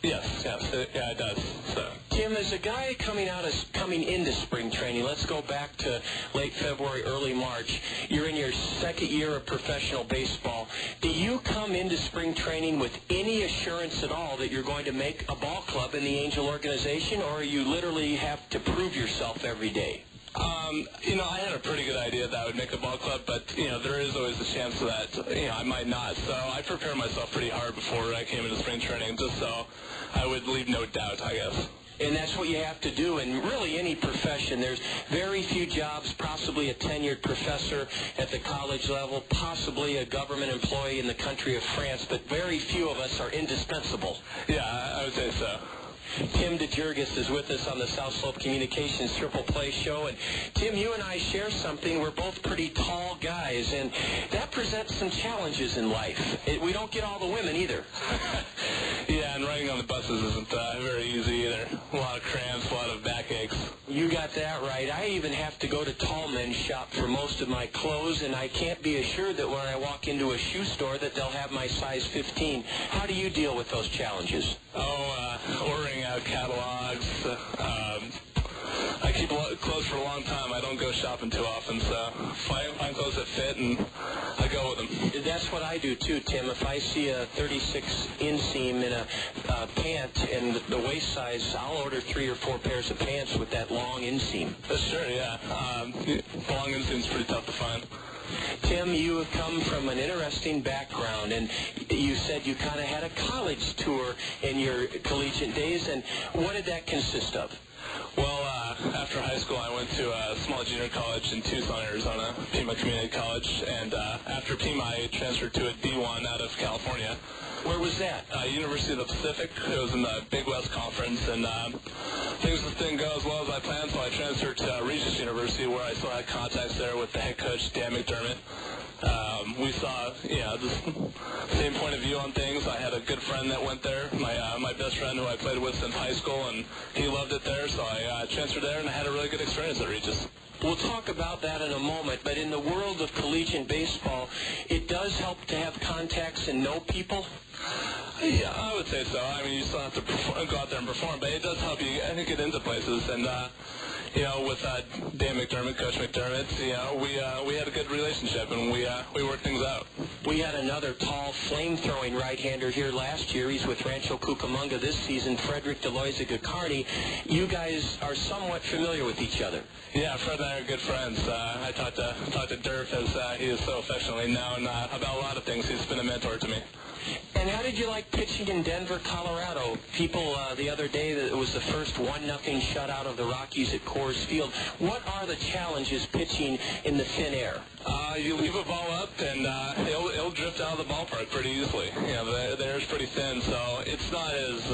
Yes, yeah, it does. So. Tim, as a guy coming into spring training, let's go back to late February, early March. You're in your second year of professional baseball. Do you come into spring training with any assurance at all that you're going to make a ball club in the Angel organization, or you literally have to prove yourself every day? I had a pretty good idea that I would make a ball club, but, there is always a chance that, I might not. So I prepared myself pretty hard before I came into spring training, just so I would leave no doubt, I guess. And that's what you have to do in really any profession. There's very few jobs, possibly a tenured professor at the college level, possibly a government employee in the country of France, but very few of us are indispensable. Yeah, I would say so. Tim DeJurgis is with us on the South Slope Communications Triple Play Show. And, Tim, you and I share something. We're both pretty tall guys, and that presents some challenges in life. We don't get all the women either. Yeah, and riding on the buses isn't very easy either. A lot of cramps, a lot of backaches. You got that right. I even have to go to Tall Men's Shop for most of my clothes, and I can't be assured that when I walk into a shoe store that they'll have my size 15. How do you deal with those challenges? Ordering out catalogs. I keep clothes for a long time. I don't go shopping too often, so find clothes that fit, and I go with them. That's what I do, too, Tim. If I see a 36 inseam in a pant and the waist size, I'll order 3 or 4 pairs of pants with that long inseam. Sure, yeah. Long inseam's pretty tough to find. Tim, you have come from an interesting background, and you said you kind of had a college tour in your collegiate days, and what did that consist of? Well, after high school, I went to a small junior college in Tucson, Arizona, Pima Community College, and after Pima, I transferred to a D1 out of California. Where was that? University of the Pacific. It was in the Big West Conference, and things didn't go as well as I planned, so I transferred to Regis University, where I still had contacts there with the head coach, Dan McDermott. We saw, the same point of view on things. I had a good friend that went there, my best friend who I played with since high school, and he loved it there, so I transferred there, and I had a really good experience at Regis. We'll talk about that in a moment, but in the world of collegiate baseball, it does help to have contacts and know people? Yeah, I would say so. I mean, you still have to go out there and perform, but it does help you, I think, get into places. And, with Dan McDermott, Coach McDermott, we had a good relationship, and we worked things out. We had another tall, flame-throwing right-hander here last year. He's with Rancho Cucamonga this season, Frederick Deloiza-Gacarni. You guys are somewhat familiar with each other. Yeah, Fred and I are good friends. I talked to Durf, as he is so affectionately known, about a lot of things. He's been a mentor to me. And how did you like pitching in Denver, Colorado? People the other day, that it was the first 1-0 shutout of the Rockies at Coors Field. What are the challenges pitching in the thin air? You leave a ball up, and it'll drift out of the ballpark pretty easily. The air's pretty thin, so it's not as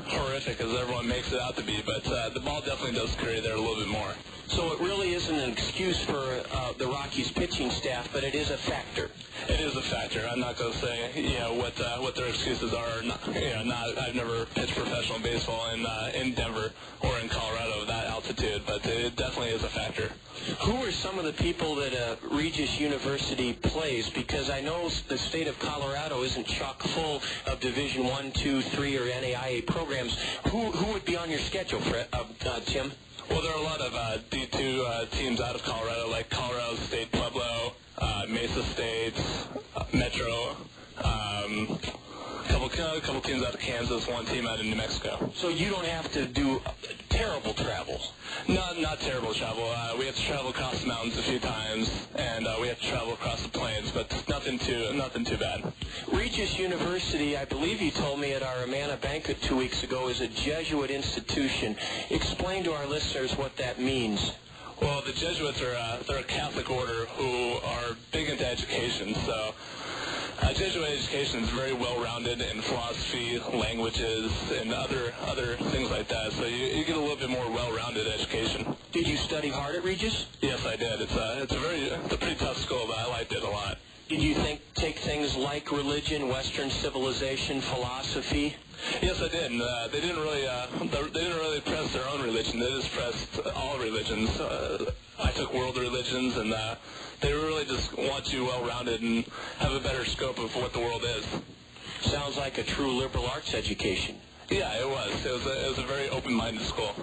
horrific as everyone makes it out to be, but the ball definitely does carry there a little bit more. So it really isn't an excuse for the Rockies pitching staff, but it is a factor. It is a factor. I'm not going to say what their excuses are. I've never pitched professional baseball in Denver or in Colorado at that altitude, but it definitely is a factor. Who are some of the people that Regis University plays? Because I know the state of Colorado isn't chock full of Division I, II, III, or NAIA programs. Who would be on your schedule, Tim? Well, there are a lot of D2 teams out of Colorado, like Colorado State Pueblo, Mesa State, Metro, a couple teams out of Kansas, one team out of New Mexico. So you don't have to do terrible travel? Not terrible travel. We have to travel across the mountains a few times, and we have to travel across the plains, but nothing too bad. Regis University, I believe you told me at our Amana banquet 2 weeks ago, is a Jesuit institution. Explain to our listeners what that means. Well, the Jesuits they're a Catholic order who are big into education, so Jesuit education is very well-rounded in philosophy, languages, and other things like that. So you get a little bit more well-rounded education. Did you study hard at Regis? Yes, I did. It's a pretty tough school, but I liked it a lot. Did you take things like religion, Western civilization, philosophy? Yes, I did. And they didn't really press their own religion. They just pressed all religions. I took world religions, and they really just want you well-rounded and have a better scope of what the world is. Sounds like a true liberal arts education. Yeah, it was. It was a very open-minded school.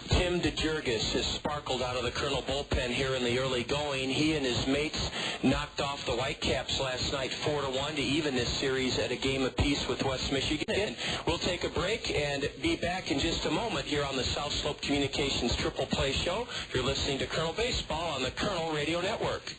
Tim DeJurgis has sparkled out of the Colonel bullpen here in the early going. He and his mates knocked off the Whitecaps last night 4-1 to even this series at a game apiece with West Michigan. And we'll take a break and be back in just a moment here on the South Slope Communications Triple Play Show. You're listening to Colonel Baseball on the Colonel Radio Network.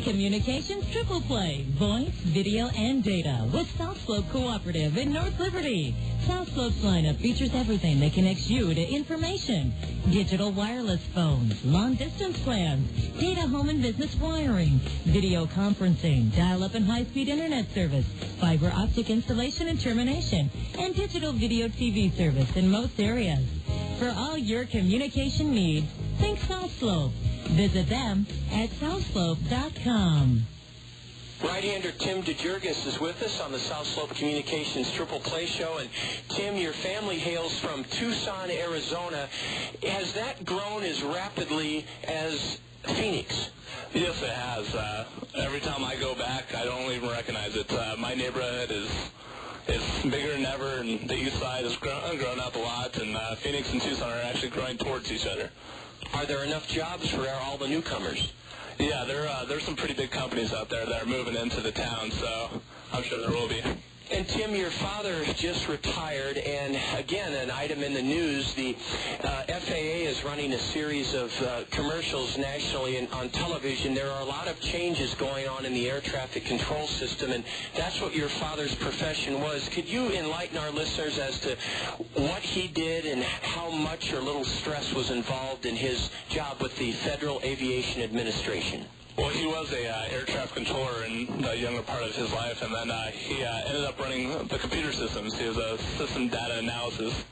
Communications Triple Play, voice, video, and data with South Slope Cooperative in North Liberty. South Slope's lineup features everything that connects you to information. Digital wireless phones, long-distance plans, data home and business wiring, video conferencing, dial-up and high-speed internet service, fiber optic installation and termination, and digital video TV service in most areas. For all your communication needs, think South Slope. Visit them at southslope.com. Right-hander Tim DeJurgis is with us on the South Slope Communications Triple Play Show. And, Tim, your family hails from Tucson, Arizona. Has that grown as rapidly as Phoenix? Yes, it has. Every time I go back, I don't even recognize it. My neighborhood is bigger than ever, and the east side has grown up a lot, and Phoenix and Tucson are actually growing towards each other. Are there enough jobs for all the newcomers? Yeah, there's some pretty big companies out there that are moving into the town, so I'm sure there will be. And, Tim, your father just retired, and, again, an item in the news, the FAA is running a series of commercials nationally and on television. There are a lot of changes going on in the air traffic control system, and that's what your father's profession was. Could you enlighten our listeners as to what he did and how much or little stress was involved in his job with the Federal Aviation Administration? Well, he was a air traffic controller in the younger part of his life, and then he ended up running the computer systems. He was a system data analysis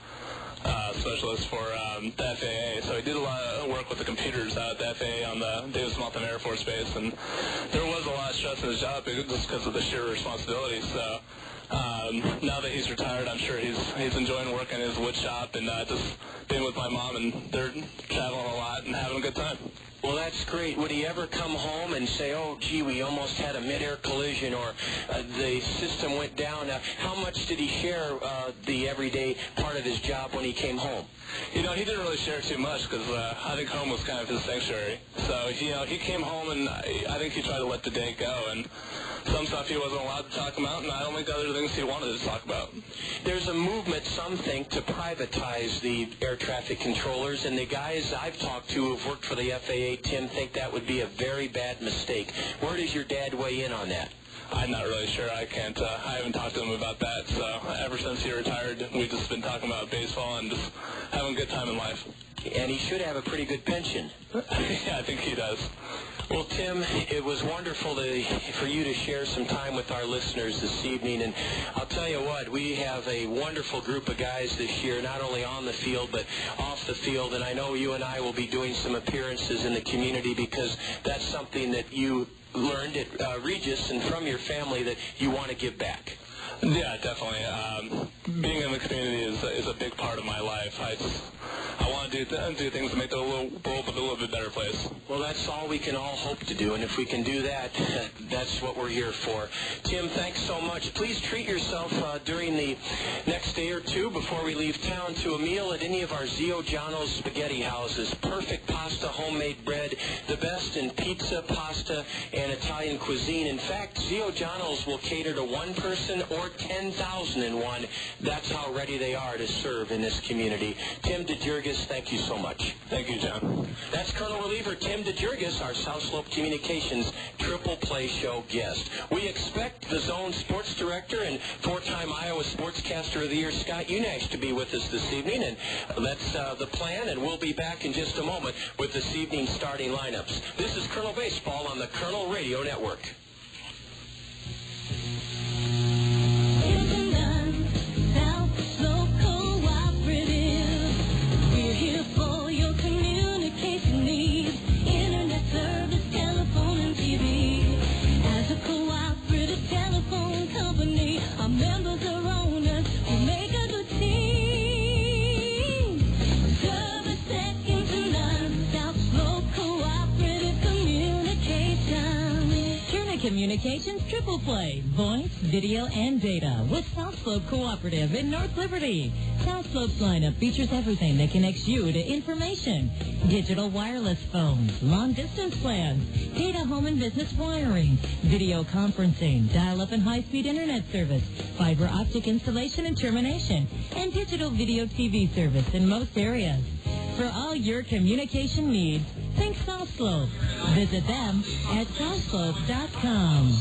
specialist for the FAA, so he did a lot of work with the computers at the FAA on the Davis-Monthan Air Force Base, and there was a lot of stress in his job just because of the sheer responsibility. So now that he's retired, I'm sure he's enjoying working in his wood shop and just being with my mom, and they're traveling a lot and having a good time. Well, that's great. Would he ever come home and say, oh, gee, we almost had a mid-air collision, or the system went down? How much did he share the everyday part of his job when he came home? You know, he didn't really share too much because I think home was kind of his sanctuary. So, he came home, and I think he tried to let the day go, and some stuff he wasn't allowed to talk about, and I don't think other things he wanted to talk about. There's a movement, some think, to privatize the air traffic controllers, and the guys I've talked to who have worked for the FAA, Tim, think that would be a very bad mistake. Where does your dad weigh in on that? I'm not really sure. I can't. I haven't talked to him about that. So ever since he retired, we've just been talking about baseball and just having a good time in life. And he should have a pretty good pension. Yeah, I think he does. Well, Tim, it was wonderful for you to share some time with our listeners this evening. And I'll tell you what, we have a wonderful group of guys this year, not only on the field but off the field. And I know you and I will be doing some appearances in the community because that's something that you learned at Regis and from your family that you want to give back. Yeah, definitely. Being in the community is a big part of my life. I want to do things to make the world a little bit better place. Well, that's all we can all hope to do, and if we can do that, that's what we're here for. Tim, thanks so much. Please treat yourself during the next day or two before we leave town to a meal at any of our Zio Giano's spaghetti houses. Perfect pasta, homemade bread, the best in pizza, pasta, and Italian cuisine. In fact, Zio Giano's will cater to one person or 10,001. That's how ready they are to serve in this community. Tim DeJurgis, thank you so much. Thank you, John. That's Colonel Reliever Tim DeJurgis, our South Slope Communications Triple Play Show guest. We expect the Zone Sports Director and four-time Iowa Sportscaster of the Year, Scott Unash, to be with us this evening, and that's the plan, and we'll be back in just a moment with this evening's starting lineups. This is Colonel Baseball on the Colonel Radio Network. Communications Triple Play, voice, video, and data with South Slope Cooperative in North Liberty. South Slope's lineup features everything that connects you to information. Digital wireless phones, long-distance plans, data home and business wiring, video conferencing, dial-up and high-speed internet service, fiber optic installation and termination, and digital video TV service in most areas. For all your communication needs, think South Slope. Visit them at southslope.com.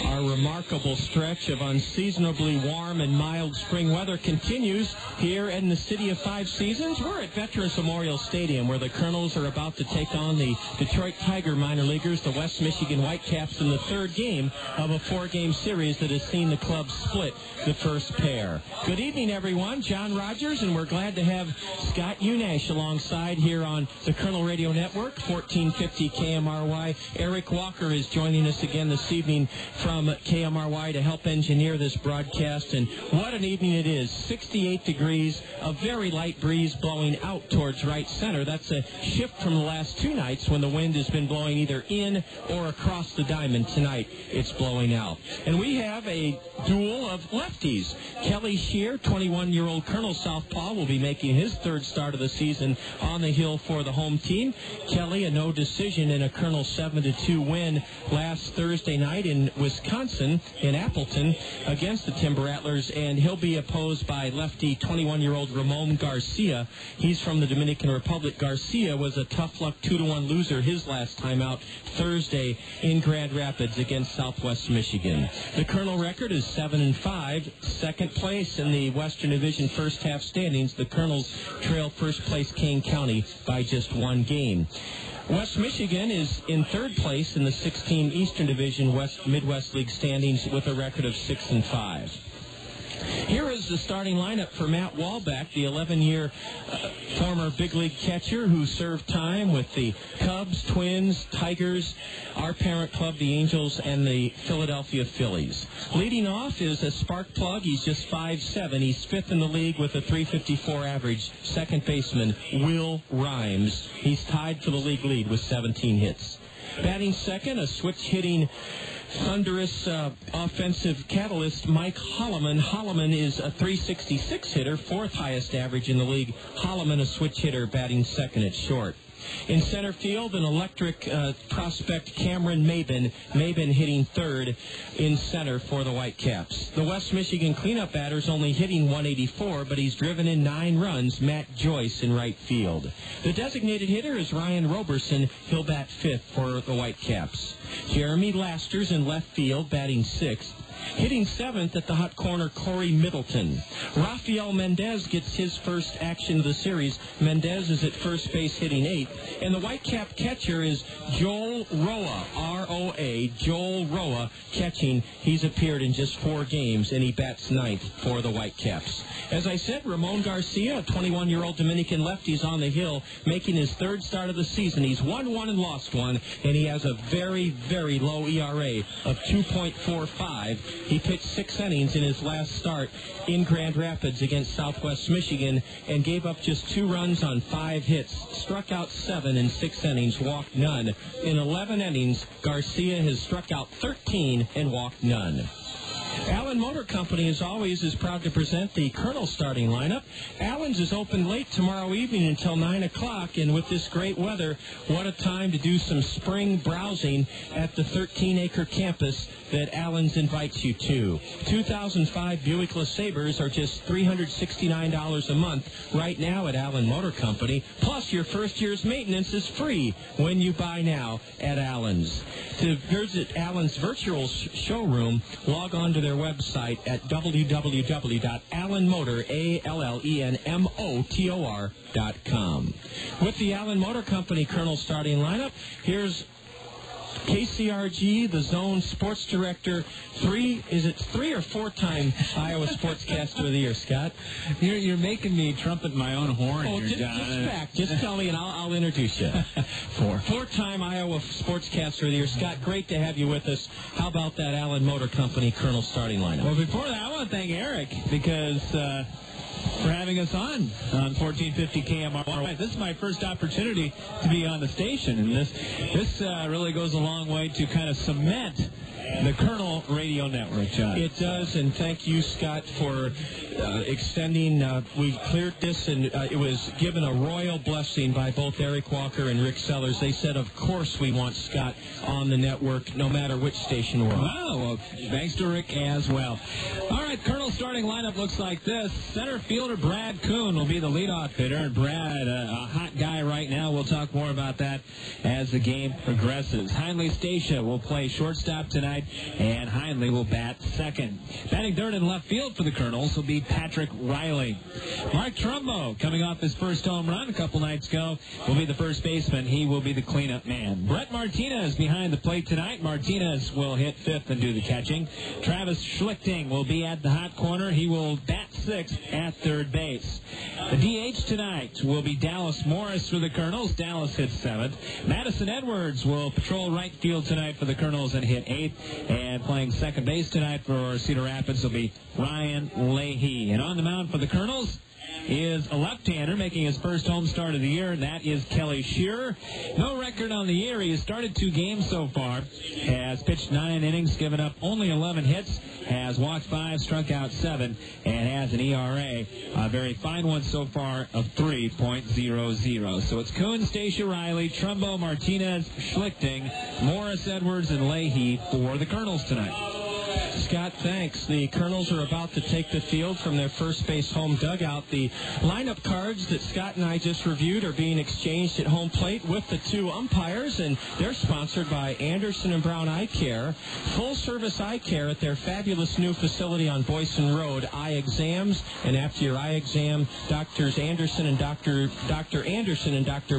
Our remarkable stretch of unseasonably warm and mild spring weather continues here in the City of Five Seasons. We're at Veterans Memorial Stadium, where the Kernels are about to take on the Detroit Tiger minor leaguers, the West Michigan Whitecaps, in the third game of a four-game series that has seen the club split the first pair. Good evening, everyone. John Rogers, and we're glad to have Scott Unash alongside here on the Kernel Radio Network, 1450 KMRY. Eric Walker is joining us again this evening from KMRY to help engineer this broadcast. And what an evening it is. 68 degrees, a very light breeze blowing out towards right center. That's a shift from the last two nights when the wind has been blowing either in or across the diamond. Tonight, it's blowing out. And we have a duel of lefties. Kelly Shear, 21-year-old Kernel Southpaw, will be making his third start of the season on the hill for the home team. Kelly, a no decision in a Kernel 7-2 win last Thursday night in Wisconsin, in Appleton, against the Timber Rattlers, and he'll be opposed by lefty 21-year-old Ramon Garcia. He's from the Dominican Republic. Garcia was a tough luck 2-1 loser his last time out Thursday in Grand Rapids against Southwest Michigan. The Kernel record is 7-5, second place in the Western Division first half standings. The Kernels trail first place Kane County by just one game. West Michigan is in third place in the 16 Eastern Division Midwest League standings with a record of 6-5. Here is the starting lineup for Matt Walbeck, the 11-year former big league catcher who served time with the Cubs, Twins, Tigers, our parent club, the Angels, and the Philadelphia Phillies. Leading off is a spark plug. He's just 5'7". He's fifth in the league with a .354 average. Second baseman, Will Rhymes. He's tied for the league lead with 17 hits. Batting second, a switch-hitting thunderous offensive catalyst, Mike Hollimon. Hollimon is a .366 hitter, fourth highest average in the league. Hollimon, a switch hitter, batting second at short. In center field, an electric prospect, Cameron Maybin. Maybin hitting third in center for the Whitecaps. The West Michigan cleanup batter's only hitting .184, but he's driven in 9 runs, Matt Joyce in right field. The designated hitter is Ryan Roberson. He'll bat fifth for the Whitecaps. Jeremy Lasters in left field, batting sixth. Hitting seventh at the hot corner, Corey Middleton. Rafael Mendez gets his first action of the series. Mendez is at first base, hitting eighth. And the Whitecap catcher is Joel Roa, R-O-A, Joel Roa, catching. He's appeared in just 4 games, and he bats ninth for the Whitecaps. As I said, Ramon Garcia, a 21-year-old Dominican lefty, is on the hill, making his third start of the season. He's won 1 and lost 1, and he has a very, very low ERA of 2.45. He pitched 6 innings in his last start in Grand Rapids against Southwest Michigan and gave up just 2 runs on 5 hits, struck out 7 in 6 innings, walked none. In 11 innings, Garcia has struck out 13 and walked none. Allen Motor Company, as always, is proud to present the Kernel starting lineup. Allen's is open late tomorrow evening until 9 o'clock, and with this great weather, what a time to do some spring browsing at the 13-acre campus that Allen's invites you to. 2005 Buick LeSabres are just $369 a month right now at Allen Motor Company. Plus, your first year's maintenance is free when you buy now at Allen's. To visit Allen's virtual showroom, log on to their website at www.allenmotor.com. With the Allen Motor Company Kernel starting lineup, here's KCRG, the Zone Sports Director, 3 or 4-time Iowa Sportscaster of the Year, Scott? You're making me trumpet my own horn here, John. Just back. Just tell me, and I'll introduce you. 4-time Iowa Sportscaster of the Year. Scott, great to have you with us. How about that Allen Motor Company Kernel starting lineup? Well, before that, I want to thank Eric because for having us on 1450 KMR. This is my first opportunity to be on the station, and this really goes a long way to kind of cement the Kernel Radio Network, John. It does, and thank you, Scott, for extending. We cleared this, and it was given a royal blessing by both Eric Walker and Rick Sellers. They said, of course we want Scott on the network, no matter which station we're on. Wow, well, thanks to Rick as well. All right, Kernel's starting lineup looks like this. Center fielder Brad Kuhn will be the leadoff hitter. And Brad, a hot guy right now. We'll talk more about that as the game progresses. Heinley Stacia will play shortstop tonight, and Heinley will bat second. Batting third in left field for the Kernels will be Patrick Riley. Mark Trumbo, coming off his first home run a couple nights ago, will be the first baseman. He will be the cleanup man. Brett Martinez behind the plate tonight. Martinez will hit fifth and do the catching. Travis Schlichting will be at the hot corner. He will bat sixth at third base. The DH tonight will be Dallas Morris for the Kernels. Dallas hits seventh. Madison Edwards will patrol right field tonight for the Kernels and hit eighth. And playing second base tonight for Cedar Rapids will be Ryan Leahy. And on the mound for the Kernels is a left-hander making his first home start of the year, and that is Kelly Shearer. No record on the year. He has started 2 games so far, has pitched 9 innings, given up only 11 hits, has walked 5, struck out 7, and has an ERA, a very fine one so far, of 3.00. So it's Kuhn, Stacia, Riley, Trumbo, Martinez, Schlichting, Morris, Edwards, and Leahy for the Kernels tonight. Scott, thanks. The Kernels are about to take the field from their first base home dugout. The lineup cards that Scott and I just reviewed are being exchanged at home plate with the 2 umpires, and they're sponsored by Anderson and Brown Eye Care. Full-service eye care at their fabulous new facility on Boyson Road. Eye exams, and after your eye exam, Dr. Anderson and Dr.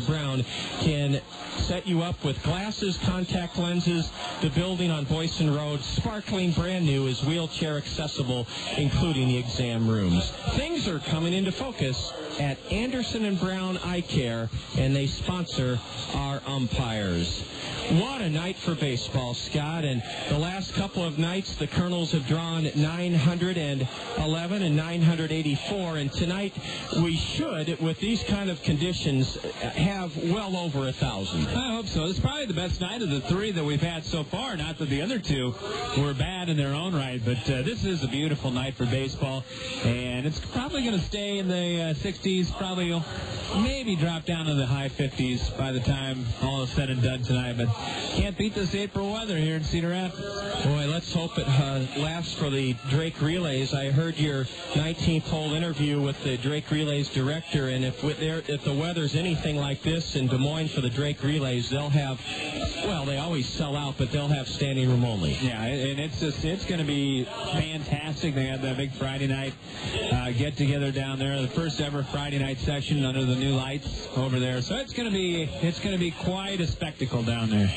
Brown can set you up with glasses, contact lenses. The building on Boyson Road, sparkling brand new, is wheelchair accessible, including the exam rooms. Things are coming into focus at Anderson and Brown Eye Care, and they sponsor our umpires. What a night for baseball, Scott. And the last couple of nights, the Kernels have drawn 911 and 984. And tonight, we should, with these kind of conditions, have well over 1,000. I hope so. It's probably the best night of the 3 that we've had so far. Not that the other 2 were bad in their own right, but this is a beautiful night for baseball. And it's probably going to stay in the 60s, probably will maybe drop down to the high 50s by the time all is said and done tonight. But can't beat this April weather here in Cedar Rapids. Boy, let's hope it lasts for the Drake Relays. I heard your 19th hole interview with the Drake Relays director, and if the weather's anything like this in Des Moines for the Drake Relays, they'll have, well, they always sell out, but they'll have standing room only. Yeah, and it's going to be fantastic. They had that big Friday night get-together down there, the first ever Friday night session under the new lights over there. So it's going to be quite a spectacle down there.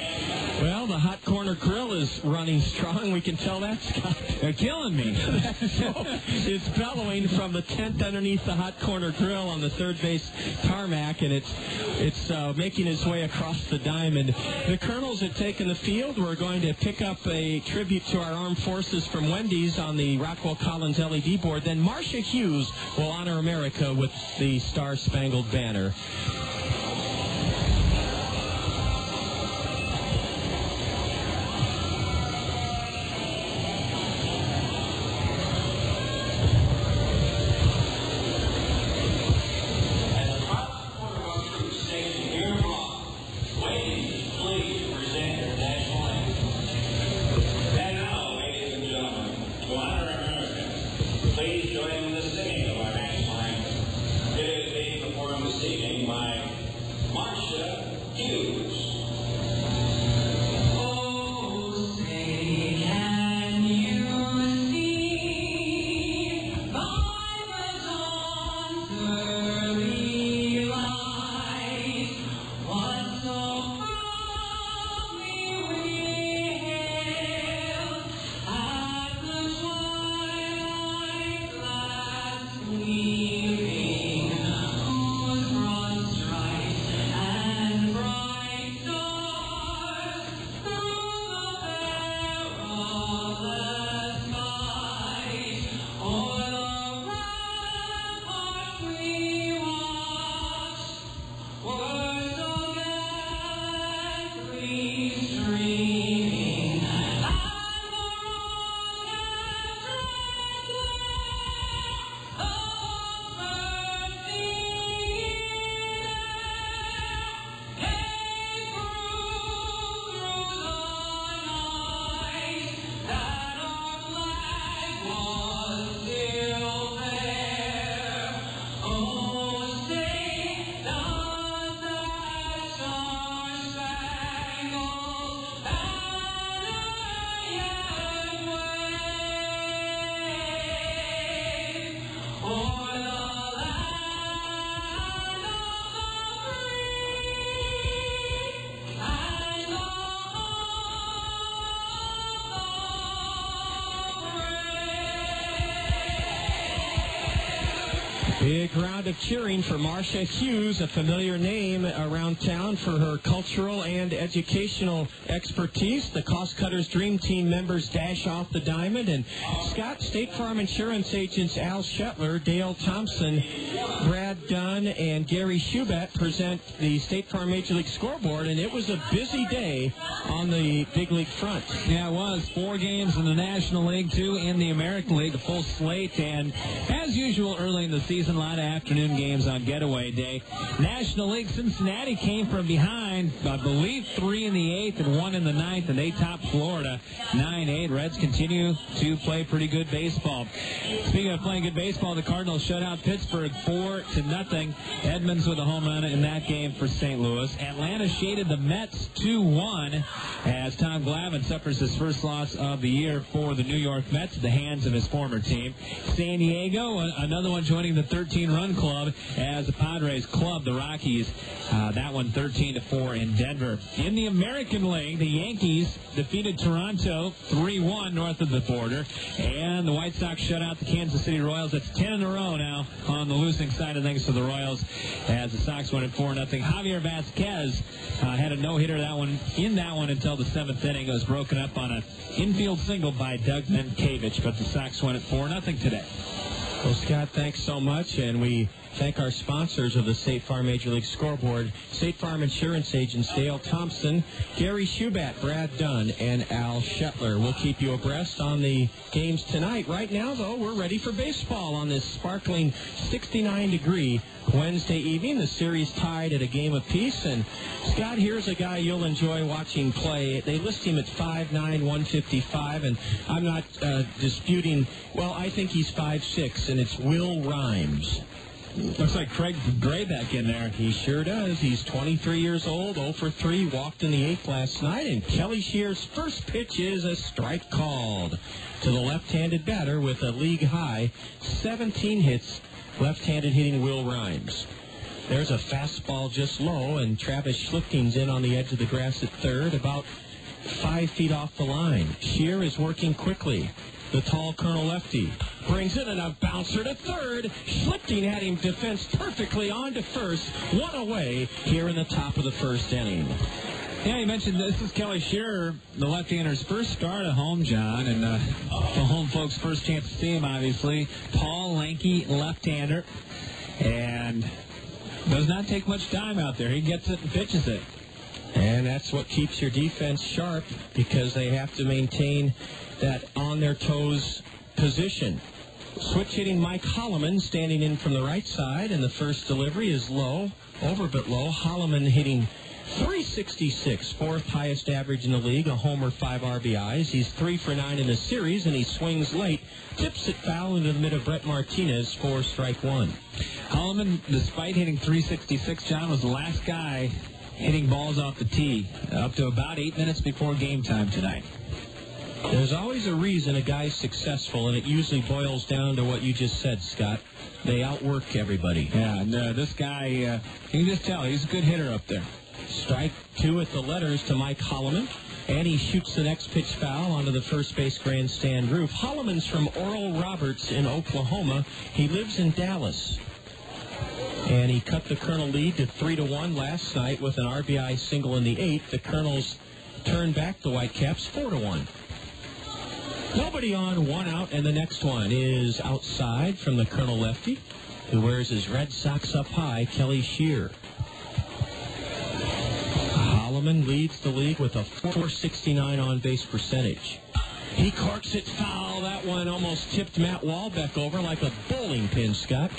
Well, the Hot Corner Grill is running strong. We can tell that, Scott. They're killing me. It's bellowing from the tent underneath the Hot Corner Grill on the third base tarmac, and it's making its way across the diamond. The Kernels have taken the field. We're going to pick up a tribute to our armed forces from Wendy's on the Rockwell Collins LED board. Then Marcia Hughes will honor America with the Star-Spangled Banner. Please join in the singing of our national anthem. It is being performed this evening by Big round of cheering for Marcia Hughes, a familiar name around town for her cultural and educational expertise. The Cost Cutters Dream Team members dash off the diamond, and Scott, State Farm Insurance agents Al Shetler, Dale Thompson, Brad Dunn, and Gary Schubat present the State Farm Major League scoreboard, and it was a busy day on the big league front. Yeah, it was. 4 games in the National League, 2 in the American League, a full slate, and as usual early in the season, a lot of afternoon games on getaway day. National League, Cincinnati came from behind, I believe 3 in the 8th and 1 in the 9th, and they topped Florida 9-8. Reds continue to play pretty good baseball. Speaking of playing good baseball, the Cardinals shut out Pittsburgh 4-0. Edmonds with a home run in that game for St. Louis. Atlanta shaded the Mets 2-1 as Tom Glavine suffers his first loss of the year for the New York Mets at the hands of his former team. San Diego, another one joining the 13-run club as the Padres club the Rockies. That one 13-4 in Denver. In the American League, the Yankees defeated Toronto 3-1 north of the border, and the White Sox shut out the Kansas City Royals. That's 10 in a row now on the losing side of things for the Royals as the Sox won at 4-0. Javier Vasquez had a no-hitter in that one until the 7th inning. It was broken up on an infield single by Doug Mientkiewicz, but the Sox won at 4-0 today. Well, Scott, thanks so much, and we thank our sponsors of the State Farm Major League Scoreboard, State Farm Insurance agents Dale Thompson, Gary Schubat, Brad Dunn, and Al Shetler. We'll keep you abreast on the games tonight. Right now, though, we're ready for baseball on this sparkling 69-degree Wednesday evening. The series tied at a game apiece, and Scott, here's a guy you'll enjoy watching play. They list him at 5'9", 155, and I'm not disputing. Well, I think he's 5'6", and it's Will Rhymes. Looks like Craig Graybeck in there. He sure does. He's 23 years old, 0 for 3, walked in the 8th last night, and Kelly Shear's first pitch is a strike called to the left-handed batter with a league-high 17 hits, left-handed hitting Will Rhymes. There's a fastball just low, and Travis Schlichting's in on the edge of the grass at third, about 5 feet off the line. Shear is working quickly. The tall Colonel lefty brings it, and a bouncer to third. Schlichting had him defensed perfectly on to first. One away here in the top of the first inning. Yeah, you mentioned this is Kelly Shearer, the left-hander's first start at home, John, and the home folks' first chance to see him, obviously. Tall, lanky left-hander, and does not take much time out there. He gets it and pitches it. And that's what keeps your defense sharp, because they have to maintain that on-their-toes position. Switch hitting Mike Hollimon standing in from the right side, and the first delivery is low, over but low. Hollimon hitting .366, 4th highest average in the league, a homer, 5 RBIs. He's 3 for 9 in the series, and he swings late, tips it foul into the mid of Brett Martinez for strike 1. Hollimon, despite hitting .366, John, was the last guy hitting balls off the tee up to about 8 minutes before game time tonight. There's always a reason a guy's successful, and it usually boils down to what you just said, Scott. They outwork everybody. Yeah, and this guy, you can just tell, he's a good hitter up there. Strike 2 at the letters to Mike Hollimon, and he shoots the next pitch foul onto the first base grandstand roof. Holliman's from Oral Roberts in Oklahoma. He lives in Dallas. And he cut the Colonel lead to 3-1 last night with an RBI single in the 8th. The Kernels turned back the Whitecaps 4-1. Nobody on, 1 out, and the next one is outside from the Colonel lefty, who wears his Red Sox up high, Kelly Shear. Hollimon leads the league with a .469 on-base percentage. He corks it foul. That one almost tipped Matt Walbeck over like a bowling pin, Scott.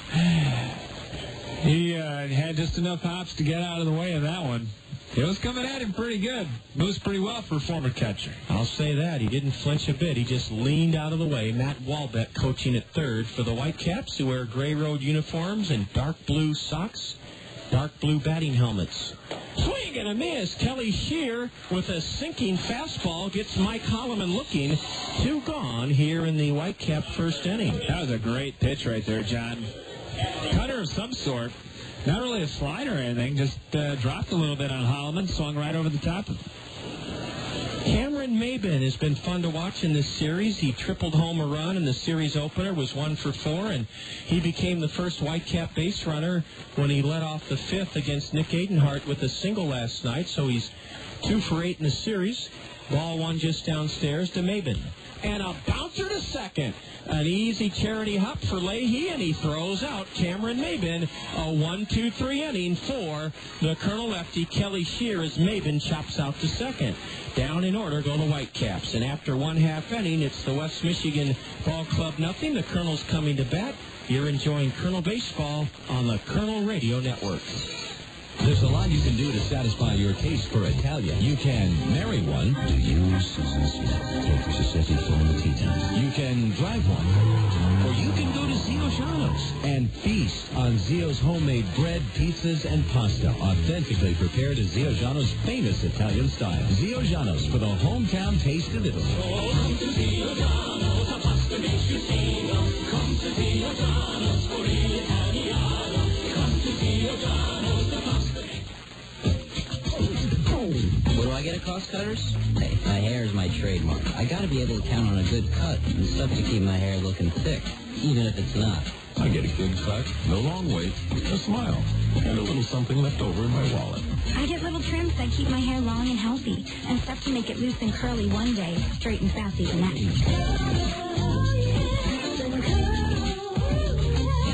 He had just enough hops to get out of the way of that one. It was coming at him pretty good. Moves pretty well for a former catcher. I'll say that. He didn't flinch a bit. He just leaned out of the way. Matt Walbeck coaching at third for the Whitecaps, who wear gray road uniforms and dark blue socks, dark blue batting helmets. Swing and a miss. Kelly Shear with a sinking fastball gets Mike Hollimon looking. 2 gone here in the Whitecap first inning. That was a great pitch right there, John. Cutter of some sort. Not really a slider or anything, just dropped a little bit on Hollimon, swung right over the top of it. Cameron Cameron Maybin has been fun to watch in this series. He tripled home a run in the series opener, was 1 for 4, and he became the first Whitecap base runner when he led off the fifth against Nick Adenhart with a single last night. So he's 2 for 8 in the series. Ball one just downstairs to Maybin. And a bouncer to second. An easy charity hop for Leahy, and he throws out Cameron Maybin. A 1-2-3 inning for the Colonel lefty, Kelly Shear, as Maybin chops out to second. Down in order go the Whitecaps. And after 1/2 inning, it's the West Michigan Ball Club nothing. The Colonel's coming to bat. You're enjoying Colonel Baseball on the Colonel Radio Network. There's a lot you can do to satisfy your taste for Italian. You can marry one. Do you, Susan Smith, take the Giuseppe Formatita? You can drive one. Or you can go to Zio Giano's and feast on Zio's homemade bread, pizzas, and pasta, authentically prepared as Zio Giano's famous Italian style. Zio Giano's for the hometown taste of Italy. Oh, come to Zio Giano's, a pasta makes you Zio. Come to Zio Giano's for the Italiano. Come to Zio Giano's, the pasta. What do I get at Cost Cutters? Hey, my hair is my trademark. I gotta be able to count on a good cut and stuff to keep my hair looking thick, even if it's not. I get a good cut, no long wait, a smile, and a little something left over in my wallet. I get little trims that keep my hair long and healthy, and stuff to make it loose and curly one day, straight and sassy the next.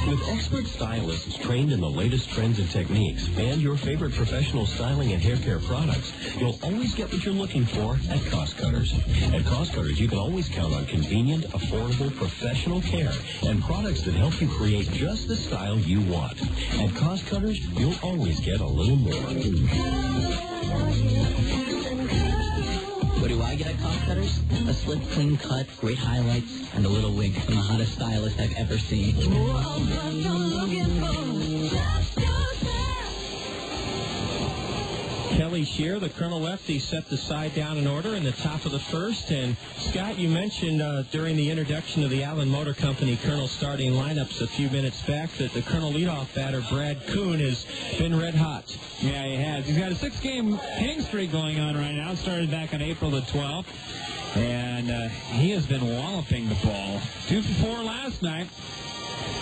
With expert stylists trained in the latest trends and techniques and your favorite professional styling and hair care products, you'll always get what you're looking for at Cost Cutters. At Cost Cutters, you can always count on convenient, affordable, professional care and products that help you create just the style you want. At Cost Cutters, you'll always get a little more. What do I get at Cost Cutters? A slick, clean cut, great highlights, and a little wig from the hottest stylist I've ever seen. Kelly Shear, the Colonel lefty, set the side down in order in the top of the first. And, Scott, you mentioned during the introduction of the Allen Motor Company Colonel starting lineups a few minutes back that the Colonel leadoff batter, Brad Kuhn, has been red hot. Yeah, he has. He's got a 6-game hitting streak going on right now. It started back on April the 12th. And he has been walloping the ball. 2 for 4 last night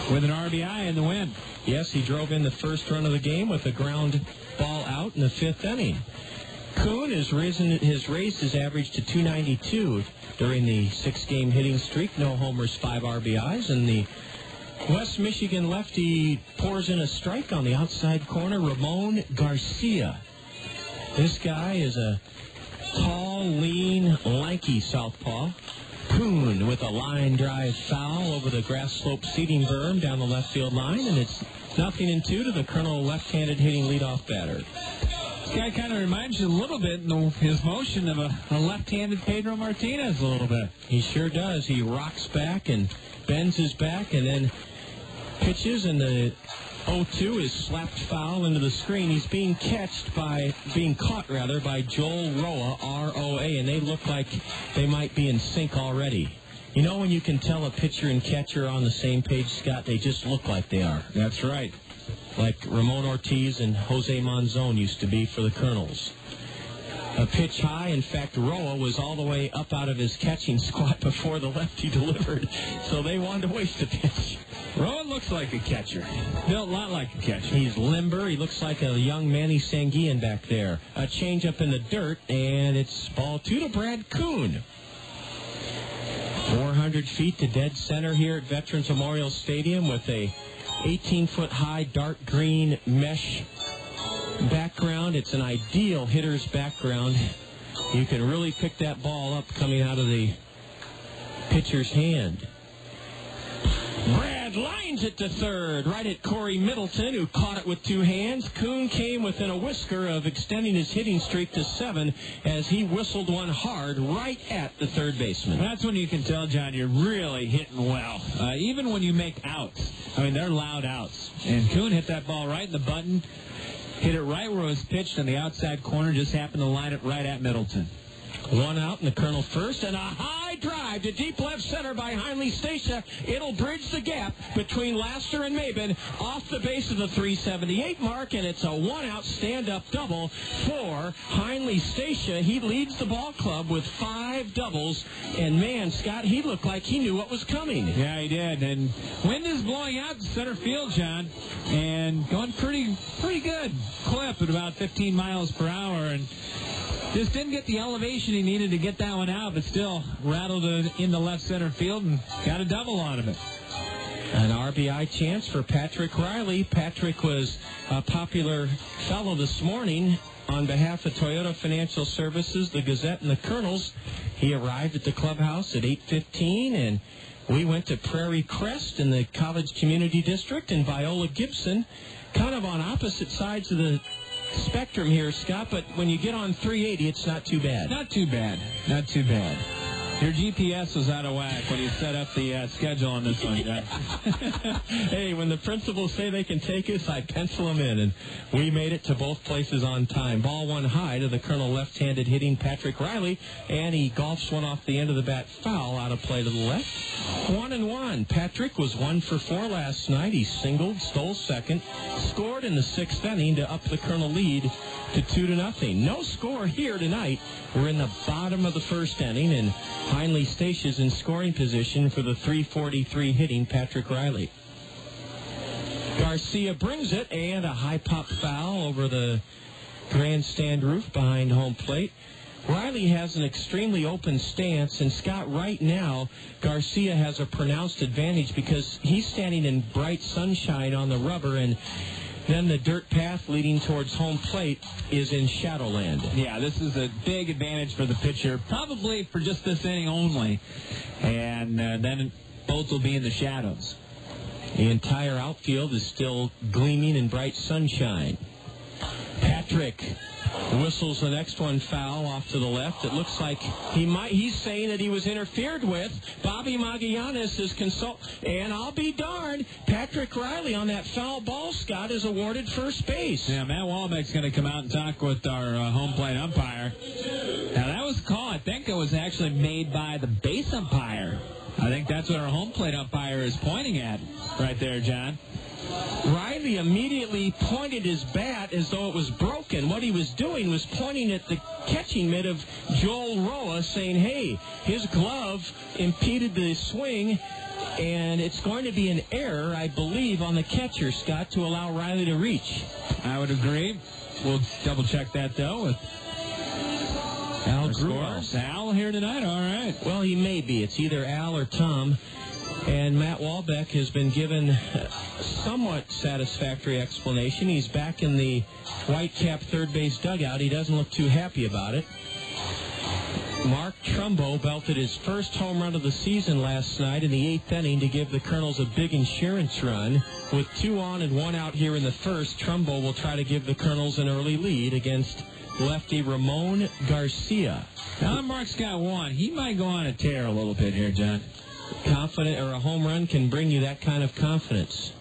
with an RBI in the win. Yes, he drove in the first run of the game with a ground ball out in the 5th inning. Kuhn has raised his average to 292 during the 6-game hitting streak. No homers, 5 RBIs, and the West Michigan lefty pours in a strike on the outside corner, Ramon Garcia. This guy is a tall, lean, lanky southpaw. Kuhn with a line drive foul over the grass slope seating berm down the left field line, and it's 0-2 to the Colonel left-handed hitting leadoff batter. This guy kind of reminds you a little bit in his motion of a left-handed Pedro Martinez a little bit. He sure does. He rocks back and bends his back and then pitches, and the 0-2 is slapped foul into the screen. He's being caught by Joel Roa, R-O-A, and they look like they might be in sync already. You know when you can tell a pitcher and catcher on the same page, Scott? They just look like they are. That's right. Like Ramon Ortiz and Jose Monzon used to be for the Kernels. A pitch high. In fact, Roa was all the way up out of his catching squat before the lefty delivered, so they wanted to waste a pitch. Roa looks like a catcher. Built a lot like a catcher. He's limber. He looks like a young Manny Sanguillen back there. A change up in the dirt, and it's ball 2 to Brad Kuhn. 400 feet to dead center here at Veterans Memorial Stadium with a 18-foot high dark green mesh background. It's an ideal hitter's background. You can really pick that ball up coming out of the pitcher's hand. Brad lines it to third, right at Corey Middleton, who caught it with 2 hands. Kuhn came within a whisker of extending his hitting streak to 7 as he whistled one hard right at the third baseman. That's when you can tell, John, you're really hitting well. Even when you make outs. I mean, they're loud outs. And Kuhn hit that ball right in the button, hit it right where it was pitched on the outside corner, just happened to line it right at Middleton. One out in the Kernel first, and a high drive to deep left center by Heinle Stacia. It'll bridge the gap between Laster and Maybin off the base of the 378 mark, and it's a one-out stand-up double for Heinle Stacia. He leads the ball club with 5 doubles, and man, Scott, he looked like he knew what was coming. Yeah, he did, and wind is blowing out to center field, John, and going pretty good clip at about 15 miles per hour, and just didn't get the elevation he needed to get that one out, but still rattled it in the left center field and got a double out of it. An RBI chance for Patrick Riley. Patrick was a popular fellow this morning on behalf of Toyota Financial Services, the Gazette, and the Kernels. He arrived at the clubhouse at 8:15, and we went to Prairie Crest in the College Community District, and Viola Gibson, kind of on opposite sides of the spectrum here, Scott, but when you get on 380, it's not too bad. Not too bad. Your GPS was out of whack when you set up the schedule on this one, John. Hey, when the principals say they can take us, I pencil them in, and we made it to both places on time. Ball one high to the Kernel left-handed hitting Patrick Riley, and he golfs one off the end of the bat foul out of play to the left. 1-1. Patrick was 1 for 4 last night. He singled, stole second, scored in the 6th inning to up the Kernel lead to 2-0. No score here tonight. We're in the bottom of the 1st inning, and Heinle Stacia's in scoring position for the 343 hitting Patrick Riley. Garcia brings it, and a high pop foul over the grandstand roof behind home plate. Riley has an extremely open stance, and Scott, right now, Garcia has a pronounced advantage because he's standing in bright sunshine on the rubber, and then the dirt path leading towards home plate is in Shadowland. Yeah, this is a big advantage for the pitcher, probably for just this inning only. And then both will be in the shadows. The entire outfield is still gleaming in bright sunshine. Patrick whistles the next one foul off to the left. It looks like he's saying that he was interfered with. Bobby Magallanes is and I'll be darned, Patrick Riley on that foul ball, Scott, is awarded first base. Yeah, Matt Walbeck's going to come out and talk with our home plate umpire. Now, that was a call, I think it was actually made by the base umpire. I think that's what our home plate umpire is pointing at right there, John. Riley immediately pointed his bat as though it was broken. What he was doing was pointing at the catching mitt of Joel Roa, saying, hey, his glove impeded the swing, and it's going to be an error, I believe, on the catcher, Scott, to allow Riley to reach. I would agree. We'll double-check that, though, with Al Gruars. Al here tonight? All right. Well, he may be. It's either Al or Tom. And Matt Walbeck has been given a somewhat satisfactory explanation. He's back in the Whitecap third base dugout. He doesn't look too happy about it. Mark Trumbo belted his first home run of the season last night in the 8th inning to give the Kernels a big insurance run. With 2 on and 1 out here in the first, Trumbo will try to give the Kernels an early lead against lefty Ramon Garcia. Now that Mark's got 1, he might go on a tear a little bit here, John. Confident, or a home run can bring you that kind of confidence.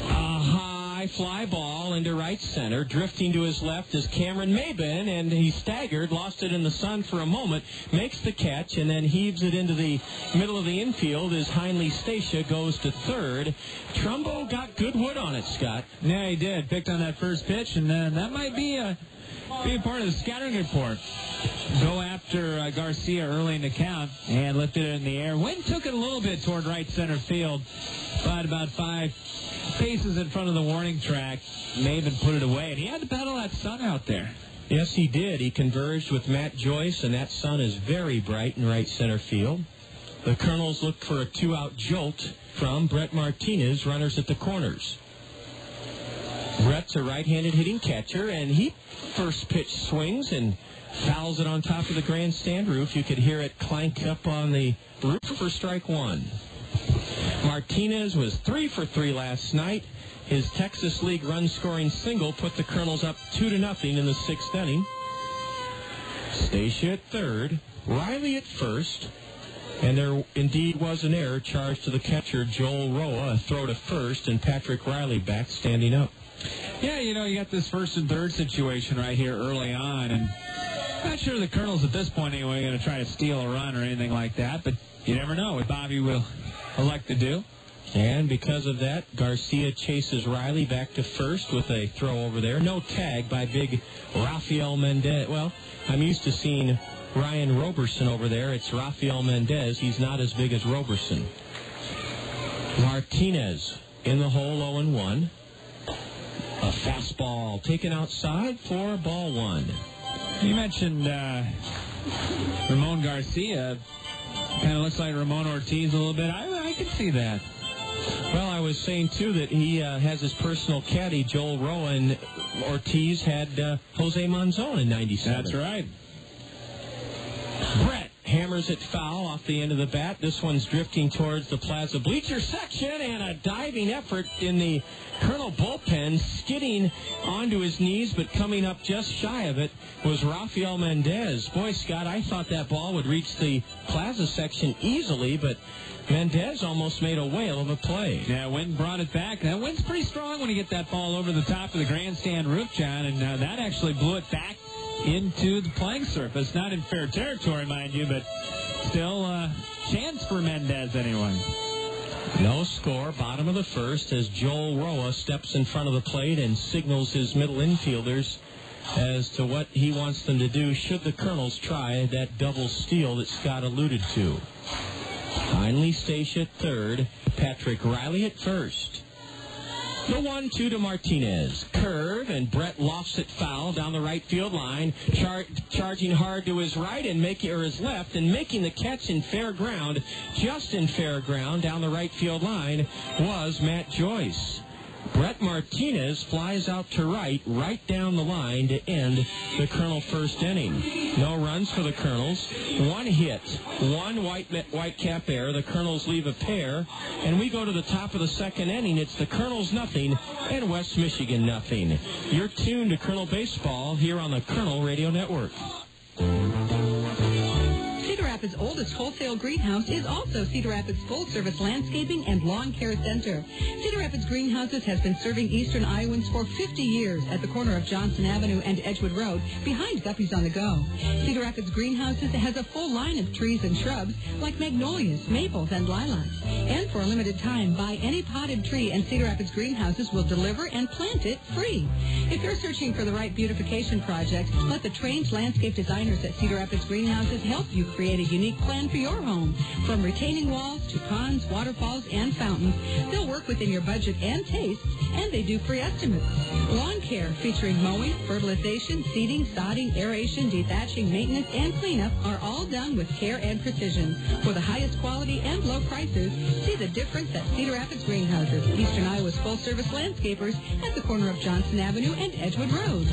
A high fly ball into right center. Drifting to his left is Cameron Maybin, and he staggered, lost it in the sun for a moment, makes the catch, and then heaves it into the middle of the infield as Heinle Stacia goes to third. Trumbo got good wood on it, Scott. Yeah, he did. Picked on that first pitch, and that might be a part of the scouting report. Go after Garcia early in the count and lifted it in the air. Wind took it a little bit toward right center field, but about 5 paces in front of the warning track. Maybin put it away, and he had to battle that sun out there. Yes, he did. He converged with Matt Joyce, and that sun is very bright in right center field. The Kernels look for a 2-out jolt from Brett Martinez, runners at the corners. Brett's a right-handed hitting catcher, and he first pitch swings and fouls it on top of the grandstand roof. You could hear it clank up on the roof for strike 1. Martinez was 3 for 3 last night. His Texas League run-scoring single put the Kernels up 2-0 in the 6th inning. Stacia at third, Riley at first, and there indeed was an error charged to the catcher Joel Roa, a throw to first, and Patrick Riley back standing up. Yeah, you got this first and third situation right here early on, and Not sure the Kernels at this point anyway are going to try to steal a run or anything like that, but you never know what Bobby will elect to do. And because of that, Garcia chases Riley back to first with a throw over there. No tag by big Rafael Mendez. Well, I'm used to seeing Ryan Roberson over there. It's Rafael Mendez. He's not as big as Roberson. Martinez in the hole, 0-1. A fastball taken outside for ball one. You mentioned Ramon Garcia. Kind of looks like Ramon Ortiz a little bit. I can see that. Well, I was saying, too, that he has his personal caddy, Joel Rowan. Ortiz had Jose Monzon in 97. That's right. Brett hammers it foul off the end of the bat. This one's drifting towards the Plaza bleacher section, and a diving effort in the Colonel bullpen, skidding onto his knees, but coming up just shy of it was Rafael Mendez. Boy, Scott, I thought that ball would reach the Plaza section easily, but Mendez almost made a whale of a play. Yeah, wind brought it back. That wind's pretty strong when you get that ball over the top of the grandstand roof, John, and that actually blew it back into the playing surface. Not in fair territory, mind you, but still chance for Mendez anyway. No score, bottom of the first, as Joel Roa steps in front of the plate and signals his middle infielders as to what he wants them to do should the Kernels try that double steal that Scott alluded to. Finally, Stacia at third, Patrick Riley at first. The 1-2 to Martinez. Curve, and Brett lofts it foul down the right field line, charging hard to his right and his left, and making the catch in fair ground, just in fair ground down the right field line, was Matt Joyce. Brett Martinez flies out to right down the line to end the Kernel first inning. No runs for the Kernels. One hit, one Whitecap error. The Kernels leave a pair, and we go to the top of the second inning. It's the Kernels nothing and West Michigan nothing. You're tuned to Kernel Baseball here on the Kernel Radio Network. Cedar Rapids' oldest wholesale greenhouse is also Cedar Rapids' full-service landscaping and lawn care center. Cedar Rapids Greenhouses has been serving eastern Iowans for 50 years at the corner of Johnson Avenue and Edgewood Road, behind Guppy's on the Go. Cedar Rapids Greenhouses has a full line of trees and shrubs like magnolias, maples, and lilacs. And for a limited time, buy any potted tree and Cedar Rapids Greenhouses will deliver and plant it free. If you're searching for the right beautification project, let the trained landscape designers at Cedar Rapids Greenhouses help you create a unique plan for your home. From retaining walls to ponds, waterfalls, and fountains, they'll work within your budget and tastes, and they do free estimates. Lawn care featuring mowing, fertilization, seeding, sodding, aeration, dethatching, maintenance, and cleanup are all done with care and precision. For the highest quality and low prices, see the difference at Cedar Rapids Greenhouses, Eastern Iowa's full-service landscapers at the corner of Johnson Avenue and Edgewood Road.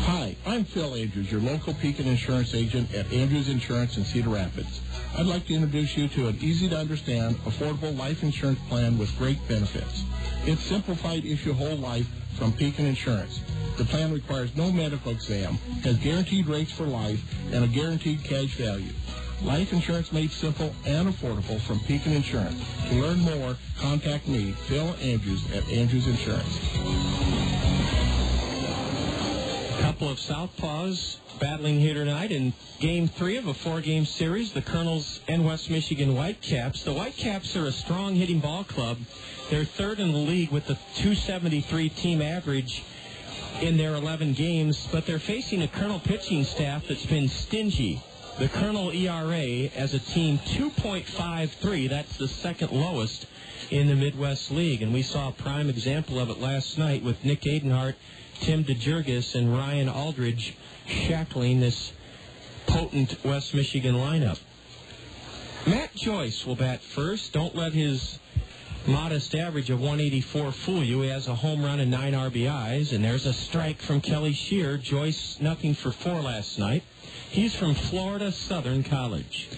Hi, I'm Phil Andrews, your local Pekin insurance agent at Andrews Insurance in Cedar Rapids. I'd like to introduce you to an easy-to-understand, affordable life insurance plan with great benefits. It's simplified issue whole life from Pekin Insurance. The plan requires no medical exam, has guaranteed rates for life, and a guaranteed cash value. Life insurance made simple and affordable from Pekin Insurance. To learn more, contact me, Phil Andrews, at Andrews Insurance. Couple of Southpaws battling here tonight in Game 3 of a 4-game series, the Kernels and West Michigan Whitecaps. The Whitecaps are a strong hitting ball club. They're third in the league with the 273 team average in their 11 games, but they're facing a Kernel pitching staff that's been stingy. The Kernel ERA as a team, 2.53. That's the second lowest in the Midwest League, and we saw a prime example of it last night with Nick Adenhart, Tim DeJurgis, and Ryan Aldridge shackling this potent West Michigan lineup. Matt Joyce will bat first. Don't let his modest average of 184 fool you. He has a home run and 9 RBIs, and there's a strike from Kelly Shear. Joyce nothing for 4 last night. He's from Florida Southern College.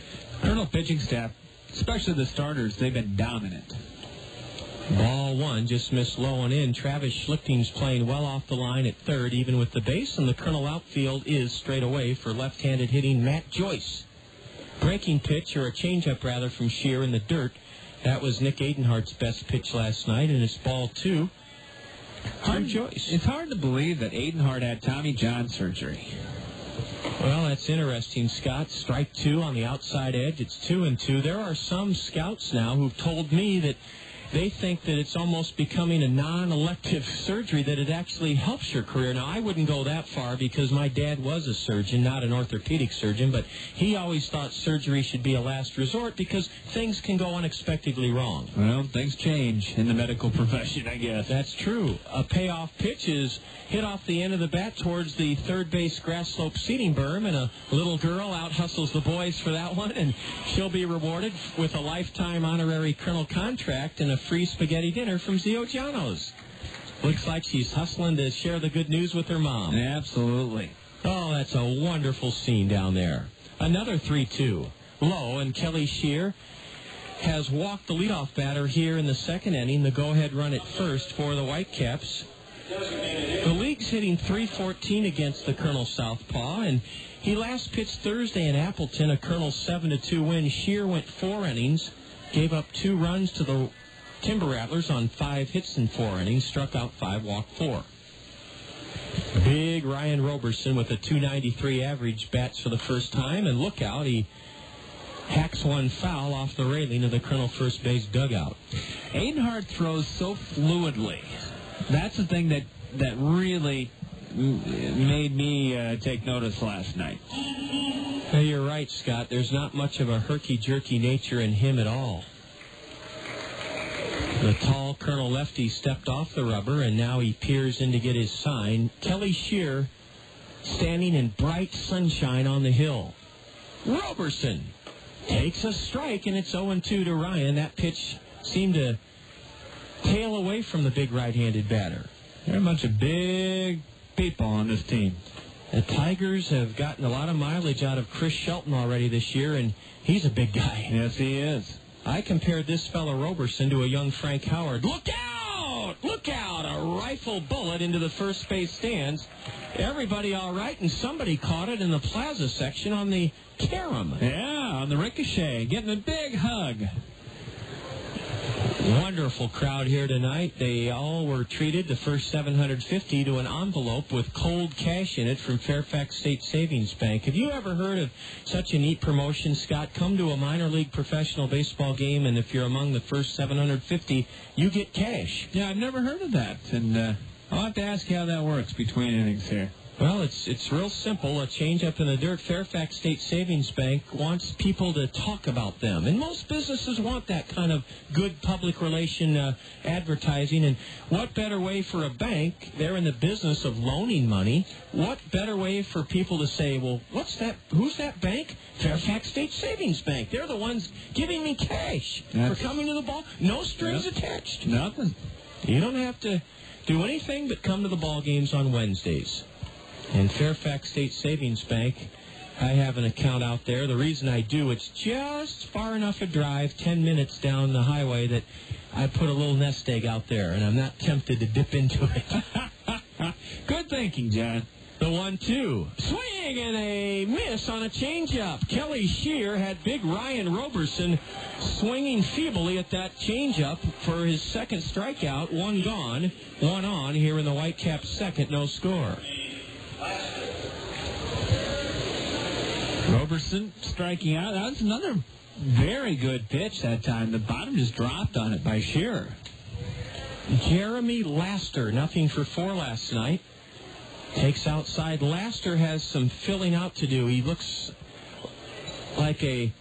Kernel pitching staff, especially the starters, they've been dominant. Ball one, just missed low and in. Travis Schlichting's playing well off the line at third, even with the base, and the Kernel outfield is straight away for left-handed hitting Matt Joyce. Breaking pitch, or a changeup rather, from Shear in the dirt. That was Nick Adenhart's best pitch last night, and it's ball two. Joyce. It's hard to believe that Adenhart had Tommy John surgery. Well, that's interesting, Scott. Strike two on the outside edge. It's 2-2. There are some scouts now who've told me that they think that it's almost becoming a non-elective surgery, that it actually helps your career. Now, I wouldn't go that far because my dad was a surgeon, not an orthopedic surgeon, but he always thought surgery should be a last resort because things can go unexpectedly wrong. Well, things change in the medical profession, I guess. That's true. A payoff pitch is hit off the end of the bat towards the third base grass slope seating berm, and a little girl out-hustles the boys for that one, and she'll be rewarded with a lifetime honorary Colonel contract and a free spaghetti dinner from Zio Giano's. Looks like she's hustling to share the good news with her mom. Absolutely. Oh, that's a wonderful scene down there. Another 3-2. Low, and Kelly Shear has walked the leadoff batter here in the second inning. The go-ahead run at first for the Whitecaps. The league's hitting .314 against the Colonel Southpaw, and he last pitched Thursday in Appleton, a Colonel 7-2 win. Shear went 4 innings, gave up 2 runs to the Timber Rattlers on 5 hits in 4 innings, struck out 5, walked 4. Big Ryan Roberson with a .293 average bats for the first time, and look out, he hacks one foul off the railing of the Colonel first base dugout. Adenhart throws so fluidly. That's the thing that really made me take notice last night. Hey, you're right, Scott. There's not much of a herky-jerky nature in him at all. The tall Colonel Lefty stepped off the rubber, and now he peers in to get his sign. Kelly Shear standing in bright sunshine on the hill. Roberson takes a strike, and it's 0-2 to Ryan. That pitch seemed to tail away from the big right-handed batter. There are a bunch of big people on this team. The Tigers have gotten a lot of mileage out of Chris Shelton already this year, and he's a big guy. Yes, he is. I compared this fellow Roberson to a young Frank Howard. Look out! Look out! A rifle bullet into the first base stands. Everybody all right, and somebody caught it in the plaza section on the carom. Yeah, on the ricochet, getting a big hug. Wonderful crowd here tonight. They all were treated, the first 750, to an envelope with cold cash in it from Fairfax State Savings Bank. Have you ever heard of such a neat promotion, Scott? Come to a minor league professional baseball game, and if you're among the first 750, you get cash. Yeah, I've never heard of that, and I'll have to ask you how that works between innings here. Well, it's real simple. A change up in the dirt. Fairfax State Savings Bank wants people to talk about them. And most businesses want that kind of good public relation advertising. And what better way for a bank? They're in the business of loaning money. What better way for people to say, well, what's that? Who's that bank? Fairfax State Savings Bank. They're the ones giving me cash for coming to the ball. No strings attached. Nothing. You don't have to do anything but come to the ball games on Wednesdays. And Fairfax State Savings Bank, I have an account out there. The reason I do, it's just far enough a drive, 10 minutes down the highway, that I put a little nest egg out there, and I'm not tempted to dip into it. Good thinking, John. The 1-2. Swing and a miss on a changeup. Kelly Shear had big Ryan Roberson swinging feebly at that changeup for his second strikeout. One gone, one on here in the Whitecaps' second, no score. Roberson striking out. That was another very good pitch that time. The bottom just dropped on it by Shearer. Jeremy Laster, nothing for 4 last night. Takes outside. Laster has some filling out to do. He looks like a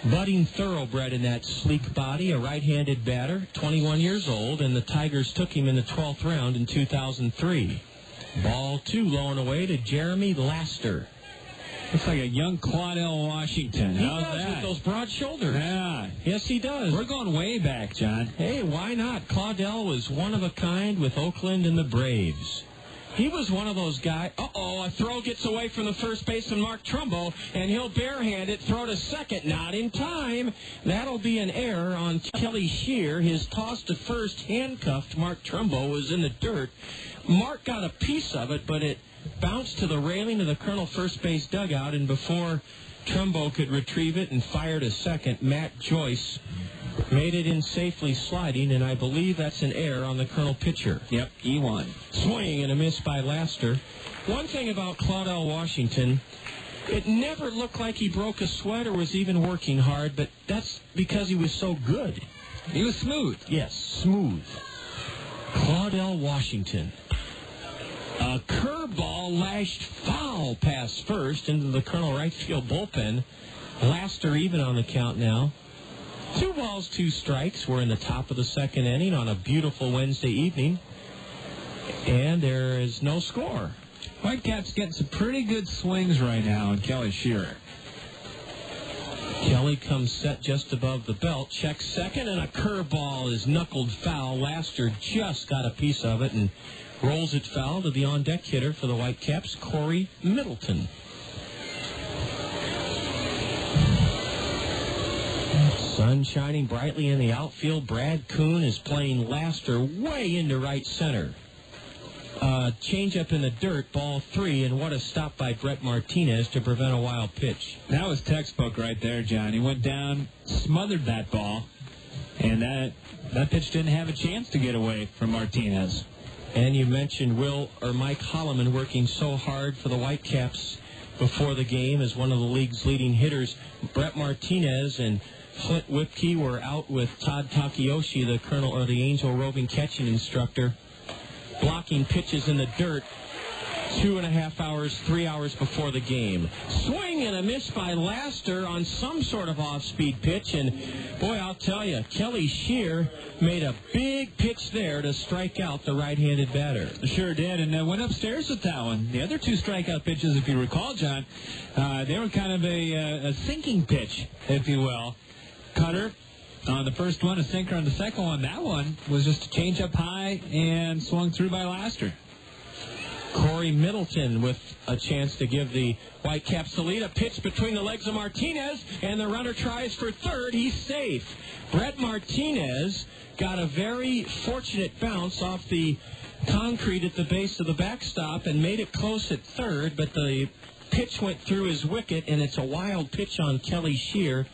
budding thoroughbred in that sleek body, a right-handed batter, 21 years old, and the Tigers took him in the 12th round in 2003. Ball 2, low and away to Jeremy Laster. Looks like a young Claudell Washington. He How's does that? with those broad shoulders. Yeah. Yes, he does. We're going way back, John. Hey, why not? Claudell was one of a kind with Oakland and the Braves. He was one of those guys. Uh-oh, a throw gets away from the first baseman, Mark Trumbo, and he'll barehand it, throw to second. Not in time. That'll be an error on Kelly Shear. His toss to first handcuffed Mark Trumbo was in the dirt. Mark got a piece of it, but it bounced to the railing of the Colonel first base dugout, and before Trumbo could retrieve it and fire to second, Matt Joyce Made it in safely sliding, and I believe that's an error on the Colonel pitcher. Yep, E1. Swing and a miss by Laster. One thing about Claudel Washington, it never looked like he broke a sweat or was even working hard, but that's because he was so good. He was smooth. Yes, smooth. Claudel Washington. A curveball lashed foul past first into the Colonel right field bullpen. Laster even on the count now. 2 balls, 2 strikes. We're in the top of the second inning on a beautiful Wednesday evening. And there is no score. Whitecaps getting some pretty good swings right now on Kelly Shearer. Kelly comes set just above the belt, checks second, and a curveball is knuckled foul. Laster just got a piece of it and rolls it foul to the on-deck hitter for the Whitecaps, Corey Middleton. Sun shining brightly in the outfield. Brad Kuhn is playing Laster way into right center. Change up in the dirt, ball 3, and what a stop by Brett Martinez to prevent a wild pitch. That was textbook right there, John. He went down, smothered that ball, and that pitch didn't have a chance to get away from Martinez. And you mentioned Mike Hollimon working so hard for the Whitecaps before the game as one of the league's leading hitters. Brett Martinez and Flint Whipke were out with Todd Takayoshi, the Colonel or the Angel roving catching instructor, blocking pitches in the dirt 2.5 hours, 3 hours before the game. Swing and a miss by Laster on some sort of off-speed pitch, and boy, I'll tell you, Kelly Shear made a big pitch there to strike out the right-handed batter. Sure did, and went upstairs with that one. The other 2 strikeout pitches, if you recall, John, they were kind of a sinking pitch, if you will. Cutter on the first one, a sinker on the second one. That one was just a change up high and swung through by Laster. Corey Middleton with a chance to give the Whitecaps the lead. A pitch between the legs of Martinez, and the runner tries for third. He's safe. Brett Martinez got a very fortunate bounce off the concrete at the base of the backstop and made it close at third, but the pitch went through his wicket, and it's a wild pitch on Kelly Shear.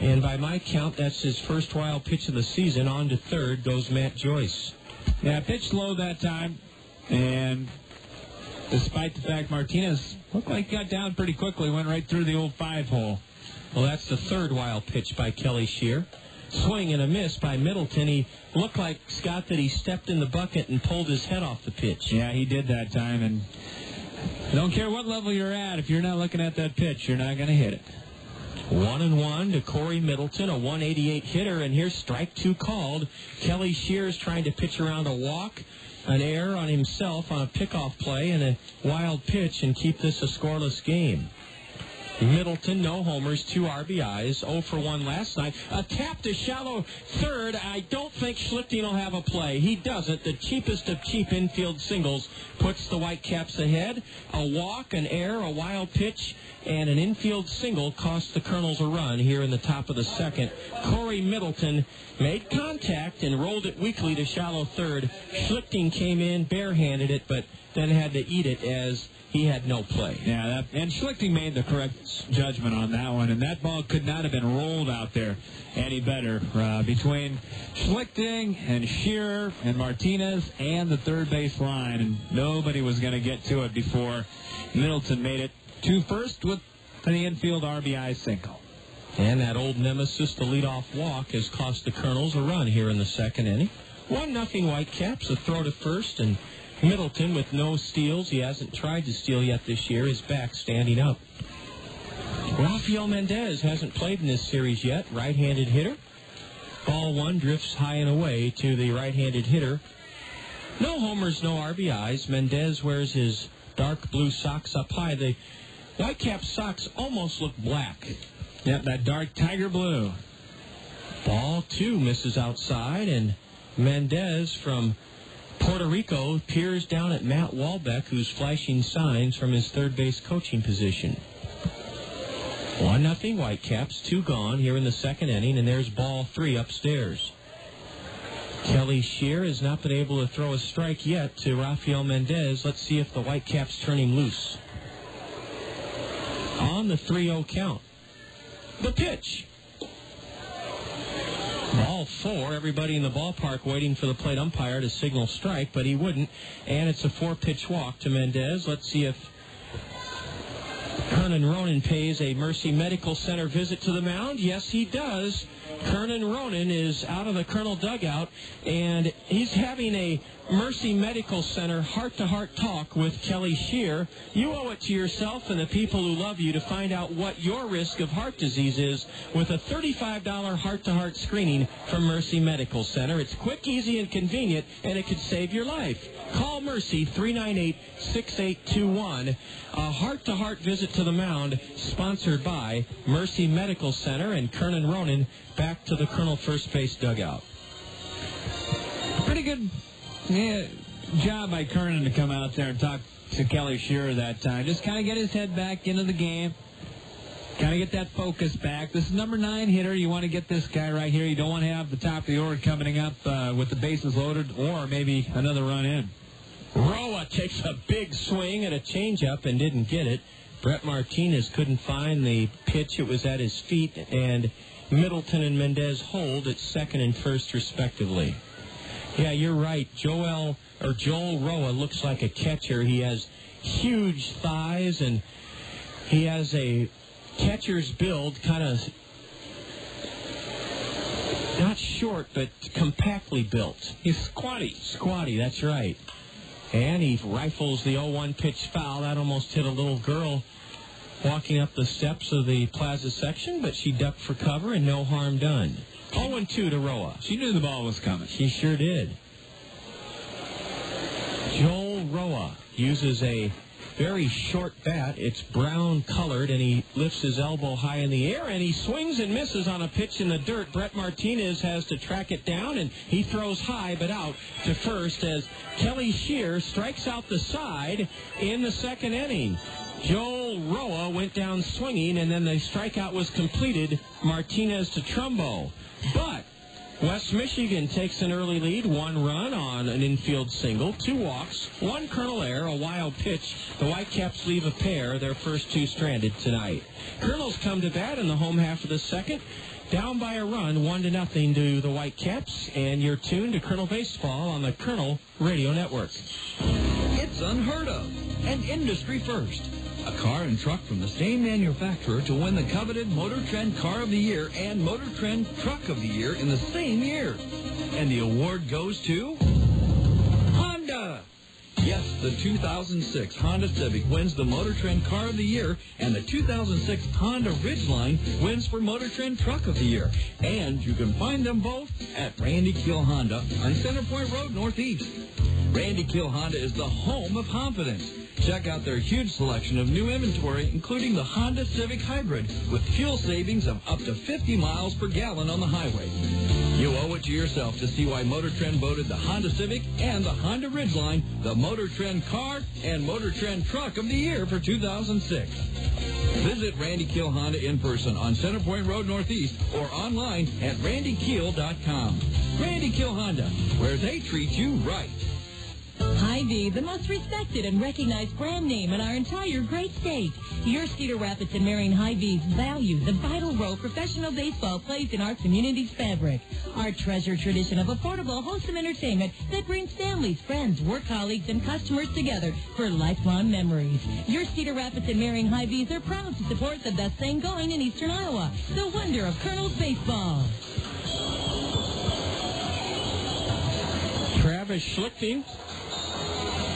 And by my count, that's his first wild pitch of the season. On to third goes Matt Joyce. Yeah, pitched low that time, and despite the fact Martinez looked like he got down pretty quickly, went right through the old 5-hole. Well, that's the third wild pitch by Kelly Shear. Swing and a miss by Middleton. He looked like, Scott, that he stepped in the bucket and pulled his head off the pitch. Yeah, he did that time, and I don't care what level you're at, if you're not looking at that pitch, you're not going to hit it. 1-1 to Corey Middleton, a 188 hitter, and here's strike 2 called. Kelly Shear's trying to pitch around a walk, an error on himself on a pickoff play, and a wild pitch, and keep this a scoreless game. Middleton, no homers, 2 RBIs, 0 for 1 last night. A tap to shallow third. I don't think Schlichting will have a play. He doesn't. The cheapest of cheap infield singles puts the Whitecaps ahead. A walk, an error, a wild pitch, and an infield single cost the Kernels a run here in the top of the second. Corey Middleton made contact and rolled it weakly to shallow third. Schlichting came in, barehanded it, but then had to eat it as he had no play. Yeah, and Schlichting made the correct judgment on that one, and that ball could not have been rolled out there any better. Between Schlichting and Shearer and Martinez and the third base line, and nobody was going to get to it before Middleton made it to first with the infield RBI single. And that old nemesis, the leadoff walk, has cost the Kernels a run here in the second inning. 1-0 Whitecaps, a throw to first, and Middleton with no steals. He hasn't tried to steal yet this year. Is back standing up. Rafael Mendez hasn't played in this series yet. Right-handed hitter. Ball 1 drifts high and away to the right-handed hitter. No homers, no RBIs. Mendez wears his dark blue socks up high. The Whitecaps socks almost look black. Yep, that dark tiger blue. Ball 2 misses outside, and Mendez from Puerto Rico peers down at Matt Walbeck, who's flashing signs from his third base coaching position. 1-0 Whitecaps, 2 gone here in the second inning, and there's ball 3 upstairs. Kelly Shear has not been able to throw a strike yet to Rafael Mendez. Let's see if the Whitecaps turn him loose. On the 3-0 count. The pitch. Ball 4, everybody in the ballpark waiting for the plate umpire to signal strike, but he wouldn't. And it's a 4-pitch walk to Mendez. Let's see if Kernan Ronan pays a Mercy Medical Center visit to the mound. Yes, he does. Kernan Ronan is out of the Kernel dugout, and he's having a Mercy Medical Center heart-to-heart talk with Kelly Shear. You owe it to yourself and the people who love you to find out what your risk of heart disease is with a $35 heart-to-heart screening from Mercy Medical Center. It's quick, easy, and convenient, and it could save your life. Call Mercy, 398-6821. A heart-to-heart visit to the mound, sponsored by Mercy Medical Center, and Kernan Ronan back to the Kernel first base dugout. Pretty good job by Kernan to come out there and talk to Kelly Shearer that time. Just kind of get his head back into the game. Kind of get that focus back. This is number 9 hitter. You want to get this guy right here. You don't want to have the top of the order coming up with the bases loaded or maybe another run in. Roa takes a big swing at a changeup and didn't get it. Brett Martinez couldn't find the pitch. It was at his feet, and Middleton and Mendez hold at second and first, respectively. Yeah, you're right. Joel Roa looks like a catcher. He has huge thighs, and he has a catcher's build, kind of not short, but compactly built. He's squatty. Squatty, that's right. And he rifles the 0-1 pitch foul. That almost hit a little girl walking up the steps of the plaza section, but she ducked for cover and no harm done. 0-2 to Roa. She knew the ball was coming. She sure did. Joel Roa uses a very short bat. It's brown colored, and he lifts his elbow high in the air, and he swings and misses on a pitch in the dirt. Brett Martinez has to track it down, and he throws high but out to first as Kelly Shear strikes out the side in the second inning. Joel Roa went down swinging, and then the strikeout was completed. Martinez to Trumbo. But West Michigan takes an early lead, 1 run on an infield single, 2 walks, 1 Kernel error, a wild pitch. The Whitecaps leave a pair, their first 2 stranded tonight. Kernels come to bat in the home half of the second, down by a run, 1-0 to the Whitecaps, and you're tuned to Kernel Baseball on the Kernel Radio Network. It's unheard of and industry first. A car and truck from the same manufacturer to win the coveted Motor Trend Car of the Year and Motor Trend Truck of the Year in the same year. And the award goes to Honda. Yes, the 2006 Honda Civic wins the Motor Trend Car of the Year, and the 2006 Honda Ridgeline wins for Motor Trend Truck of the Year. And you can find them both at Randy Keel Honda on Center Point Road Northeast. Randy Keel Honda is the home of confidence. Check out their huge selection of new inventory, including the Honda Civic Hybrid, with fuel savings of up to 50 miles per gallon on the highway. You owe it to yourself to see why Motor Trend voted the Honda Civic and the Honda Ridgeline the Motor Trend Car and Motor Trend Truck of the Year for 2006. Visit Randy Keel Honda in person on Center Point Road Northeast or online at randykeel.com. Randy Keel Honda, where they treat you right. Hy-Vee, the most respected and recognized brand name in our entire great state. Your Cedar Rapids and Marion Hy-Vees value the vital role professional baseball plays in our community's fabric. Our treasured tradition of affordable, wholesome entertainment that brings families, friends, work colleagues, and customers together for lifelong memories. Your Cedar Rapids and Marion Hy-Vees are proud to support the best thing going in eastern Iowa, the wonder of Kernels baseball. Travis Schlichting,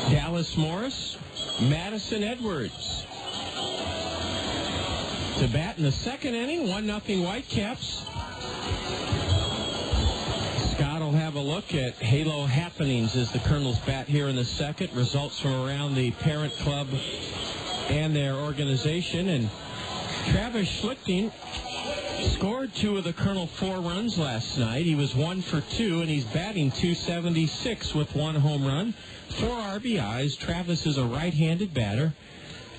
Dallas Morris, Madison Edwards. To bat in the second inning, 1-0 Whitecaps. Scott will have a look at Halo happenings as the Kernels bat here in the second. Results from around the parent club and their organization. And Travis Schlichting scored 2 of the Kernel 4 runs last night. He was 1 for 2, and he's batting .276 with 1 home run, 4 RBIs. Travis is a right-handed batter.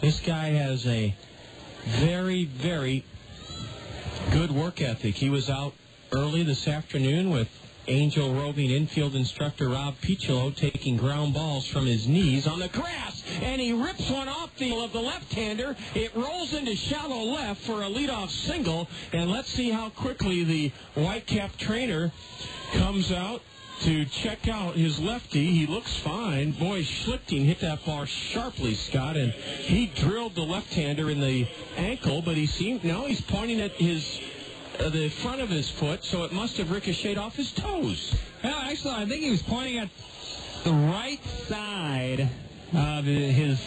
This guy has a very, very good work ethic. He was out early this afternoon with Angel roving infield instructor Rob Piccolo taking ground balls from his knees on the grass, and he rips one off the of the left-hander. It rolls into shallow left for a leadoff single, and let's see how quickly the Whitecap trainer comes out to check out his lefty. He looks fine. Boy, Schlichting hit that ball sharply, Scott, and he drilled the left-hander in the ankle, but now he's pointing at the front of his foot, so it must have ricocheted off his toes. Well, actually, I think he was pointing at the right side of his,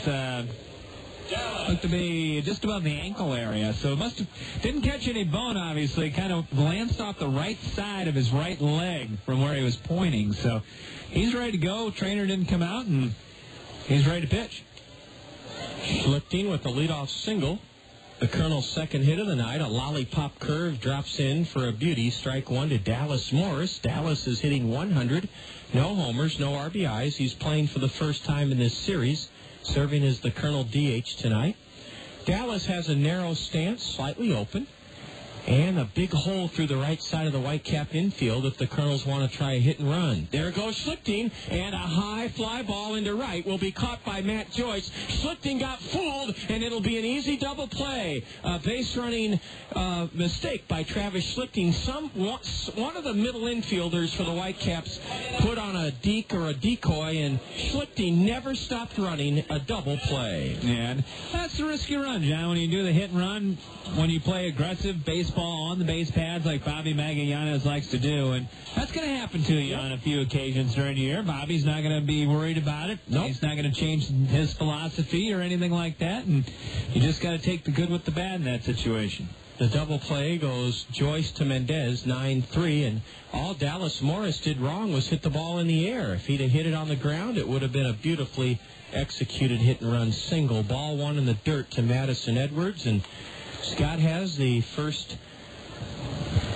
looked to be just above the ankle area. So it must have, didn't catch any bone, obviously. Kind of glanced off the right side of his right leg from where he was pointing. So he's ready to go. Trainer didn't come out, and he's ready to pitch. Schlichting with the leadoff single. The Kernels' second hit of the night, a lollipop curve, drops in for a beauty. Strike one to Dallas Morris. Dallas is hitting 100. No homers, no RBIs. He's playing for the first time in this series, serving as the Kernel DH tonight. Dallas has a narrow stance, slightly open, and a big hole through the right side of the Whitecap infield if the Kernels want to try a hit and run. There goes Schlichting, and a high fly ball into right will be caught by Matt Joyce. Schlichting got fooled, and it'll be an easy double play. A base-running mistake by Travis Schlichting. One of the middle infielders for the Whitecaps put on a deke or a decoy, and Schlichting never stopped running a double play. And that's the risk you run, John, when you do the hit and run, when you play aggressive baseball on the base pads like Bobby Magallanes likes to do, and that's going to happen to you on a few occasions during the year. Bobby's not going to be worried about it. Nope. He's not going to change his philosophy or anything like that, and you just got to take the good with the bad in that situation. The double play goes Joyce to Mendez, 9-3, and all Dallas Morris did wrong was hit the ball in the air. If he'd have hit it on the ground, it would have been a beautifully executed hit-and-run single. Ball one in the dirt to Madison Edwards, and Scott has the first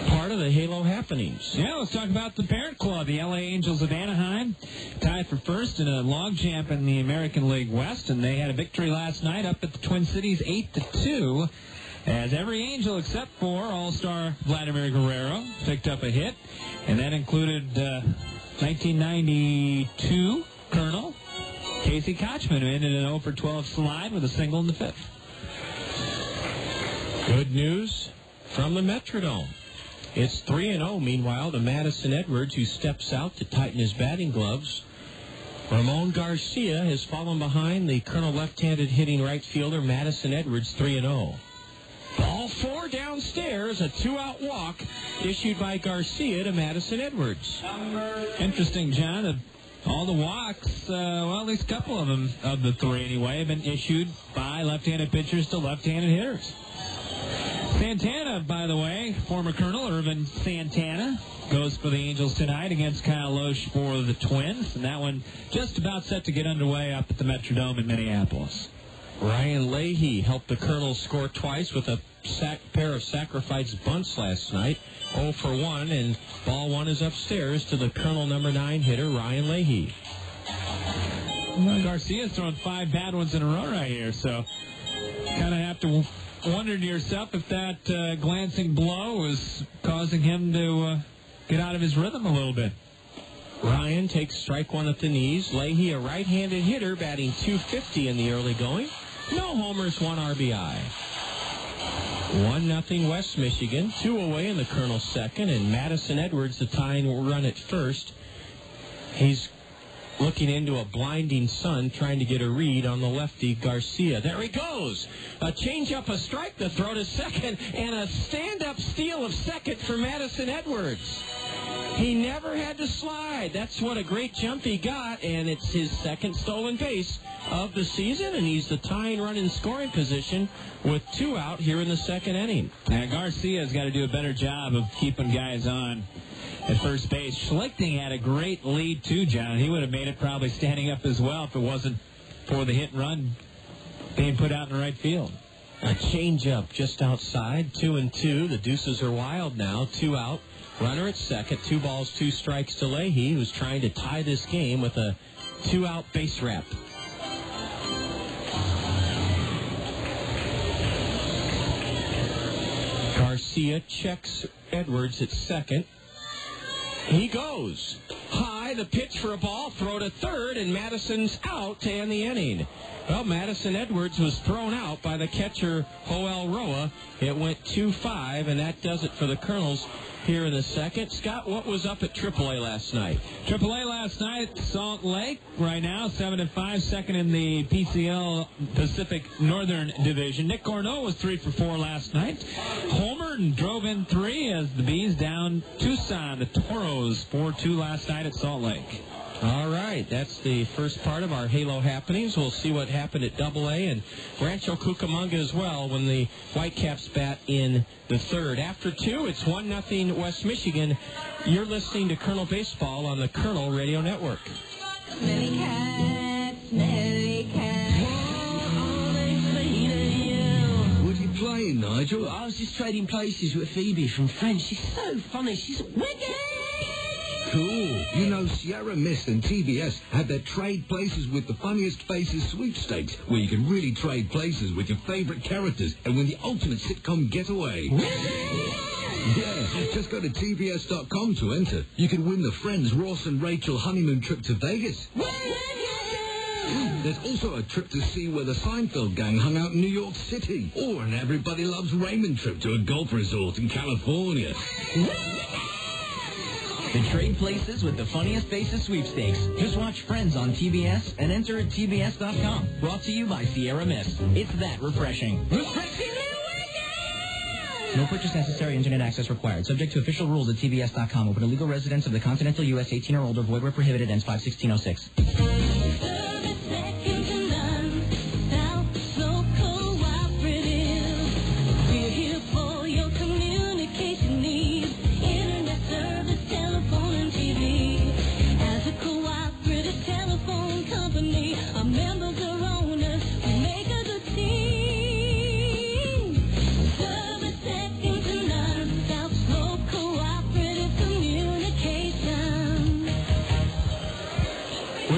part of the Halo happenings. Yeah, let's talk about the parent club. The LA Angels of Anaheim tied for first in a logjam in the American League West, and they had a victory last night up at the Twin Cities 8-2, as every Angel except for All-Star Vladimir Guerrero picked up a hit, and that included 1992 Colonel Casey Kochman, who ended an 0-for-12 slide with a single in the fifth. Good news from the Metrodome. It's 3-0, meanwhile, to Madison Edwards, who steps out to tighten his batting gloves. Ramon Garcia has fallen behind the Colonel left-handed hitting right fielder Madison Edwards, 3-0. Ball four downstairs, a two-out walk issued by Garcia to Madison Edwards. Interesting, John, that all the walks, at least a couple of them, of the three anyway, have been issued by left-handed pitchers to left-handed hitters. Santana, by the way, former Colonel Irvin Santana, goes for the Angels tonight against Kyle Loesch for the Twins, and that one just about set to get underway up at the Metrodome in Minneapolis. Ryan Leahy helped the Colonels score twice with a pair of sacrifice bunts last night. 0-for-1, and ball one is upstairs to the Colonel number 9 hitter, Ryan Leahy. Well, Garcia's thrown 5 bad ones in a row right here, so kind of have to wonder to yourself if that glancing blow was causing him to get out of his rhythm a little bit. Ryan takes strike one at the knees. Leahy, a right-handed hitter, batting .250 in the early going. No homers, 1 RBI. 1-0 West Michigan. 2 away in the Colonel's second, and Madison Edwards, the tying run at first. He's looking into a blinding sun, trying to get a read on the lefty Garcia. There he goes. A changeup, a strike to throw to second, and a stand-up steal of second for Madison Edwards. He never had to slide. That's what a great jump he got, and it's his second stolen base of the season, and he's the tying run in scoring position with 2 out here in the second inning. Now, Garcia's got to do a better job of keeping guys on at first base. Schlichting had a great lead, too, John. He would have made it probably standing up as well if it wasn't for the hit and run being put out in the right field. A changeup just outside, 2-2. The deuces are wild now, 2 out. Runner at second, 2 balls, 2 strikes to Leahy, who's trying to tie this game with a 2-out base wrap. Garcia checks Edwards at second. He goes. High, the pitch for a ball, throw to third, and Madison's out to end the inning. Well, Madison Edwards was thrown out by the catcher, Joel Roa. It went 2-5, and that does it for the Kernels here in the second. Scott, what was up at AAA last night? AAA last night, Salt Lake, right now, 7-5, second in the PCL Pacific Northern Division. Nick Corneau was 3 for 4 last night. Homer and drove in 3 as the Bees down Tucson. The Toros 4-2 last night at Salt Lake. All right, that's the first part of our Halo happenings. We'll see what happened at AA and Rancho Cucamonga as well when the Whitecaps bat in the third. After 2, it's 1-0 West Michigan. You're listening to Kernel Baseball on the Kernel Radio Network. Smelly cat, smelly cat. What are you playing, Nigel? I was just trading places with Phoebe from Friends. She's so funny. She's wicked. Cool. You know, Sierra Mist and TBS had their Trade Places with the Funniest Faces sweepstakes, where you can really trade places with your favorite characters and win the ultimate sitcom getaway. Yeah, just go to tbs.com to enter. You can win the Friends Ross and Rachel honeymoon trip to Vegas. There's also a trip to see where the Seinfeld gang hung out in New York City. Or an Everybody Loves Raymond trip to a golf resort in California. The Trade Places with the Funniest Faces sweepstakes. Just watch Friends on TBS and enter at tbs.com. Brought to you by Sierra Mist. It's that refreshing. No purchase necessary. Internet access required. Subject to official rules at tbs.com. Open to legal residents of the continental U.S. 18 or older. Void where prohibited. Ends 5/16/06.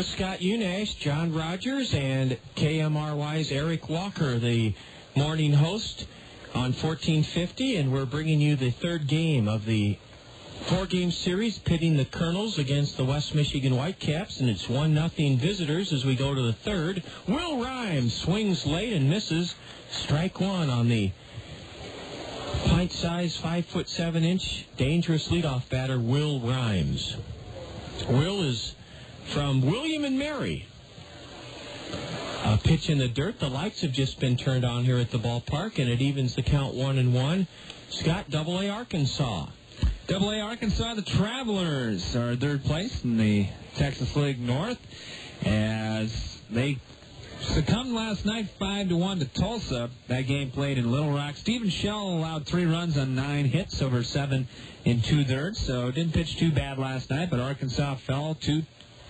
Scott Unash, John Rogers, and KMRY's Eric Walker, the morning host on 1450, and we're bringing you the third game of the 4-game series pitting the Kernels against the West Michigan Whitecaps, and it's 1-0 visitors as we go to the third. Will Rhymes swings late and misses. Strike one on the pint-sized 5'7" dangerous leadoff batter, Will Rhymes. Will is from William and Mary. A pitch in the dirt. The lights have just been turned on here at the ballpark, and it evens the count 1-1. Scott, AA Arkansas. AA Arkansas, the Travelers are third place in the Texas League North as they succumbed last night 5-1 to Tulsa. That game played in Little Rock. Stephen Shell allowed 3 runs on 9 hits over 7 2/3, so didn't pitch too bad last night, but Arkansas fell to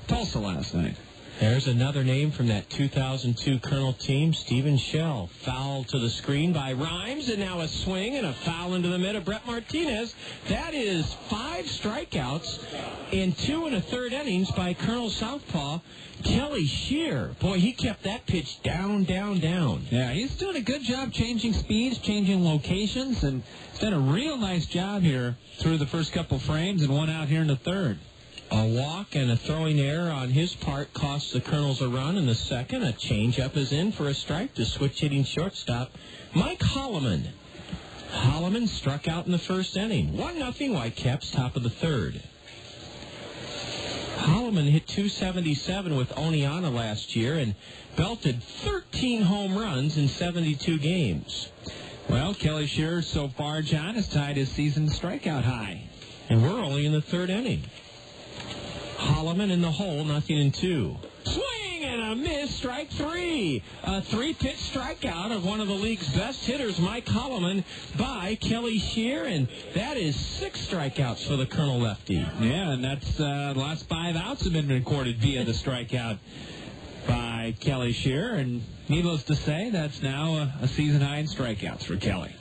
Tulsa last night. There's another name from that 2002 Kernel team, Stephen Shell. Foul to the screen by Rhymes, and now a swing and a foul into the mid of Brett Martinez. That is 5 strikeouts in 2 1/3 innings by Kernel southpaw Kelly Shear. Boy, he kept that pitch down, down, down. Yeah, he's doing a good job changing speeds, changing locations, and he's done a real nice job here through the first couple frames and one out here in the third. A walk and a throwing error on his part costs the Kernels a run in the second. A changeup is in for a strike to switch-hitting shortstop Mike Hollimon. Hollimon struck out in the first inning. 1-0 Whitecaps, top of the third. Hollimon hit .277 with Oneonta last year and belted 13 home runs in 72 games. Well, Kelly Shearer so far, John, has tied his season strikeout high. And we're only in the third inning. Hollimon in the hole, 0-2. Swing and a miss, strike 3. A 3-pitch strikeout of one of the league's best hitters, Mike Hollimon, by Kelly Shear, and that is 6 strikeouts for the Kernel lefty. Yeah, and that's the last 5 outs have been recorded via the strikeout by Kelly Shear, and needless to say, that's now a season high in strikeouts for Kelly.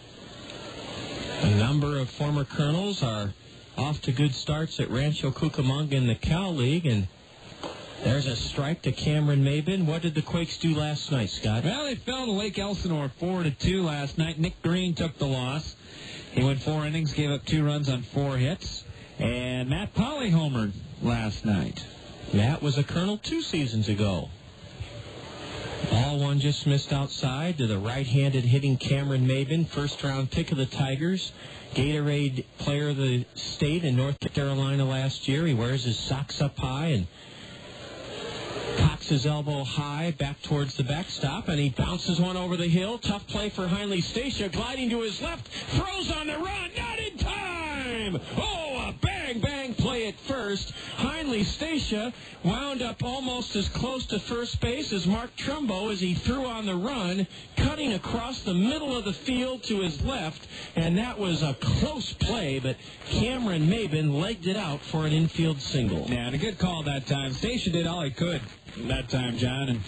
A number of former Kernels are off to good starts at Rancho Cucamonga in the Cal League, and there's a strike to Cameron Maybin. What did the Quakes do last night, Scott? Well, they fell to Lake Elsinore 4-2 last night. Nick Green took the loss. He went 4 innings, gave up 2 runs on 4 hits. And Matt Polly homered last night. Matt was a Colonel 2 seasons ago. Ball one just missed outside to the right-handed hitting Cameron Maybin, first-round pick of the Tigers. Gatorade Player of the State in North Carolina last year. He wears his socks up high and cocks his elbow high back towards the backstop, and he bounces one over the hill. Tough play for Heinley Stacia, gliding to his left, throws on the run, not in time! Oh, a bang play at first. Heinley Stacia wound up almost as close to first base as Mark Trumbo as he threw on the run, cutting across the middle of the field to his left, and that was a close play, but Cameron Maybin legged it out for an infield single. Yeah, and a good call that time. Stacia did all he could that time, John, and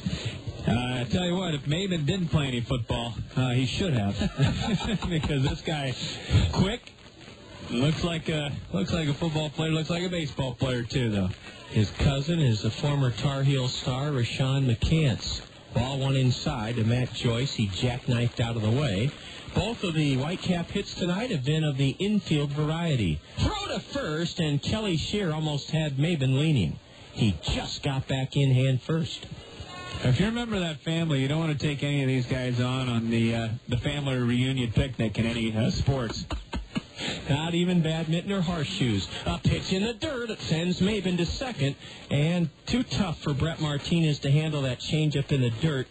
I tell you what, if Maybin didn't play any football, he should have, because this guy, quick, looks like a football player, looks like a baseball player too, though. His cousin is the former Tar Heel star, Rashawn McCants. Ball one inside to Matt Joyce. He jackknifed out of the way. Both of the Whitecap hits tonight have been of the infield variety. Throw to first, and Kelly Shear almost had Maybin leaning. He just got back in hand first. If you remember that family, you don't want to take any of these guys on the family reunion picnic in any sports. Not even badminton or horseshoes. A pitch in the dirt. It sends Maybin to second. And too tough for Brett Martinez to handle that changeup in the dirt.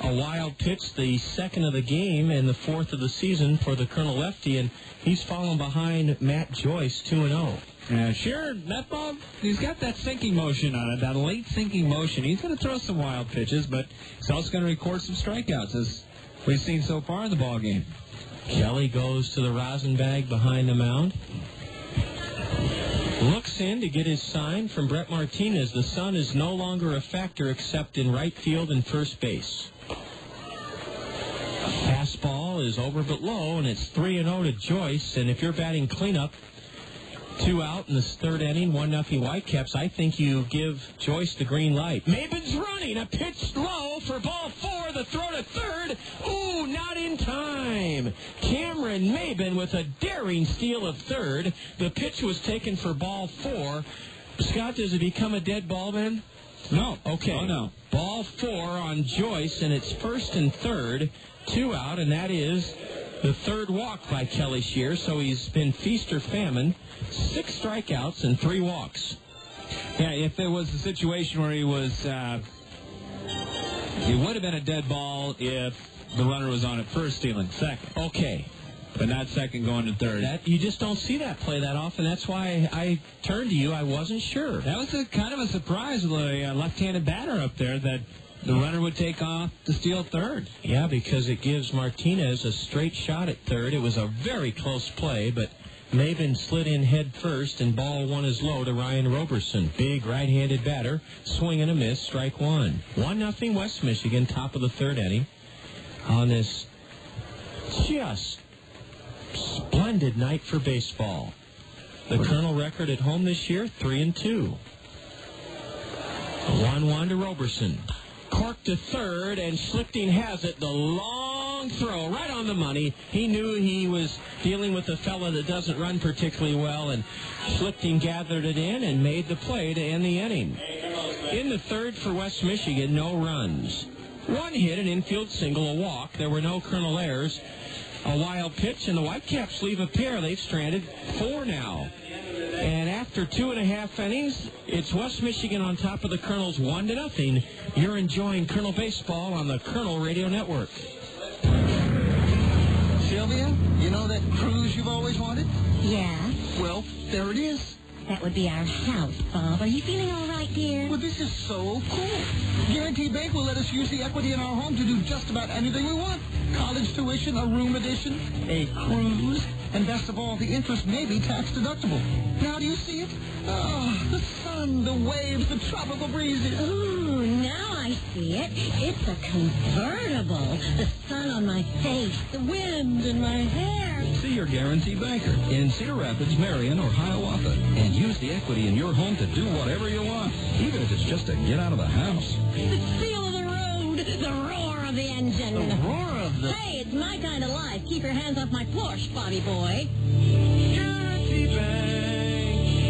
A wild pitch, the second of the game and the fourth of the season for the Colonel lefty. And he's fallen behind Matt Joyce 2-0. Yeah, sure, that ball, he's got that sinking motion on it, that late sinking motion. He's going to throw some wild pitches, but he's also going to record some strikeouts, as we've seen so far in the ball game. Kelly goes to the rosin bag behind the mound. Looks in to get his sign from Brett Martinez. The sun is no longer a factor except in right field and first base. Fastball is over but low, and it's 3-0 to Joyce. And if you're batting cleanup, 2 out in this third inning, 1-0 Whitecaps, I think you give Joyce the green light. Maybin's running. A pitch low for ball 4. The throw to third. Ooh, not in time. Cameron Maybin with a daring steal of third. The pitch was taken for ball 4. Scott, does it become a dead ball then? No. Okay. Oh, no. Ball 4 on Joyce, and it's first and third. 2 out, and that is the third walk by Kelly Shear, so he's been feast or famine. 6 strikeouts and 3 walks. Yeah, if there was a situation where he was, it would have been a dead ball if the runner was on at first, stealing second. Okay. But not second, going to third. You just don't see that play that often. That's why I turned to you. I wasn't sure. That was kind of a surprise with a left-handed batter up there that the runner would take off to steal third. Yeah, because it gives Martinez a straight shot at third. It was a very close play, but Maybin slid in head first, and ball 1 is low to Ryan Roberson. Big right-handed batter, swing and a miss, strike 1. 1-0 West Michigan, top of the third inning. On this just splendid night for baseball. The Colonel record at home this year, 3-2. 1-1 to Roberson. Cork to third, and Schlichting has it. The long throw, right on the money. He knew he was dealing with a fella that doesn't run particularly well, and Schlichting gathered it in and made the play to end the inning. In the third for West Michigan, no runs. 1 hit, an infield single, a walk. There were no Colonel errors. A wild pitch, and the Whitecaps leave a pair. They've stranded 4 now. And after 2.5 innings, it's West Michigan on top of the Kernels 1-0. You're enjoying Colonel Baseball on the Colonel Radio Network. Sylvia, you know that cruise you've always wanted? Yeah? Well, there it is. That would be our house, Bob. Are you feeling all right, dear? Well, this is so cool. Guarantee Bank will let us use the equity in our home to do just about anything we want. College tuition, a room addition, a cruise, and best of all, the interest may be tax deductible. Now do you see it? Oh, the sun, the waves, the tropical breezes. Ooh, now I see it. It's a convertible. The sun on my face, the wind in my hair. See your guarantee banker in Cedar Rapids, Marion, or Hiawatha, and use the equity in your home to do whatever you want, even if it's just to get out of the house. The feel of the road, the roar of the engine. The roar of the... Hey, it's my kind of life. Keep your hands off my Porsche, Bobby boy. Guarantee Bank.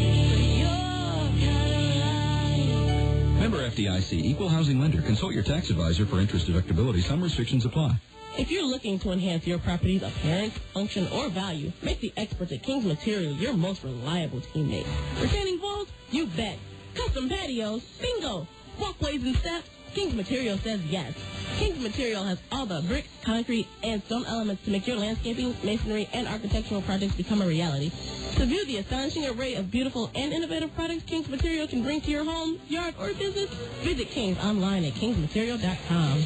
FDIC equal housing lender. Consult your tax advisor for interest deductibility. Some restrictions apply. If you're looking to enhance your property's appearance, function, or value, make the experts at King's Material your most reliable teammate. Retaining walls? You bet. Custom patios? Bingo. Walkways and steps? King's Material says yes. King's Material has all the brick, concrete, and stone elements to make your landscaping, masonry, and architectural projects become a reality. To view the astonishing array of beautiful and innovative products King's Material can bring to your home, yard, or business, visit King's online at kingsmaterial.com.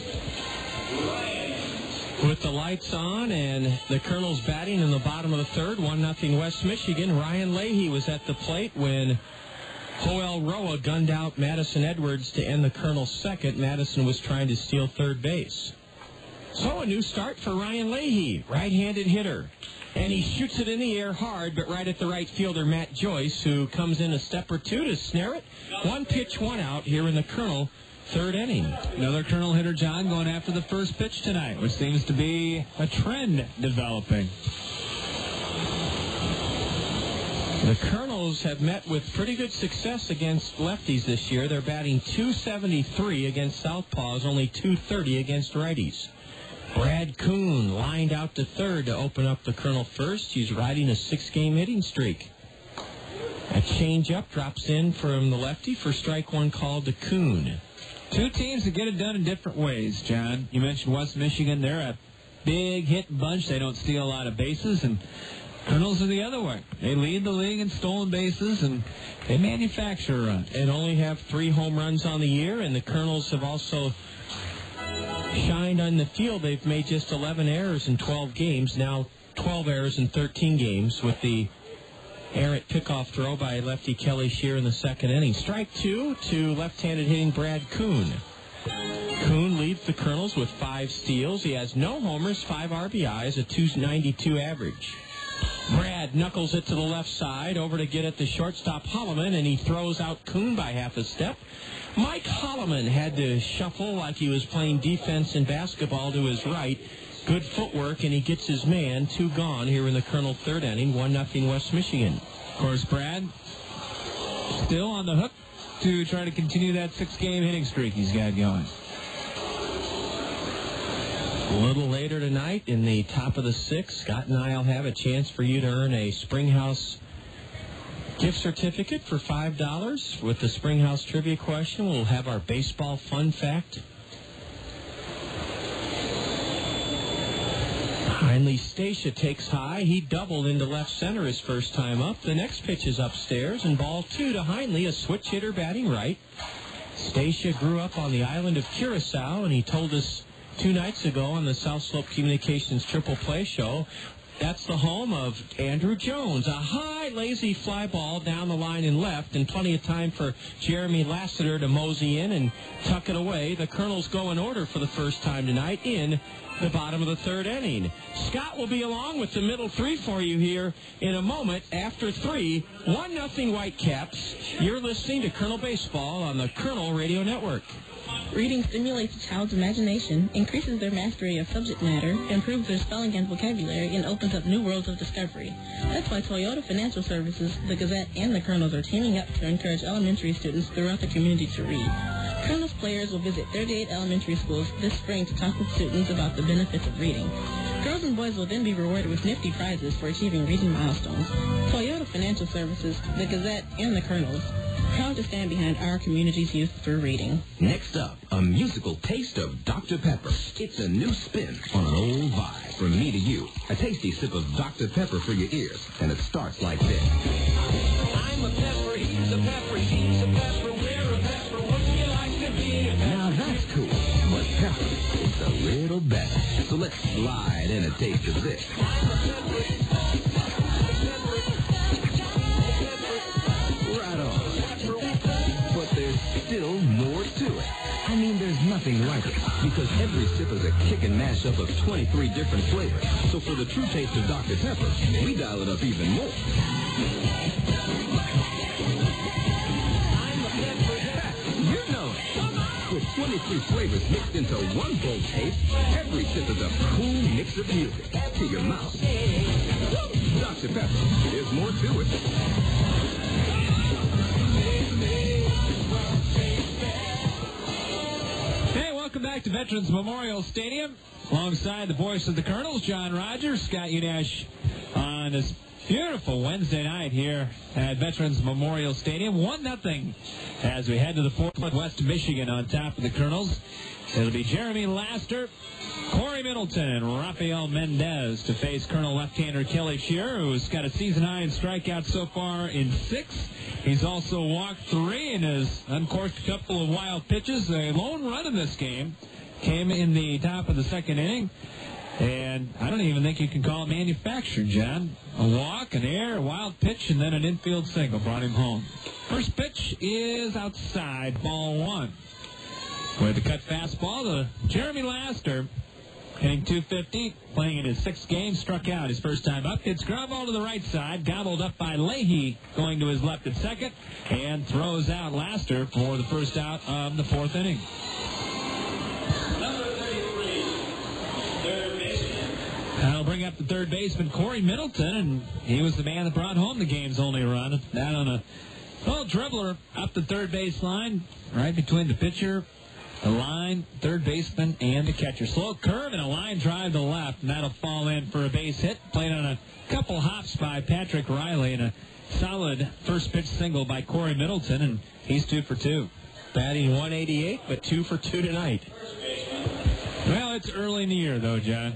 With the lights on and the Kernels batting in the bottom of the third, 1-0 West Michigan, Ryan Leahy was at the plate when Joel Roa gunned out Madison Edwards to end the Kernels' second. Madison was trying to steal third base. So a new start for Ryan Leahy, right-handed hitter. And he shoots it in the air hard, but right at the right fielder, Matt Joyce, who comes in a step or two to snare it. 1 pitch, 1 out here in the Kernel third inning. Another Kernel hitter, John, going after the first pitch tonight, which seems to be a trend developing. The Kernels have met with pretty good success against lefties this year. They're batting .273 against southpaws, only .230 against righties. Brad Kuhn lined out to third to open up the Kernel first. He's riding a 6-game hitting streak. A changeup drops in from the lefty for strike one called to Kuhn. Two teams that get it done in different ways, John. You mentioned West Michigan. They're a big hit bunch. They don't steal a lot of bases, and Kernels are the other way. They lead the league in stolen bases, and they manufacture runs. And only have 3 home runs on the year, and the Kernels have also shined on the field. They've made just 11 errors in 12 games, now 12 errors in 13 games with the errant pickoff throw by lefty Kelly Shear in the second inning. Strike 2 to left-handed hitting Brad Kuhn. Kuhn leads the Kernels with 5 steals. He has no homers, 5 RBIs, a .292 average. Brad knuckles it to the left side, over to get at the shortstop Hollimon, and he throws out Kuhn by half a step. Mike Hollimon had to shuffle like he was playing defense in basketball to his right. Good footwork, and he gets his man. 2 gone here in the Kernel third inning, 1-0 West Michigan. Of course, Brad still on the hook to try to continue that 6-game hitting streak he's got going. A little later tonight, in the top of the 6th, Scott and I will have a chance for you to earn a Springhouse gift certificate for $5. With the Springhouse trivia question, we'll have our baseball fun fact. Finally, Stacia takes high. He doubled into left center his first time up. The next pitch is upstairs, and ball 2 to Heinley, a switch hitter batting right. Stacia grew up on the island of Curacao, and he told us 2 nights ago on the South Slope Communications Triple Play Show, that's the home of Andrew Jones. A high, lazy fly ball down the line and left, and plenty of time for Jeremy Lassiter to mosey in and tuck it away. The Kernels go in order for the first time tonight in the bottom of the third inning. Scott will be along with the middle 3 for you here in a moment. After 3, 1-0 Whitecaps. You're listening to Kernel Baseball on the Kernel Radio Network. Reading stimulates a child's imagination, increases their mastery of subject matter, improves their spelling and vocabulary, and opens up new worlds of discovery. That's why Toyota Financial Services, the Gazette, and the Kernels are teaming up to encourage elementary students throughout the community to read. Kernels players will visit 38 elementary schools this spring to talk with students about the benefits of reading. Girls and boys will then be rewarded with nifty prizes for achieving reading milestones. Toyota Financial Services, the Gazette, and the Kernels, proud to stand behind our community's youth through reading. Next up, a musical taste of Dr. Pepper. It's a new spin on an old vibe. From me to you, a tasty sip of Dr. Pepper for your ears, and it starts like this. I'm a pepper, he's a pepper, she's a pepper, we're a pepper, wouldn't you like to be a pepper? Now that's cool, but pepper is a little better. So let's slide in a taste of this. Right on. But there's still more to it. I mean, there's nothing like it, because every sip is a kick and mashup of 23 different flavors. So for the true taste of Dr. Pepper, we dial it up even more. You know it. With 23 flavors mixed into one bold taste, every sip is a cool mix of music to your mouth. Dr. Pepper, there's more to it. to Veterans Memorial Stadium alongside the voice of the Kernels, John Rogers, Scott Unash, on this beautiful Wednesday night here at Veterans Memorial Stadium. 1-0 as we head to the fourth. West Michigan on top of the Kernels. It'll be Jeremy Laster, Corey Middleton, and Rafael Mendez to face Colonel left-hander Kelly Shearer, who's got a season-high in strikeouts so far in 6. He's also walked 3 and has uncorked a couple of wild pitches. A lone run in this game came in the top of the second inning. And I don't even think you can call it manufactured, John. A walk, an error, a wild pitch, and then an infield single brought him home. First pitch is outside, ball 1. With the cut fastball to Jeremy Laster, hitting .250, playing in his 6th game, struck out his first time up. Hits ground ball to the right side, gobbled up by Leahy, going to his left at second, and throws out Laster for the first out of the 4th inning. That'll bring up the third baseman, Corey Middleton, and he was the man that brought home the game's only run. That on a little dribbler up the third base line, right between the pitcher, the line, third baseman, and the catcher. Slow curve and a line drive to left, and that'll fall in for a base hit. Played on a couple hops by Patrick Riley, and a solid first pitch single by Corey Middleton, and he's 2 for 2. Batting .188, but 2 for 2 tonight. Well, it's early in the year, though, John.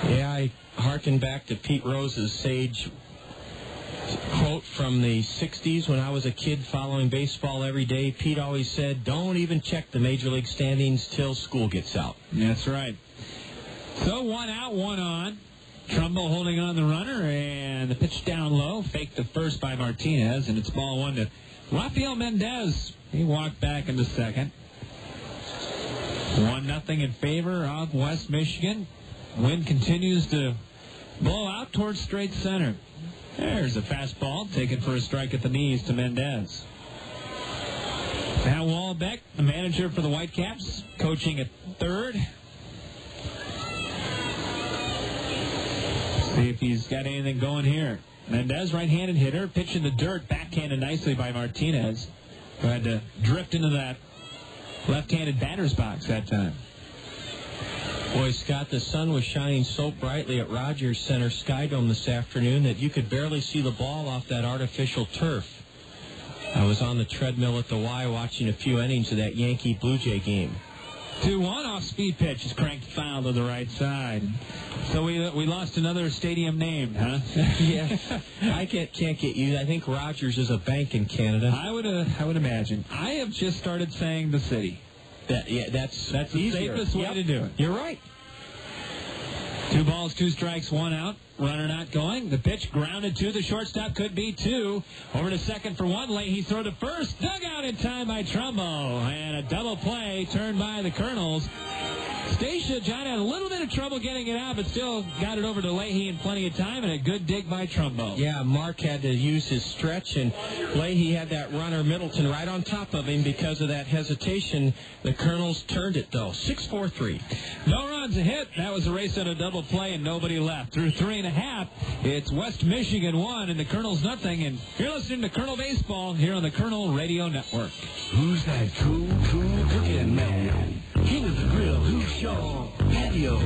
Yeah, I hearken back to Pete Rose's sage quote from the 60s when I was a kid following baseball every day. Pete always said, don't even check the Major League standings till school gets out. That's right. So 1 out, 1 on. Trumbo holding on the runner, and the pitch down low. Faked to first by Martinez, and it's ball 1 to Rafael Mendez. He walked back into second. 1-0 in favor of West Michigan. Wind continues to blow out towards straight center. There's a fastball taken for a strike at the knees to Mendez. Now Wallbeck, the manager for the Whitecaps, coaching at third. See if he's got anything going here. Mendez, right-handed hitter, pitch in the dirt, backhanded nicely by Martinez, who had to drift into that left-handed batter's box that time. Boy, Scott, the sun was shining so brightly at Rogers Center Skydome this afternoon that you could barely see the ball off that artificial turf. I was on the treadmill at the Y watching a few innings of that Yankee-Blue Jay game. 2-1 off-speed pitch is cranked foul to the right side. So we lost another stadium name, huh? Yeah, I can't get you. I think Rogers is a bank in Canada. I would imagine. I have just started saying the city. That's the safest way to do it. You're right. 2 balls, 2 strikes, 1 out. Runner not going. The pitch grounded to the shortstop. Could be 2. Over to second for 1. Leahy throw to first. Dug out in time by Trumbo. And a double play turned by the Kernels. Stacia, John, had a little bit of trouble getting it out, but still got it over to Leahy in plenty of time, and a good dig by Trumbo. Yeah, Mark had to use his stretch, and Leahy had that runner, Middleton, right on top of him because of that hesitation. The Kernels turned it, though. 6-4-3. No runs, a hit. That was a race on a double play, and nobody left. Through 3.5, it's West Michigan 1 and the Kernels nothing, and you're listening to Kernel Baseball here on the Kernel Radio Network. Who's that cool cooking man? King of the grill, who's Shaw? Patio.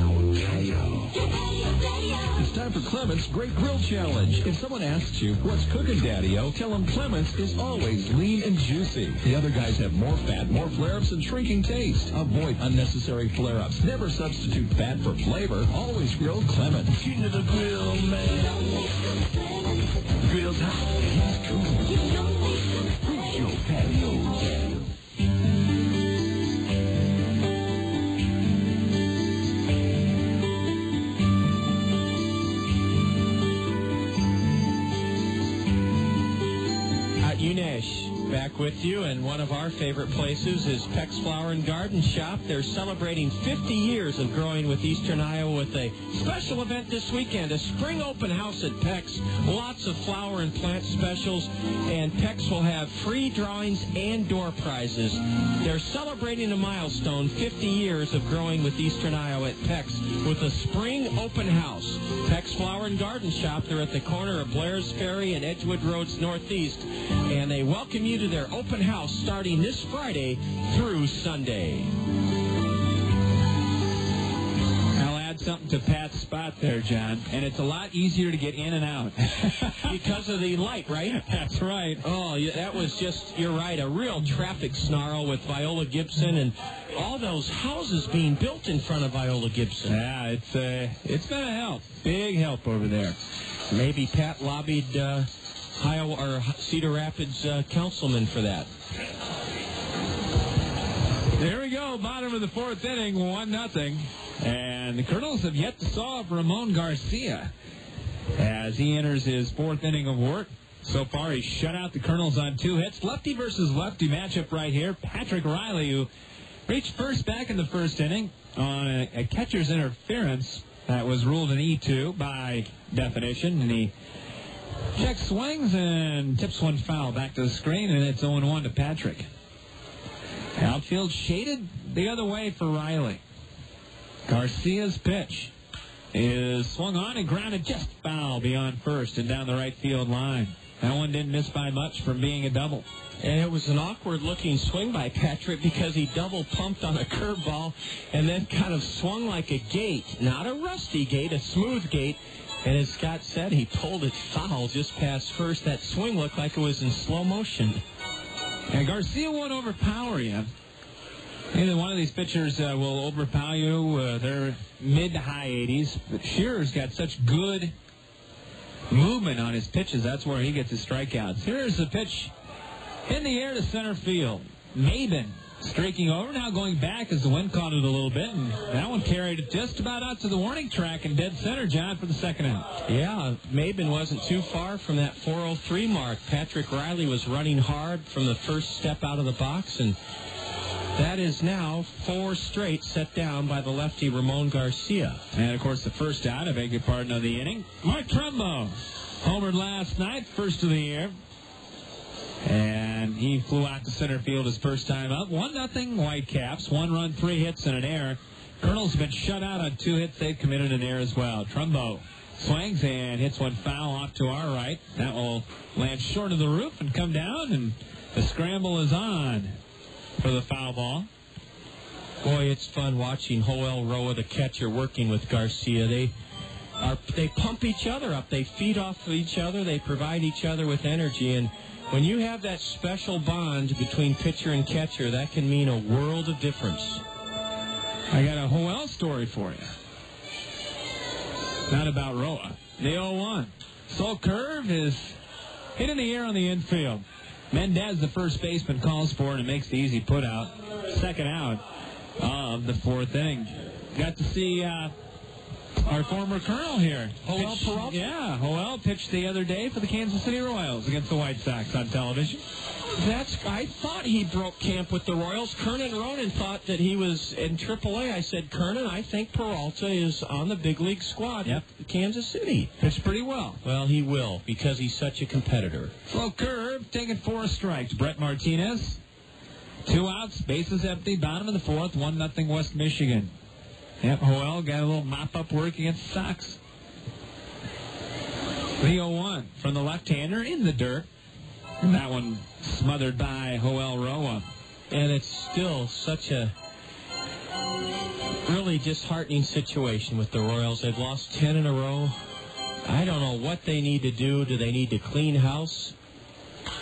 It's time for Clement's Great Grill Challenge. If someone asks you, what's cooking, Daddy-O, tell them Clement's is always lean and juicy. The other guys have more fat, more flare-ups, and shrinking taste. Avoid unnecessary flare-ups. Never substitute fat for flavor. Always grill Clement's. King of the grill, man. Grill's hot, he's cool. Who's your patio? Unash, back with you, and one of our favorite places is Peck's Flower and Garden Shop. They're celebrating 50 years of growing with Eastern Iowa with a special event this weekend, a spring open house at Peck's. Lots of flower and plant specials, and Peck's will have free drawings and door prizes. They're celebrating a milestone, 50 years of growing with Eastern Iowa at Peck's with a spring open house. Peck's Flower and Garden Shop, they're at the corner of Blair's Ferry and Edgewood Roads Northeast, and they welcome you to their open house starting this Friday through Sunday. something to Pat's spot there, John, and it's a lot easier to get in and out. Because of the light, right? That's right. Oh, yeah, that was just, you're right, a real traffic snarl with Viola Gibson and all those houses being built in front of Viola Gibson. Yeah, it's been a help. Big help over there. Maybe Pat lobbied Cedar Rapids councilman for that. There we go, bottom of the fourth inning, 1-0. And the Kernels have yet to solve Ramon Garcia as he enters his fourth inning of work. So far, he's shut out the Kernels on 2 hits. Lefty versus lefty matchup right here. Patrick Riley, who reached first back in the first inning on a catcher's interference that was ruled an E2 by definition. And he checks swings and tips one foul back to the screen, and it's 0-1 to Patrick. Outfield shaded the other way for Riley. Garcia's pitch is swung on and grounded just foul beyond first and down the right field line. That one didn't miss by much from being a double. And it was an awkward-looking swing by Patrick because he double-pumped on a curveball and then kind of swung like a gate. Not a rusty gate, a smooth gate. And as Scott said, he pulled it foul just past first. That swing looked like it was in slow motion. And Garcia won't overpower you. Either one of these pitchers will overpower you. They're mid to high 80s. But Shearer's got such good movement on his pitches. That's where he gets his strikeouts. Here's the pitch in the air to center field. Maybin streaking over, now going back as the wind caught it a little bit, and that one carried it just about out to the warning track in dead center, John, for the second out. Yeah, Maybin wasn't too far from that 403 mark. Patrick Riley was running hard from the first step out of the box, and that is now 4 straight set down by the lefty Ramon Garcia. And, of course, the first out, I beg your pardon, of the inning, Mark Trumbo homered last night, first of the year. And he flew out to center field his first time up. 1-0 Whitecaps. 1 run, 3 hits, and an error. Kernels have been shut out on 2 hits. They've committed an error as well. Trumbo swings and hits one foul off to our right. That will land short of the roof and come down, and the scramble is on for the foul ball. Boy, it's fun watching Joel Roa, the catcher, working with Garcia. They pump each other up. They feed off of each other. They provide each other with energy, and when you have that special bond between pitcher and catcher, that can mean a world of difference. I got a Joel story for you. Not about Roa. The 0-1. Slow curve is hit in the air on the infield. Mendez, the first baseman, calls for it and makes the easy put out. Second out of the fourth inning. Got to see our former Colonel here. Joel Peralta? Yeah, Joel pitched the other day for the Kansas City Royals against the White Sox on television. I thought he broke camp with the Royals. Kernan Ronan thought that he was in AAA. I said, Kernan, I think Peralta is on the big league squad at Kansas City. Pitched pretty well. Well, he will, because he's such a competitor. Slow curve, taking 4 strikes. Brett Martinez, 2 outs, bases empty, bottom of the fourth, 1-0 West Michigan. Yep, Joel got a little mop-up work against the Sox. 3-0-1 from the left-hander in the dirt. And that one smothered by Joel Roa. And it's still such a really disheartening situation with the Royals. They've lost 10 in a row. I don't know what they need to do. Do they need to clean house?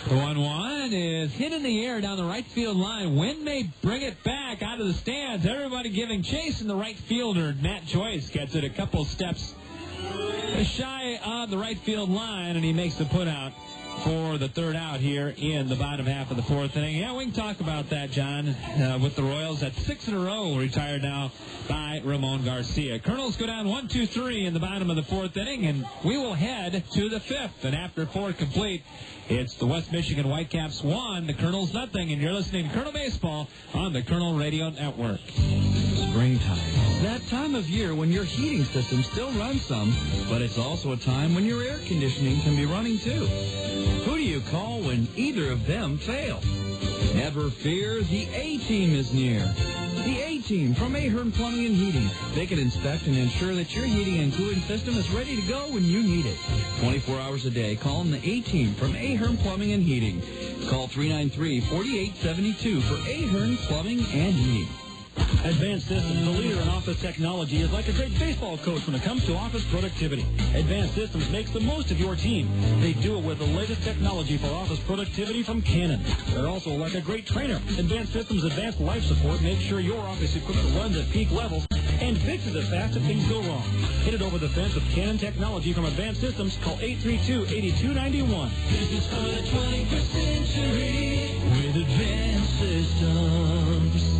The 1-1 is hit in the air down the right field line. Wind may bring it back out of the stands. Everybody giving chase, and the right fielder, Matt Joyce, gets it a couple steps shy of the right field line, and he makes the put out for the third out here in the bottom half of the fourth inning. Yeah, we can talk about that, John, with the Royals. That's 6 in a row retired now by Ramon Garcia. Kernels go down 1-2-3 in the bottom of the fourth inning, and we will head to the fifth. And after 4 complete, it's the West Michigan Whitecaps 1, the Kernels nothing, and you're listening to Kernel Baseball on the Kernel Radio Network. Springtime. That time of year when your heating system still runs some, but it's also a time when your air conditioning can be running too. Who do you call when either of them fail? Never fear, the A-Team is near. The A-Team from Ahern Plumbing and Heating. They can inspect and ensure that your heating and cooling system is ready to go when you need it. 24 hours a day, call them the A-Team from Ahern Plumbing and Heating. Call 393-4872 for Ahern Plumbing and Heating. Advanced Systems, the leader in office technology, is like a great baseball coach when it comes to office productivity. Advanced Systems makes the most of your team. They do it with the latest technology for office productivity from Canon. They're also like a great trainer. Advanced Systems Advanced Life Support makes sure your office equipment runs at peak levels and fixes it fast if things go wrong. Hit it over the fence with Canon technology from Advanced Systems. Call 832-8291. This is for the 21st century with Advanced Systems.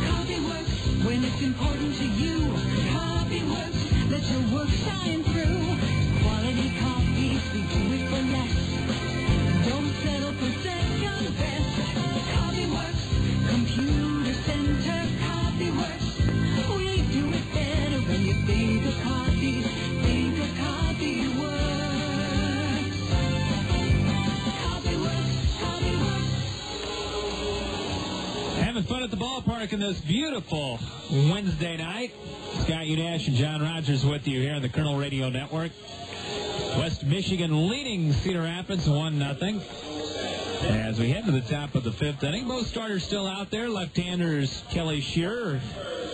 Coffee works when it's important to you. Coffee works, let your work shine through. Quality coffee, we do it for less. Don't settle for second best. Coffee works, computer center. Coffee works, we do it better when you think of coffee. Think of Coffee Works. Coffee works, coffee works. Having fun at the ballpark in this beautiful Wednesday night. Scott Udash and John Rogers with you here on the Kernel Radio Network. West Michigan leading Cedar Rapids 1-0. As we head to the top of the fifth inning, both starters still out there. Left-handers Kelly Shearer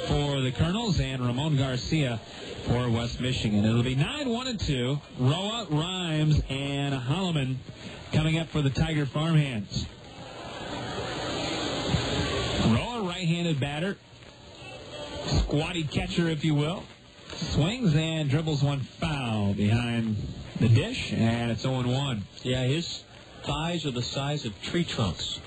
for the Kernels and Ramon Garcia for West Michigan. It'll be 9-1-2. Roa, Rhymes, and Hollimon coming up for the Tiger Farmhands. Roa, right-handed batter. Squatty catcher, if you will. Swings and dribbles one foul behind the dish, and it's 0-1. Yeah, his thighs are the size of tree trunks.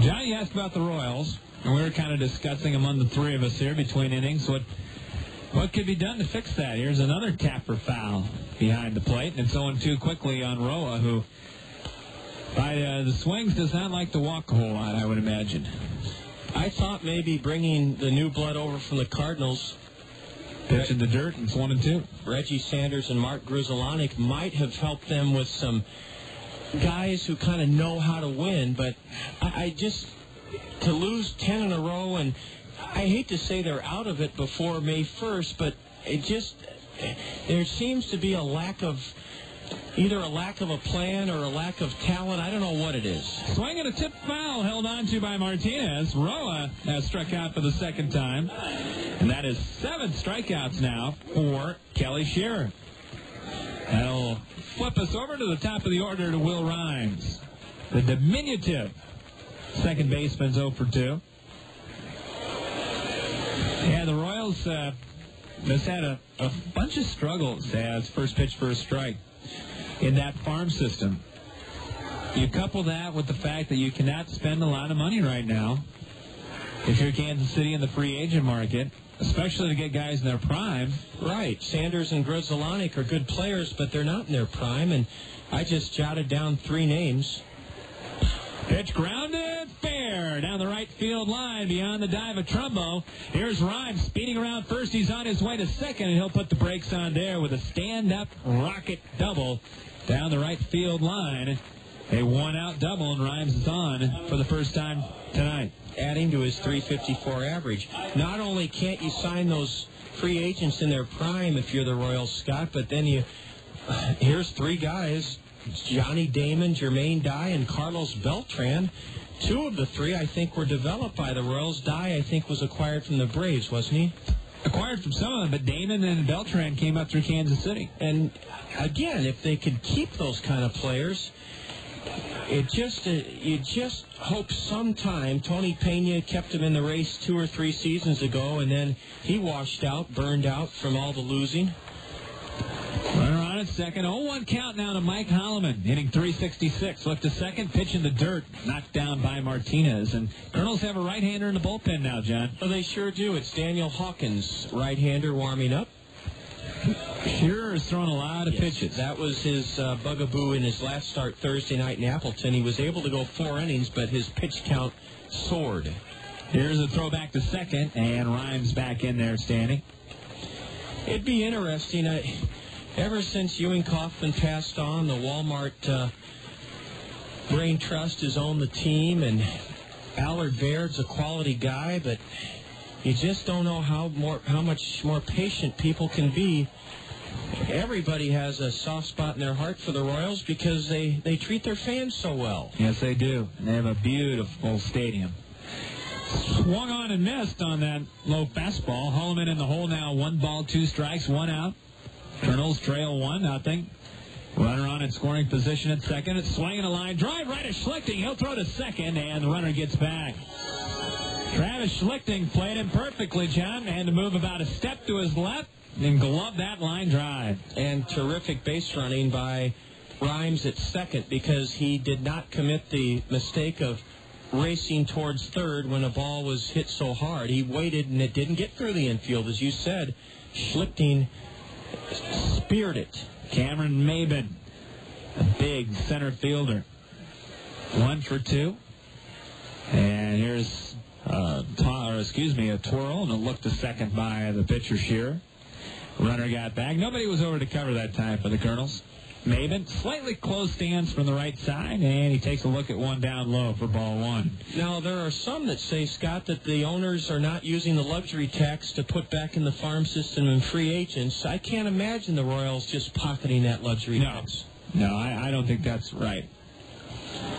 John, you asked about the Royals, and we were kind of discussing among the three of us here between innings what could be done to fix that. Here's another tapper foul behind the plate, and it's 0-2 quickly on Roa, who by the swings does not like to walk a whole lot, I would imagine. I thought maybe bringing the new blood over from the Cardinals, pitch in the dirt, and it's 1-2. Reggie Sanders and Mark Gruzelanek might have helped them with some guys who kind of know how to win, but I just, to lose 10 in a row, and I hate to say they're out of it before May 1st, but it just, there seems to be either a lack of a plan or a lack of talent. I don't know what it is. Swing and a tip foul held on to by Martinez. Roa has struck out for the second time, and that is 7 strikeouts now for Kelly Shearer. That'll flip us over to the top of the order to Will Rhymes, the diminutive second baseman's 0-for-2. Yeah, the Royals has had a bunch of struggles as first pitch, first strike in that farm system. You couple that with the fact that you cannot spend a lot of money right now if you're Kansas City in the free agent market, especially to get guys in their prime. Right. Sanders and Gruzelanek are good players, but they're not in their prime, and I just jotted down 3 names. Pitch grounded, fair, down the right field line beyond the dive of Trumbo. Here's Rhymes speeding around first. He's on his way to second, and he'll put the brakes on there with a stand-up rocket double down the right field line. A one-out double, and Rhymes is on for the first time tonight, adding to his .354 average. Not only can't you sign those free agents in their prime if you're the Royals, Scott, but then here's 3 guys, Johnny Damon, Jermaine Dye, and Carlos Beltran. 2 of the 3, I think, were developed by the Royals. Dye, I think, was acquired from the Braves, wasn't he? Acquired from some of them, but Damon and Beltran came up through Kansas City. And, again, if they could keep those kind of players, you just hope sometime. Tony Pena kept him in the race 2 or 3 seasons ago, and then he washed out, burned out from all the losing. Runner on at second. 0-1 count now to Mike Hollimon, hitting .366. Look to second, pitch in the dirt, knocked down by Martinez. And Kernels have a right-hander in the bullpen now, John. Well, they sure do. It's Daniel Hawkins, right-hander, warming up. Shearer has thrown a lot of pitches. That was his bugaboo in his last start Thursday night in Appleton. He was able to go 4 innings, but his pitch count soared. Here's a throw back to second, and Rhymes back in there standing. It'd be interesting. Ever since Ewing Kauffman passed on, the Walmart Brain Trust has owned the team, and Allard Baird's a quality guy, but you just don't know how much more patient people can be. Everybody has a soft spot in their heart for the Royals because they treat their fans so well. Yes, they do. And they have a beautiful stadium. Swung on and missed on that low fastball. Hollimon in the hole now. 1 ball, 2 strikes, 1 out. Kernels trail 1-0. Runner on in scoring position at second. It's swinging a line drive right at Schlichting. He'll throw to second, and the runner gets back. Travis Schlichting played him perfectly, John, and to move about a step to his left and glove that line drive. And terrific base running by Rhymes at second because he did not commit the mistake of racing towards third when a ball was hit so hard. He waited, and it didn't get through the infield. As you said, Schlichting speared it. Cameron Maybin, a big center fielder. 1 for 2. And here's a twirl, and a look to second by the pitcher, Shearer. Runner got back. Nobody was over to cover that time for the Kernels. Maybin, slightly close stance from the right side, and he takes a look at one down low for ball 1. Now, there are some that say, Scott, that the owners are not using the luxury tax to put back in the farm system and free agents. I can't imagine the Royals just pocketing that luxury tax. No, I don't think that's right.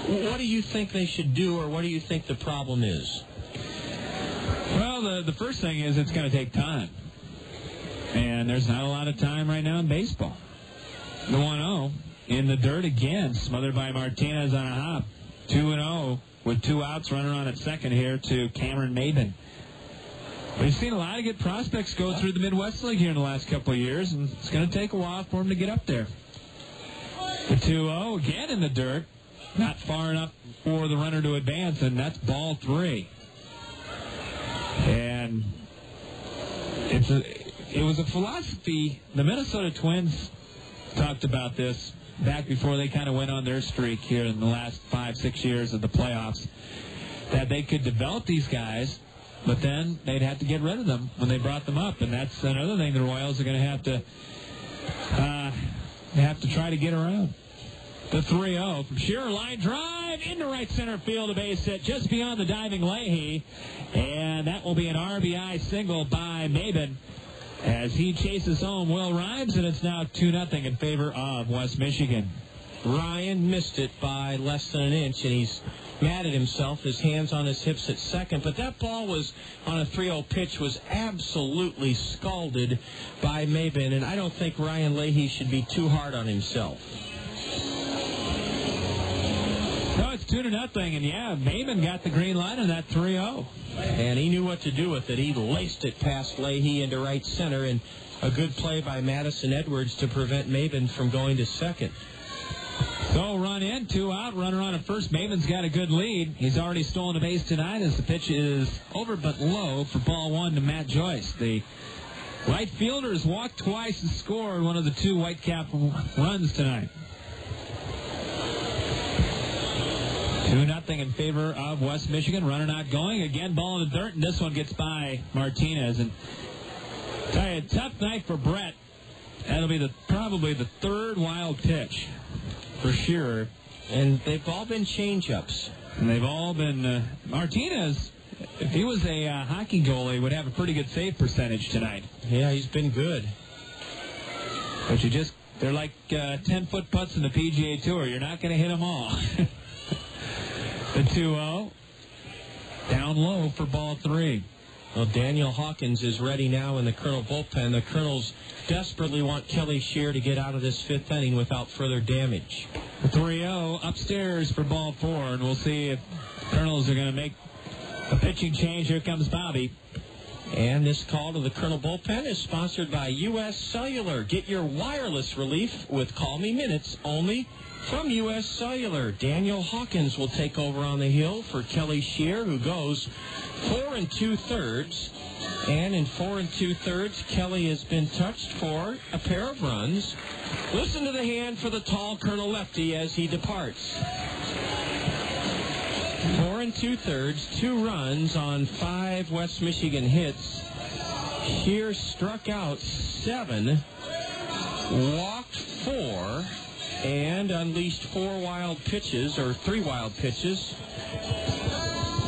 What do you think they should do, or what do you think the problem is? Well, the first thing is it's going to take time. And there's not a lot of time right now in baseball. The 1-0 in the dirt again, smothered by Martinez on a hop. 2-0 with 2 outs, runner on at second here to Cameron Maybin. We've seen a lot of good prospects go through the Midwest League here in the last couple of years, and it's going to take a while for them to get up there. The 2-0 again in the dirt, not far enough for the runner to advance, and that's ball 3. And it was a philosophy. The Minnesota Twins talked about this back before they kind of went on their streak here in the last 5-6 years of the playoffs, that they could develop these guys, but then they'd have to get rid of them when they brought them up. And that's another thing the Royals are going to have to try to get around. The 3-0 from Shearer, line drive into right center field, a base hit just beyond the diving Leahy, and that will be an RBI single by Maybin as he chases home Will Rhymes, and it's now 2-0 in favor of West Michigan. Ryan missed it by less than an inch, and he's mad at himself, his hands on his hips at second. But that ball was on a 3-0 pitch, was absolutely scalded by Maybin, and I don't think Ryan Leahy should be too hard on himself. No, it's 2-0, and yeah, Maybin got the green light on that 3-0. And he knew what to do with it. He laced it past Leahy into right center, and a good play by Madison Edwards to prevent Maybin from going to second. So run in, 2 out, runner on at first. Maybin's got a good lead. He's already stolen a base tonight as the pitch is over but low for ball 1 to Matt Joyce. The right fielder has walked twice and scored one of the 2 Whitecap runs tonight. 2-0 in favor of West Michigan. Runner not going. Again, ball in the dirt, and this one gets by Martinez. And tell you, a tough night for Brett. That'll be probably the 3rd wild pitch for Shearer. And they've all been change-ups. And they've all been... Martinez, if he was a hockey goalie, would have a pretty good save percentage tonight. Yeah, he's been good. But they're like 10-foot putts in the PGA Tour. You're not going to hit them all. The 2-0. Down low for ball 3. Well, Daniel Hawkins is ready now in the Kernel bullpen. The Kernels desperately want Kelly Shear to get out of this 5th inning without further damage. The 3-0 upstairs for ball 4, and we'll see if Kernels are going to make a pitching change. Here comes Bobby. And this call to the Kernel bullpen is sponsored by U.S. Cellular. Get your wireless relief with Call Me Minutes only from U.S. Cellular. Daniel Hawkins will take over on the hill for Kelly Shear, who goes 4 2/3. And in 4 2/3, Kelly has been touched for a pair of runs. Listen to the hand for the tall Colonel lefty as he departs. 4 2/3, 2 runs on 5 West Michigan hits. Shear struck out 7, walked 4, and unleashed 4 wild pitches, or 3 wild pitches.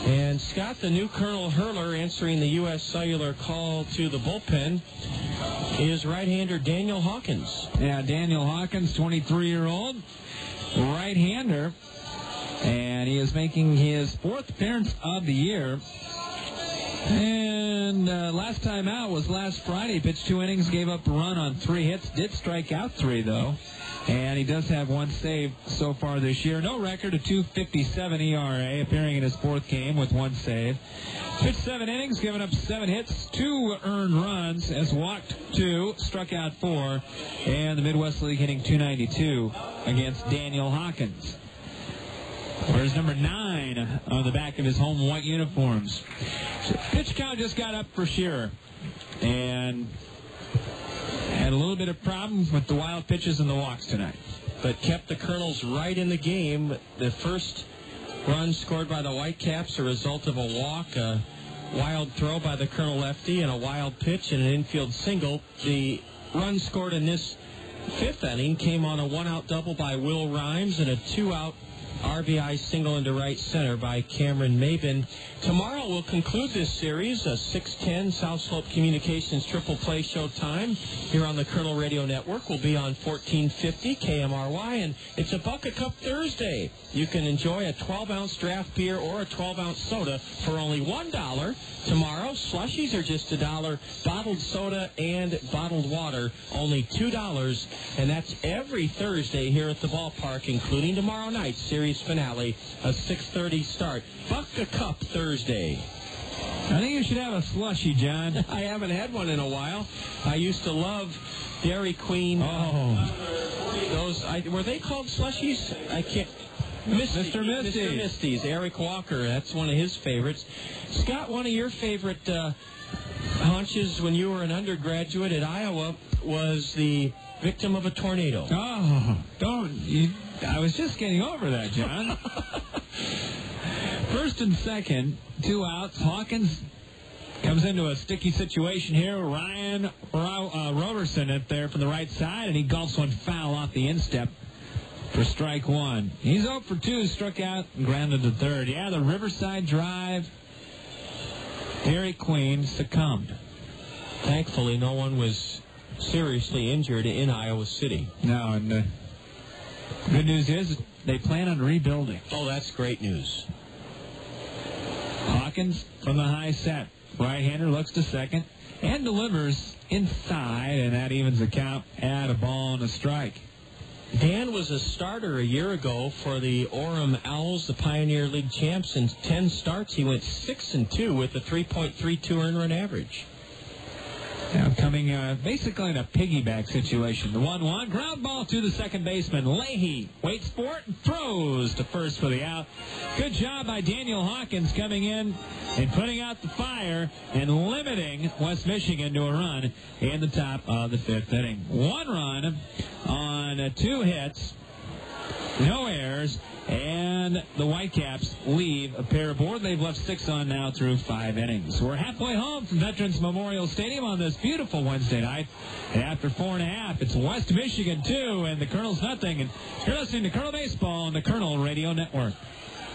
And Scott, the new Colonel Hurler, answering the U.S. Cellular call to the bullpen, is right-hander Daniel Hawkins. Yeah, Daniel Hawkins, 23-year-old right-hander. And he is making his 4th appearance of the year. And last time out was last Friday. Pitched 2 innings, gave up a run on 3 hits. Did strike out 3, though. And he does have 1 save so far this year. No record, a 2.57 ERA, appearing in his 4th game with 1 save. Pitched 7 innings, given up 7 hits, 2 earned runs, has walked 2, struck out 4, and the Midwest League hitting .292 against Daniel Hawkins. Where's number 9 on the back of his home white uniforms? Pitch count just got up for Shearer. And had a little bit of problems with the wild pitches and the walks tonight. But kept the Kernels right in the game. The first run scored by the Whitecaps, a result of a walk, a wild throw by the Kernel lefty, and a wild pitch and an infield single. The run scored in this 5th inning came on a 1-out double by Will Rhymes and a 2-out RBI single into right center by Cameron Maybin. Tomorrow we'll conclude this series, a 6:10 South Slope Communications Triple Play show time here on the Kernel Radio Network. We'll be on 1450 KMRY, and it's a Bucket Cup Thursday. You can enjoy a 12-ounce draft beer or a 12-ounce soda for only $1. Tomorrow, slushies are just $1. Bottled soda and bottled water, only $2. And that's every Thursday here at the ballpark, including tomorrow night's series finale, a 6:30 start. Bucket Cup Thursday. I think you should have a slushie, John. I haven't had one in a while. I used to love Dairy Queen. Were they called slushies? I can't. Mr. Misty. Mr. Misty's. Eric Walker. That's one of his favorites. Scott, one of your favorite haunches when you were an undergraduate at Iowa was the victim of a tornado. Oh, I was just getting over that, John. First and second, 2 outs. Hawkins comes into a sticky situation here. Ryan Roberson up there from the right side, and he gulps one foul off the instep for strike 1. He's 0 for 2, struck out and grounded to third. Yeah, the Riverside drive. Dairy Queen succumbed. Thankfully, no one was seriously injured in Iowa City. No, and the good news is they plan on rebuilding. Oh, that's great news. Hawkins from the high set. Right-hander looks to second and delivers inside, and that evens the count at a ball and a strike. Dan was a starter a year ago for the Orem Owls, the Pioneer League champs. In 10 starts, he went 6-2 with a 3.32 earned run average. Now coming basically in a piggyback situation. The 1-1, ground ball to the second baseman. Leahy waits for it and throws to first for the out. Good job by Daniel Hawkins coming in and putting out the fire and limiting West Michigan to a run in the top of the 5th inning. 1 run on 2 hits, no errors, and the Whitecaps leave a pair aboard. They've left 6 on now through 5 innings. We're halfway home from Veterans Memorial Stadium on this beautiful Wednesday night. And after 4.5, it's West Michigan 2 and the Kernels nothing. And you're listening to Kernel Baseball on the Kernel Radio Network.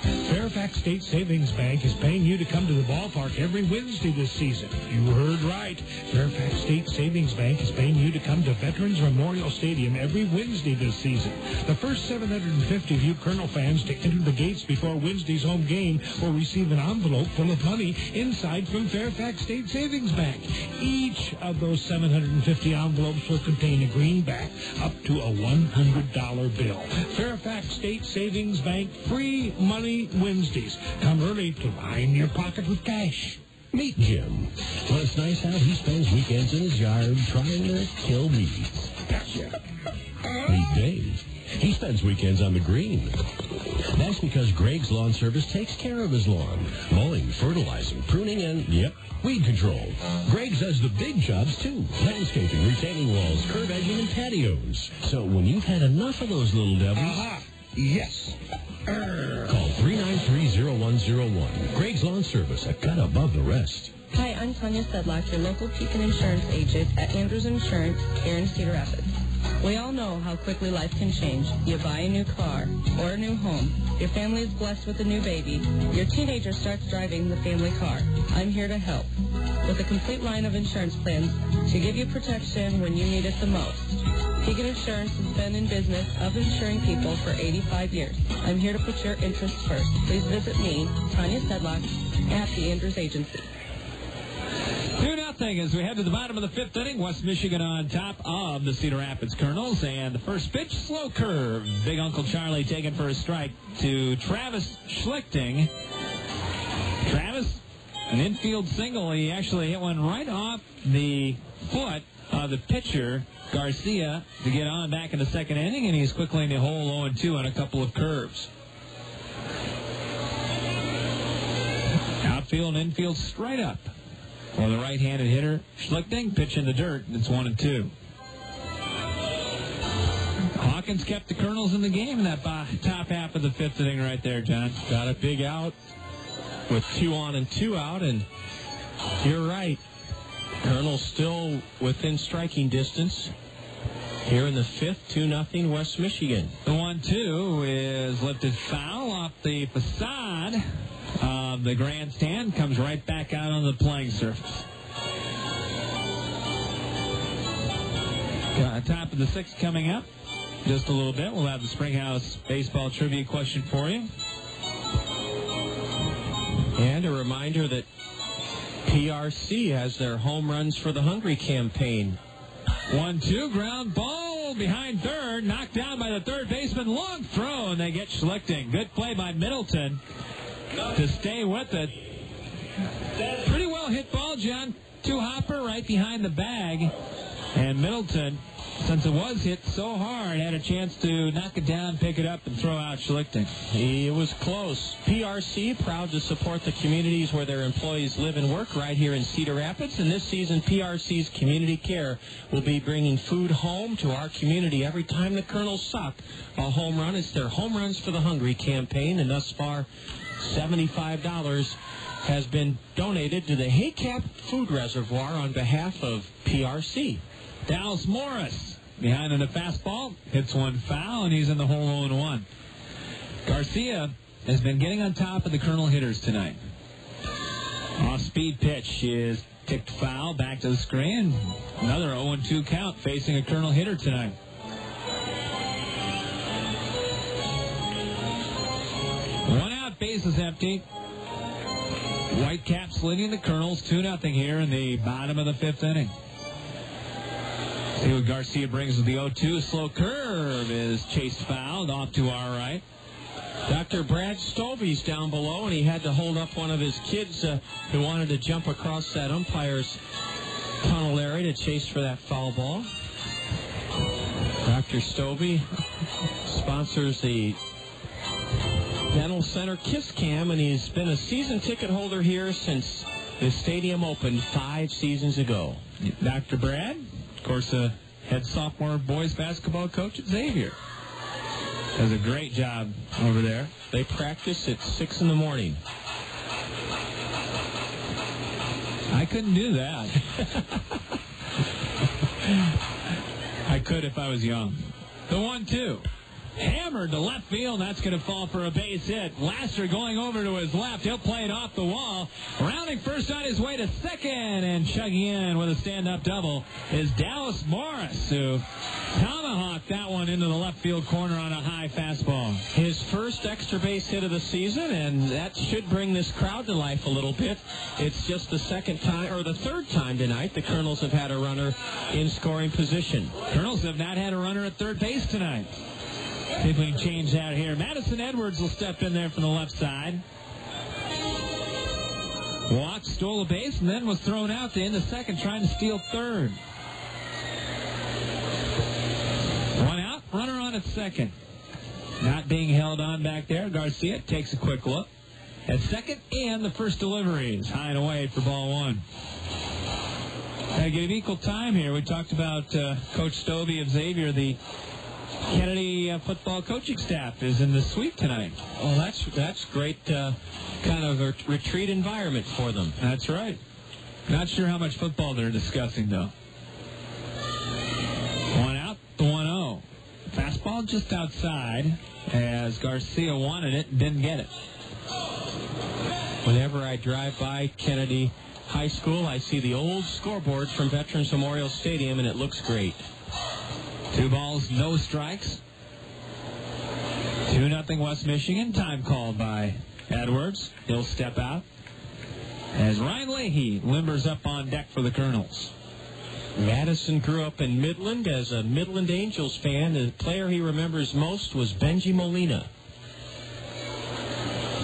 Fairfax State Savings Bank is paying you to come to the ballpark every Wednesday this season. You heard right. Fairfax State Savings Bank is paying you to come to Veterans Memorial Stadium every Wednesday this season. The first 750 of you Kernel fans to enter the gates before Wednesday's home game will receive an envelope full of money inside from Fairfax State Savings Bank. Each of those 750 envelopes will contain a greenback up to a $100 bill. Fairfax State Savings Bank, free money Wednesdays. Come early to line your pocket with cash. Meet Jim. Well, it's nice how he spends weekends in his yard trying to kill weeds. Gotcha. Meet Dave. He spends weekends on the green. That's because Greg's Lawn Service takes care of his lawn. Mowing, fertilizing, pruning, and, weed control. Greg's does the big jobs, too. Landscaping, retaining walls, curb edging, and patios. So when you've had enough of those little devils... Yes. Call 393-0101. Greg's Lawn Service, a cut above the rest. Hi, I'm Tanya Sedlock, your local Pekin insurance agent at Andrews Insurance here in Cedar Rapids. We all know how quickly life can change. You buy a new car or a new home. Your family is blessed with a new baby. Your teenager starts driving the family car. I'm here to help. with a complete line of insurance plans to give you protection when you need it the most. Pekin Insurance has been in business of insuring people for 85 years. I'm here to put your interests first. Please visit me, Tanya Sedlock, at the Andrews Agency. 2-0 as we head to the bottom of the fifth inning. West Michigan on top of the Cedar Rapids Kernels. And the first pitch, slow curve. Big Uncle Charlie taken for a strike to Travis Schlichting. Travis, an infield single. He actually hit one right off the foot of the pitcher, Garcia, to get on back in the second inning. And he's quickly in the hole 0-2 on a couple of curves. Outfield and infield straight up. For the right-handed hitter, Schlichting, pitch in the dirt, and it's 1-2. Hawkins kept the Kernels in the game in that top half of the fifth inning right there, John. Got a big out with 2 on and 2 out, and you're right. Kernels still within striking distance. Here in the fifth, 2-0 West Michigan. The 1-2 is lifted foul off the facade of the grandstand, comes right back out on the playing surface. Top of the sixth coming up. Just a little bit. We'll have the Springhouse baseball trivia question for you. And a reminder that PRC has their Home Runs for the Hungry campaign. 1-2, ground ball behind third, knocked down by the third baseman. Long throw, and they get Schlichting. Good play by Middleton to stay with it. Pretty well hit ball, John. Two-hopper right behind the bag. And Middleton, since it was hit so hard, had a chance to knock it down, pick it up, and throw out Schlichting. It was close. PRC, proud to support the communities where their employees live and work right here in Cedar Rapids. And this season, PRC's Community Care will be bringing food home to our community every time the Kernels suck a home run. It's their Home Runs for the Hungry campaign, and thus far, $75 has been donated to the Whitecaps Food Reservoir on behalf of PRC. Dallas Morris behind in a fastball, hits one foul, and he's in the hole 0-1. Garcia has been getting on top of the Kernel hitters tonight. Off-speed pitch is ticked foul, back to the screen. Another 0-2 count facing a Kernel hitter tonight. One out, base is empty. Whitecaps leading the Kernels 2-0 here in the bottom of the fifth inning. See what Garcia brings with the 0-2. Slow curve is chased fouled off to our right. Dr. Brad Stovey's down below, and he had to hold up one of his kids who wanted to jump across that umpire's tunnel area to chase for that foul ball. Dr. Stovey sponsors the Dental Center Kiss Cam, and he's been a season ticket holder here since the stadium opened 5 seasons ago. Dr. Brad, of course, head sophomore boys basketball coach at Xavier. Does a great job over there. They practice at 6 in the morning. I couldn't do that. I could if I was young. The 1-2. Hammered to left field. That's going to fall for a base hit. Lasser going over to his left. He'll play it off the wall. Rounding first on his way to second. And chugging in with a stand-up double is Dallas Morris, who tomahawked that one into the left field corner on a high fastball. His first extra base hit of the season, and that should bring this crowd to life a little bit. It's just the second time, or the third time tonight, the Kernels have had a runner in scoring position. Kernels have not had a runner at third base tonight. See if we can change that here. Madison Edwards will step in there from the left side. Walked, stole a base, and then was thrown out to end the second, trying to steal third. One out, runner on at second. Not being held on back there. Garcia takes a quick look at second, and the first delivery is high and away for ball one. Gotta get equal time here. We talked about Coach Stovey of Xavier. The Kennedy football coaching staff is in the suite tonight. Oh, that's great kind of a retreat environment for them. That's right. Not sure how much football they're discussing, though. One out, the 1-0. Fastball just outside as Garcia wanted it and didn't get it. Whenever I drive by Kennedy high school, I see the old scoreboards from Veterans Memorial Stadium, and it looks great. 2 balls, no strikes. 2-0 West Michigan. Time called by Edwards. He'll step out as Ryan Leahy limbers up on deck for the Kernels. Madison grew up in Midland as a Midland Angels fan. The player he remembers most was Benji Molina.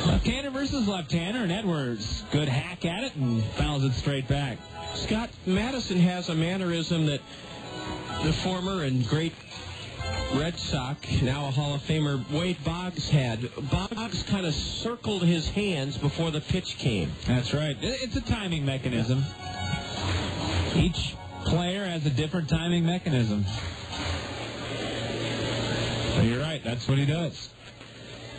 Left-hander versus left-hander, and Edwards, good hack at it and fouls it straight back. Scott, Madison has a mannerism that the former and great Red Sox, now a Hall of Famer, Wade Boggs had. Boggs kind of circled his hands before the pitch came. That's right. It's a timing mechanism. Each player has a different timing mechanism. So you're right, that's what he does.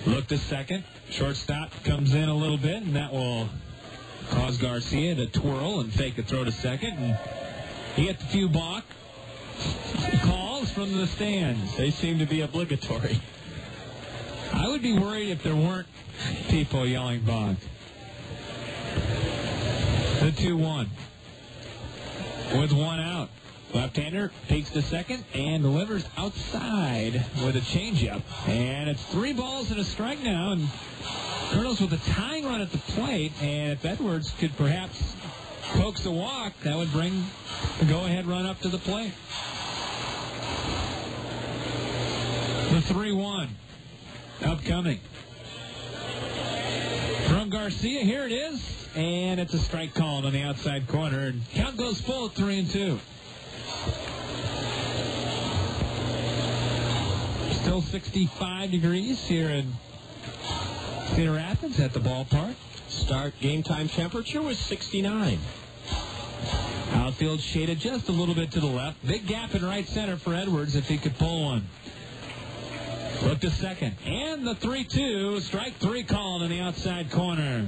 Look to second. Shortstop comes in a little bit, and that will cause Garcia to twirl and fake a throw to second. And he gets a few balk calls from the stands. They seem to be obligatory. I would be worried if there weren't people yelling balk. The 2-1. With 1 out. Left-hander peeks to second and delivers outside with a changeup. And it's 3 balls and a strike now. And Kernels with a tying run at the plate. And if Edwards could perhaps coax a walk, that would bring the go-ahead run up to the plate. The 3-1 upcoming. From Garcia, here it is. And it's a strike called on the outside corner. And count goes full at 3-2. Still 65 degrees here in Cedar Rapids at the ballpark. Start game time temperature was 69. Outfield shaded just a little bit to the left. Big gap in right center for Edwards if he could pull one. Look to second. And the 3-2. Strike 3 called in the outside corner.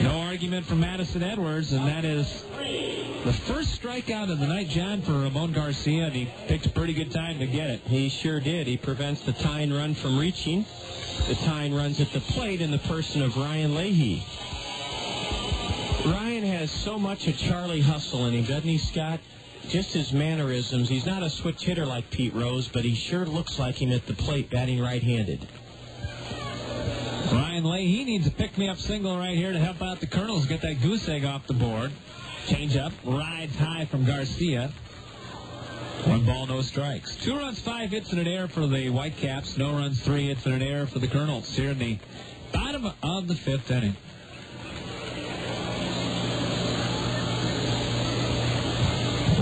No argument from Madison Edwards, and that is the first strikeout of the night, John, for Ramon Garcia, and he picked a pretty good time to get it. He sure did. He prevents the tying run from reaching. The tying runs at the plate in the person of Ryan Leahy. Ryan has so much of Charlie Hustle in him, doesn't he, Scott? Just his mannerisms. He's not a switch hitter like Pete Rose, but he sure looks like him at the plate, batting right-handed. Ryan Leahy needs a pick-me-up single right here to help out the Kernels get that goose egg off the board. Change up, rides high from Garcia. 1 ball, no strikes. 2 runs, 5 hits, and an error for the Whitecaps. No runs, 3 hits, and an error for the Kernels here in the bottom of the 5th inning.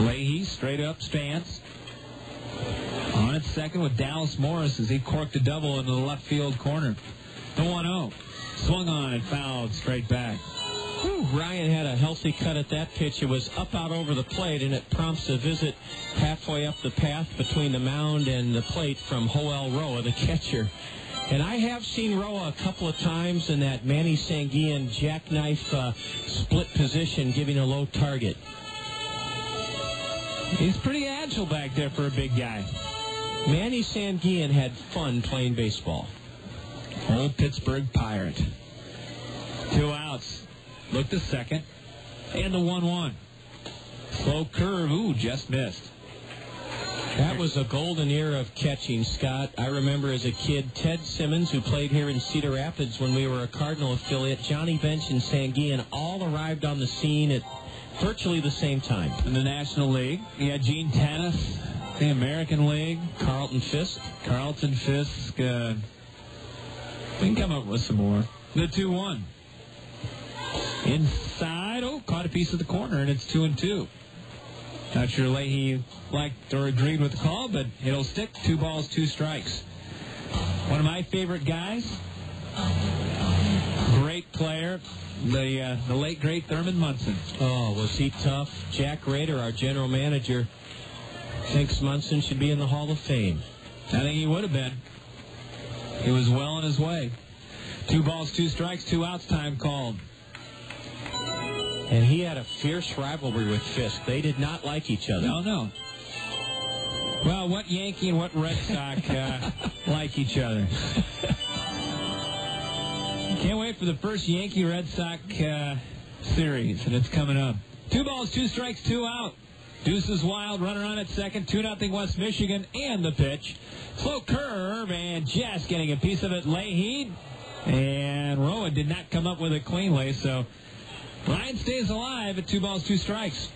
Leahy straight up stance. On at second with Dallas Morris as he corked a double into the left field corner. The 1-0. Swung on and fouled straight back. Whew, Ryan had a healthy cut at that pitch. It was up out over the plate, and it prompts a visit halfway up the path between the mound and the plate from Joel Roa, the catcher. And I have seen Roa a couple of times in that Manny Sanguillen jackknife split position, giving a low target. He's pretty agile back there for a big guy. Manny Sanguillen had fun playing baseball. Old Pittsburgh Pirate. 2 outs. Look to second. And the 1-1. Slow curve. Ooh, just missed. That was a golden era of catching, Scott. I remember as a kid, Ted Simmons, who played here in Cedar Rapids when we were a Cardinal affiliate, Johnny Bench and Sanguillen all arrived on the scene at virtually the same time. In the National League, you had Gene Tennis, the American League, Carlton Fisk. We can come up with some more. The 2-1. Inside. Oh, caught a piece of the corner, and it's 2-2. Not sure Leahy liked or agreed with the call, but it'll stick. 2 balls, 2 strikes. One of my favorite guys. Great player. The late, great Thurman Munson. Oh, was he tough? Jack Rader, our general manager, thinks Munson should be in the Hall of Fame. I think he would have been. He was well on his way. 2 balls, 2 strikes, 2 outs, time called. And he had a fierce rivalry with Fisk. They did not like each other. No. Well, what Yankee and what Red Sox like each other? Can't wait for the first Yankee-Red Sox series, and it's coming up. 2 balls, 2 strikes, 2 out. Deuces Wild, runner on at second, 2-0 West Michigan, and the pitch. Slow curve, and just getting a piece of it, Leahy. And Rowan did not come up with it cleanly, so Ryan stays alive at 2 balls, 2 strikes.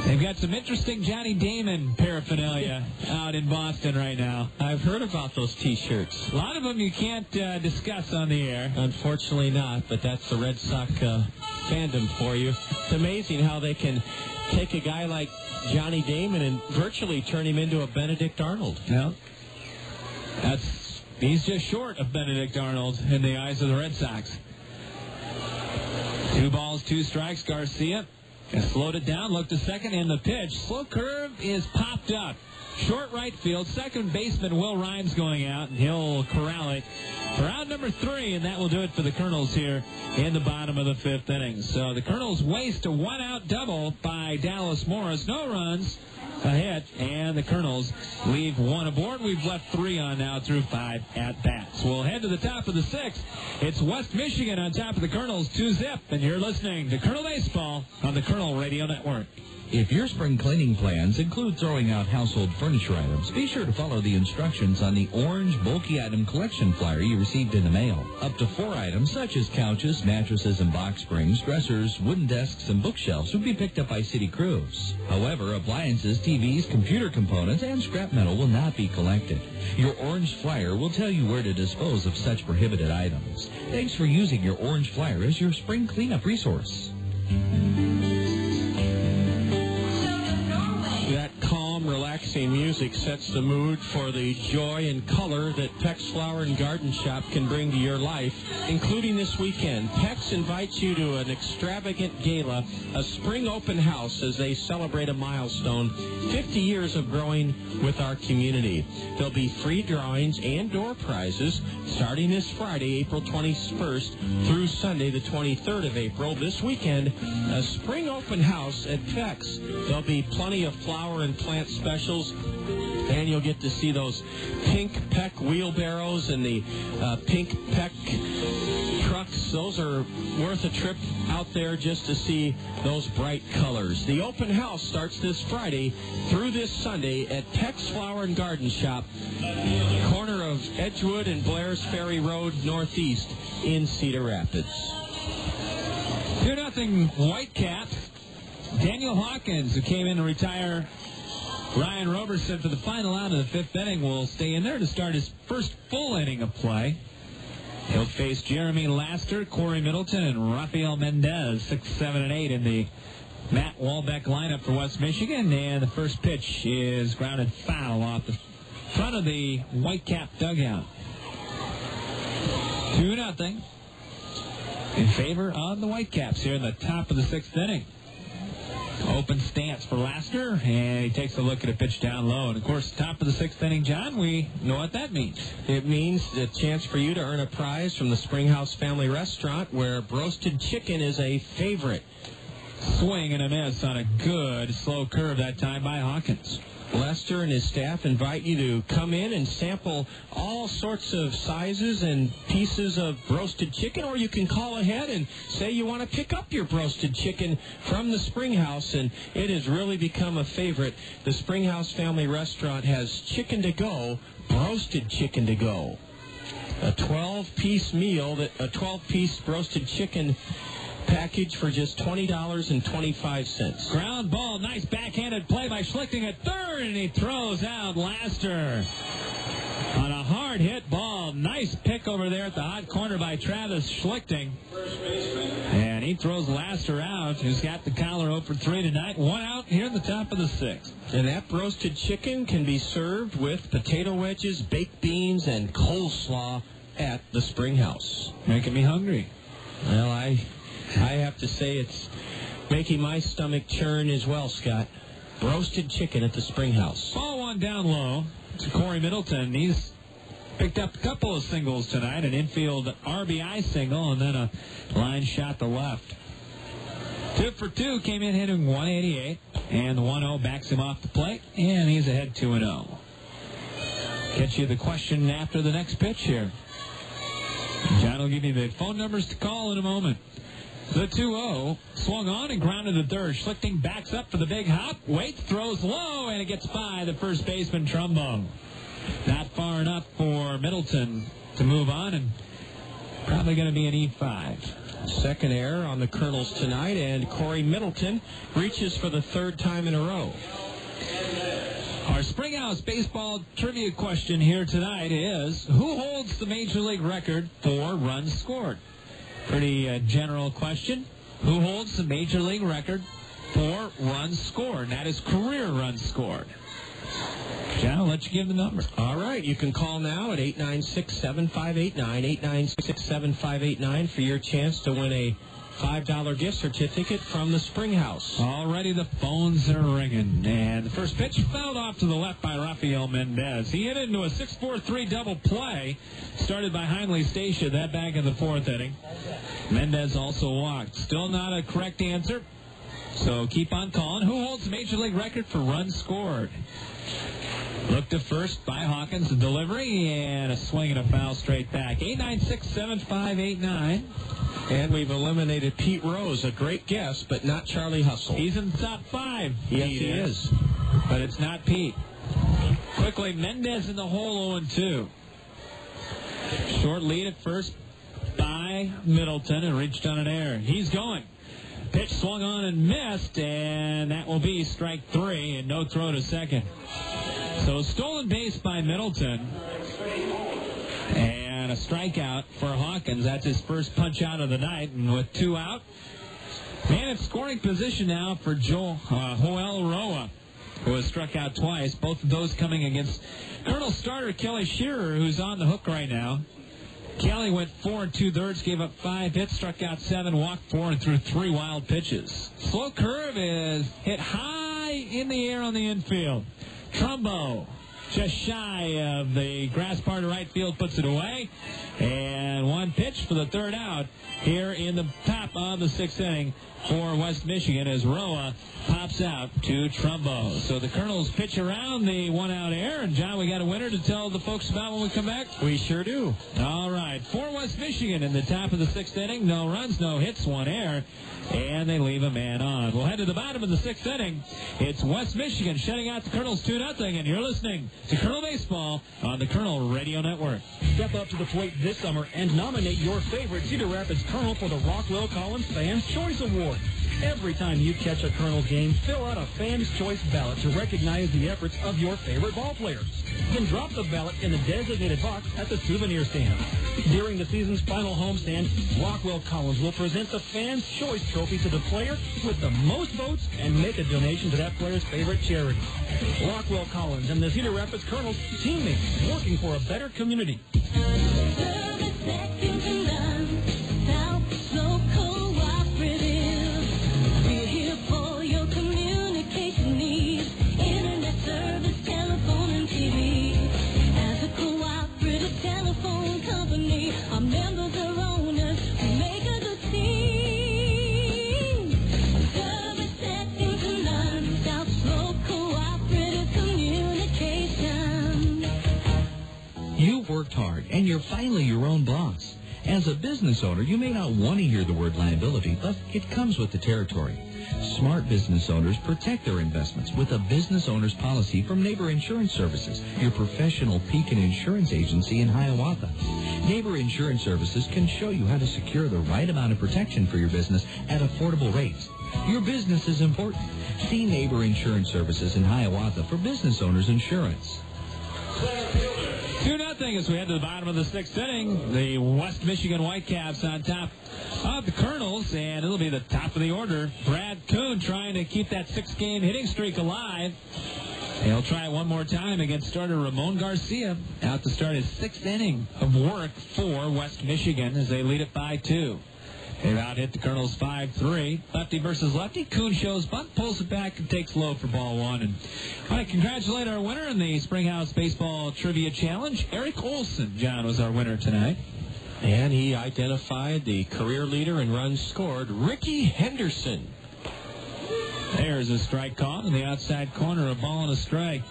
They've got some interesting Johnny Damon paraphernalia out in Boston right now. I've heard about those T-shirts. A lot of them you can't discuss on the air. Unfortunately not, but that's the Red Sox fandom for you. It's amazing how they can take a guy like Johnny Damon and virtually turn him into a Benedict Arnold. Yeah. He's just short of Benedict Arnold in the eyes of the Red Sox. 2 balls, 2 strikes, Garcia. Slowed it down, looked to second, and the pitch. Slow curve is popped up. Short right field. Second baseman Will Rhymes going out, and he'll corral it for out number 3, and that will do it for the Kernels here in the bottom of the 5th inning. So the Kernels waste a 1-out double by Dallas Morris. No runs, a hit, and the Kernels leave 1 aboard. We've left 3 on now through 5 at-bats. We'll head to the top of the 6th. It's West Michigan on top of the Kernels, 2-0, and you're listening to Kernel Baseball on the Kernel Radio Network. If your spring cleaning plans include throwing out household furniture items, be sure to follow the instructions on the orange bulky item collection flyer you received in the mail. Up to 4 items, such as couches, mattresses, and box springs, dressers, wooden desks, and bookshelves, will be picked up by city crews. However, appliances, TVs, computer components, and scrap metal will not be collected. Your orange flyer will tell you where to dispose of such prohibited items. Thanks for using your orange flyer as your spring cleanup resource. That calm, relaxing music sets the mood for the joy and color that Peck's Flower and Garden Shop can bring to your life, including this weekend. Peck's invites you to an extravagant gala, a spring open house as they celebrate a milestone, 50 years of growing with our community. There'll be free drawings and door prizes starting this Friday, April 21st, through Sunday, the 23rd of April. This weekend, a spring open house at Peck's. There'll be plenty of flower and plant specials, and you'll get to see those pink Peck wheelbarrows and the pink Peck trucks. Those are worth a trip out there just to see those bright colors. The open house starts this Friday through this Sunday at Peck's Flower and Garden Shop, corner of Edgewood and Blair's Ferry Road Northeast in Cedar Rapids. 2-0 Whitecaps. Daniel Hawkins, who came in to retire Ryan Roberson for the final out of the 5th inning, will stay in there to start his first full inning of play. He'll face Jeremy Laster, Corey Middleton, and Rafael Mendez, 6, 7, and 8 in the Matt Walbeck lineup for West Michigan. And the first pitch is grounded foul off the front of the Whitecap dugout. 2-0 in favor of the Whitecaps here in the top of the 6th inning. Open stance for Laster, and he takes a look at a pitch down low. And, of course, top of the 6th inning, John, we know what that means. It means the chance for you to earn a prize from the Springhouse Family Restaurant, where roasted chicken is a favorite. Swing and a miss on a good slow curve that time by Hawkins. Lester and his staff invite you to come in and sample all sorts of sizes and pieces of roasted chicken, or you can call ahead and say you want to pick up your roasted chicken from the Springhouse, and it has really become a favorite. The Springhouse Family Restaurant has chicken to go, roasted chicken to go. A 12-piece meal, a 12-piece roasted chicken package for just $20.25. Ground ball, nice backhanded play by Schlichting at third, and he throws out Laster on a hard hit ball. Nice pick over there at the hot corner by Travis Schlichting. And he throws Laster out, who's got the collar 0 for 3 tonight. 1 out here in the top of the 6th. And that roasted chicken can be served with potato wedges, baked beans, and coleslaw at the Springhouse. Making me hungry. Well, I have to say it's making my stomach churn as well, Scott. Roasted chicken at the Springhouse. Ball 1 down low to Corey Middleton. He's picked up a couple of singles tonight, an infield RBI single, and then a line shot to left. 2 for 2, came in hitting 188, and the 1-0 backs him off the plate, and he's ahead 2-0. Get you the question after the next pitch here. John John will give you the phone numbers to call in a moment. The 2-0 swung on and grounded to third. Schlichting backs up for the big hop. Waits, throws low, and it gets by the first baseman, Trumbo. Not far enough for Middleton to move on, and probably going to be an E5. Second error on the Kernels tonight, and Corey Middleton reaches for the third time in a row. Our Springhouse baseball trivia question here tonight is, who holds the Major League record for runs scored? Pretty general question. Who holds the Major League record for runs scored? And that is career runs scored. John, I'll let you give the number. All right. You can call now at 896-7589, 896-7589 for your chance to win a $5 gift certificate from the Springhouse. Already the phones are ringing. And the first pitch fouled off to the left by Rafael Mendez. He hit into a 6-4-3 double play started by Heinley Stacia that back in the fourth inning. Mendez also walked. Still not a correct answer. So keep on calling. Who holds the Major League record for runs scored? Look to first by Hawkins. The delivery and a swing and a foul straight back. 896-7589. And we've eliminated Pete Rose, a great guess, but not Charlie Hustle. He's in the top 5. Yes, he is. But it's not Pete. Quickly, Mendez in the hole 0-2. Short lead at first by Middleton and reached on an error. He's going. Pitch swung on and missed, and that will be strike 3 and no throw to second. So stolen base by Middleton. And a strikeout for Hawkins. That's his first punch out of the night. And with 2 out, man in scoring position now for Joel Roa, who has struck out twice. Both of those coming against Colonel starter Kelly Shearer, who's on the hook right now. Kelly went 4 2/3, gave up 5 hits, struck out 7, walked 4, and threw 3 wild pitches. Slow curve is hit high in the air on the infield. Trumbo, just shy of the grass part of right field, puts it away. And one pitch for the third out here in the top of the 6th inning for West Michigan as Roa pops out to Trumbo. So the Kernels pitch around the 1-out air. And, John, we got a winner to tell the folks about when we come back? We sure do. All right. For West Michigan in the top of the 6th inning. No runs, no hits, 1 error. And they leave a man on. We'll head to the bottom of the 6th inning. It's West Michigan shutting out the Kernels 2-0. And you're listening to Kernel Baseball on the Kernel Radio Network. Step up to the plate this summer and nominate your favorite Cedar Rapids Kernel for the Rockwell Collins Fans Choice Award. Every time you catch a Kernels game, fill out a Fans Choice ballot to recognize the efforts of your favorite ball players. Then drop the ballot in the designated box at the souvenir stand. During the season's final homestand, Rockwell Collins will present the Fans Choice Trophy to the player with the most votes and make a donation to that player's favorite charity. Rockwell Collins and the Cedar Rapids Kernels, teammates working for a better community. You've worked hard, and you're finally your own boss. As a business owner, you may not want to hear the word liability, but it comes with the territory. Smart business owners protect their investments with a business owner's policy from Neighbor Insurance Services, your professional Pekin insurance agency in Hiawatha. Neighbor Insurance Services can show you how to secure the right amount of protection for your business at affordable rates. Your business is important. See Neighbor Insurance Services in Hiawatha for business owners insurance. 2-0 as we head to the bottom of the 6th inning. The West Michigan Whitecaps on top of the Kernels, and it'll be the top of the order. Brad Kuhn trying to keep that 6-game hitting streak alive. He'll try it one more time against starter Ramon Garcia, out to start his 6th inning of work for West Michigan as they lead it by 2. They've out-hit the Kernels 5-3. Lefty versus lefty. Kuhn shows bunt, pulls it back, and takes low for ball 1. And I want to congratulate our winner in the Springhouse Baseball Trivia Challenge. Eric Olson, John, was our winner tonight. And he identified the career leader in runs scored, Ricky Henderson. There's a strike call in the outside corner, a ball and a strike.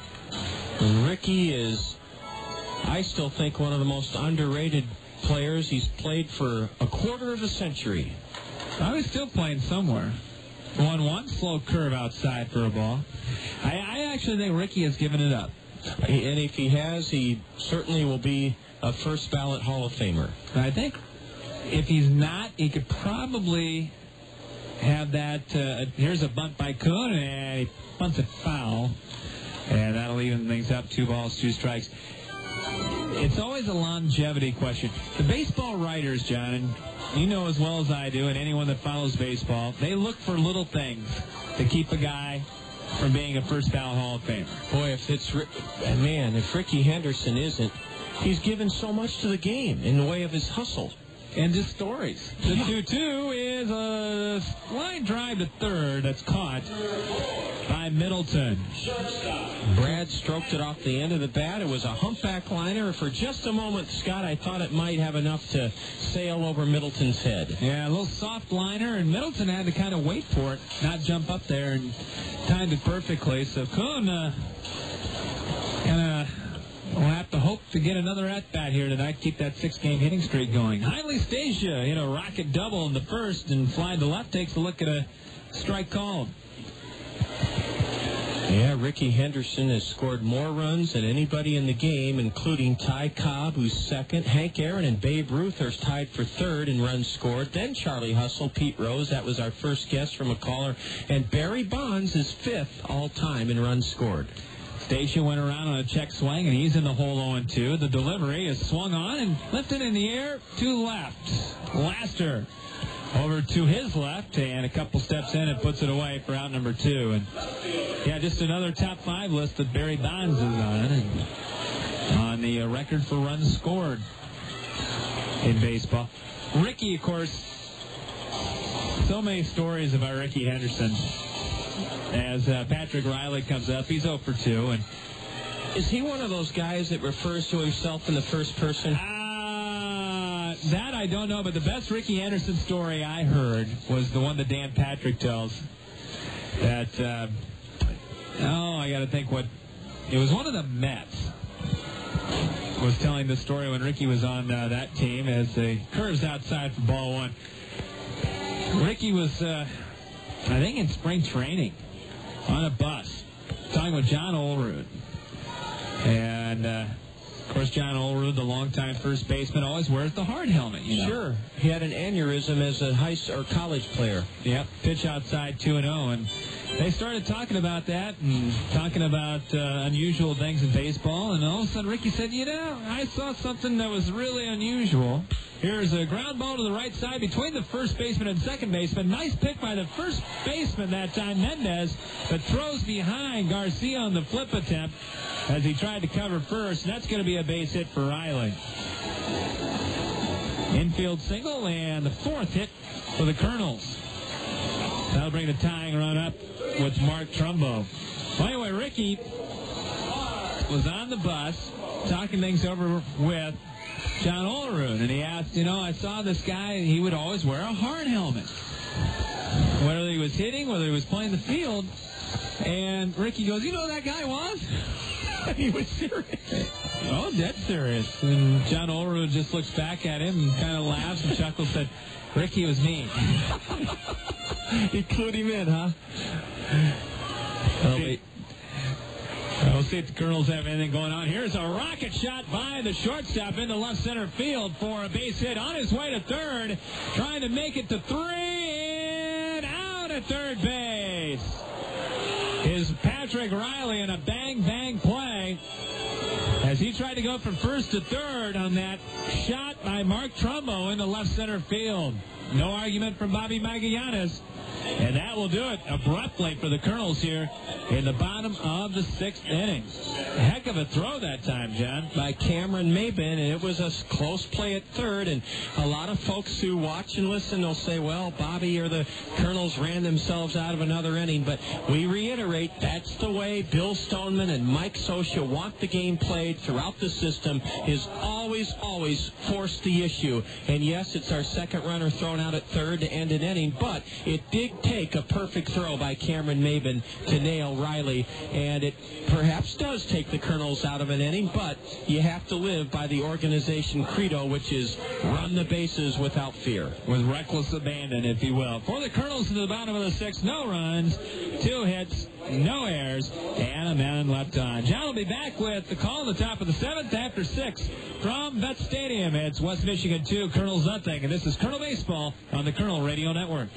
Ricky is, I still think, one of the most underrated players. He's played for a quarter of a century. I was still playing somewhere. 1-1, slow curve outside for a ball. I actually think Ricky has given it up. And if he has, he certainly will be a first ballot Hall of Famer. I think if he's not, he could probably have that. Here's a bunt by Kuhn, and he bunts it foul. And that'll even things up. 2 balls, 2 strikes. It's always a longevity question. The baseball writers, John, and you know as well as I do, and anyone that follows baseball, they look for little things to keep a guy from being a first ballot Hall of Famer. Boy, if Ricky Henderson isn't, he's given so much to the game in the way of his hustle. And his stories. The 2-2 is a line drive to third that's caught by Middleton. Brad stroked it off the end of the bat. It was a humpback liner. For just a moment, Scott, I thought it might have enough to sail over Middleton's head. Yeah, a little soft liner, and Middleton had to kind of wait for it, not jump up there, and timed it perfectly. So Kuhn we'll have to hope to get another at-bat here tonight, keep that 6-game hitting streak going. Heinley Stasia hit a rocket double in the first and fly to left, takes a look at a strike called. Yeah, Ricky Henderson has scored more runs than anybody in the game, including Ty Cobb, who's second. Hank Aaron and Babe Ruth are tied for third in runs scored. Then Charlie Hustle, Pete Rose, that was our first guess from a caller. And Barry Bonds is fifth all-time in runs scored. Stacia went around on a check swing, and he's in the hole 0-2. The delivery is swung on and lifted in the air to left. Laster over to his left, and a couple steps in and puts it away for out number 2. And yeah, just another top 5 list that Barry Bonds is on, and on the record for runs scored in baseball. Ricky, of course, so many stories about Ricky Henderson. As Patrick Riley comes up, he's 0 for 2. And is he one of those guys that refers to himself in the first person? That I don't know, but the best Ricky Henderson story I heard was the one that Dan Patrick tells. That, I got to think what... It was one of the Mets was telling the story when Ricky was on that team as the curves outside for ball 1. Ricky was... I think in spring training, on a bus, talking with John Olerud. And, of course, John Olerud, the longtime first baseman, always wears the hard helmet, you know. Sure. He had an aneurysm as a college player. Yep, pitch outside 2-0. And they started talking about that and talking about unusual things in baseball. And all of a sudden, Ricky said, I saw something that was really unusual. Here's a ground ball to the right side between the first baseman and second baseman. Nice pick by the first baseman that time, Mendez, but throws behind Garcia on the flip attempt as he tried to cover first. And that's going to be a base hit for Riley. Infield single and the 4th hit for the Kernels. That'll bring the tying run up with Mark Trumbo. Well, anyway, Ricky was on the bus talking things over with John Olerud, and he asked, I saw this guy, he would always wear a hard helmet. Whether he was hitting, whether he was playing the field. And Ricky goes, you know who that guy was? He was serious. Oh, dead serious. And John Olerud just looks back at him and kind of laughs and chuckles, said, Ricky, it was me. He clued him in, huh? We'll see if the Kernels have anything going on. Here's a rocket shot by the shortstop into left center field for a base hit. On his way to third, trying to make it to 3, and out at third base is Patrick Riley in a bang-bang play as he tried to go from first to third on that shot by Mark Trumbo into left center field. No argument from Bobby Magallanes. And that will do it abruptly for the Kernels here in the bottom of the 6th inning. Heck of a throw that time, John. By Cameron Maybin, and it was a close play at third. And a lot of folks who watch and listen will say, well, Bobby or the Kernels ran themselves out of another inning. But we reiterate, that's the way Bill Stoneman and Mike Scioscia want the game played throughout the system, is always force the issue. And yes, it's our second runner thrown out at third to end an inning, but it did take a perfect throw by Cameron Maybin to nail Riley, and it perhaps does take the Kernels out of an inning, but you have to live by the organization credo, which is run the bases without fear. With reckless abandon, if you will. For the Kernels to the bottom of the sixth, no runs, 2 hits, no errors, and a man left on. John will be back with the call at the top of the 7th after 6 from Vet Stadium. It's West Michigan 2, Kernels nothing, and this is Kernel Baseball on the Kernel Radio Network.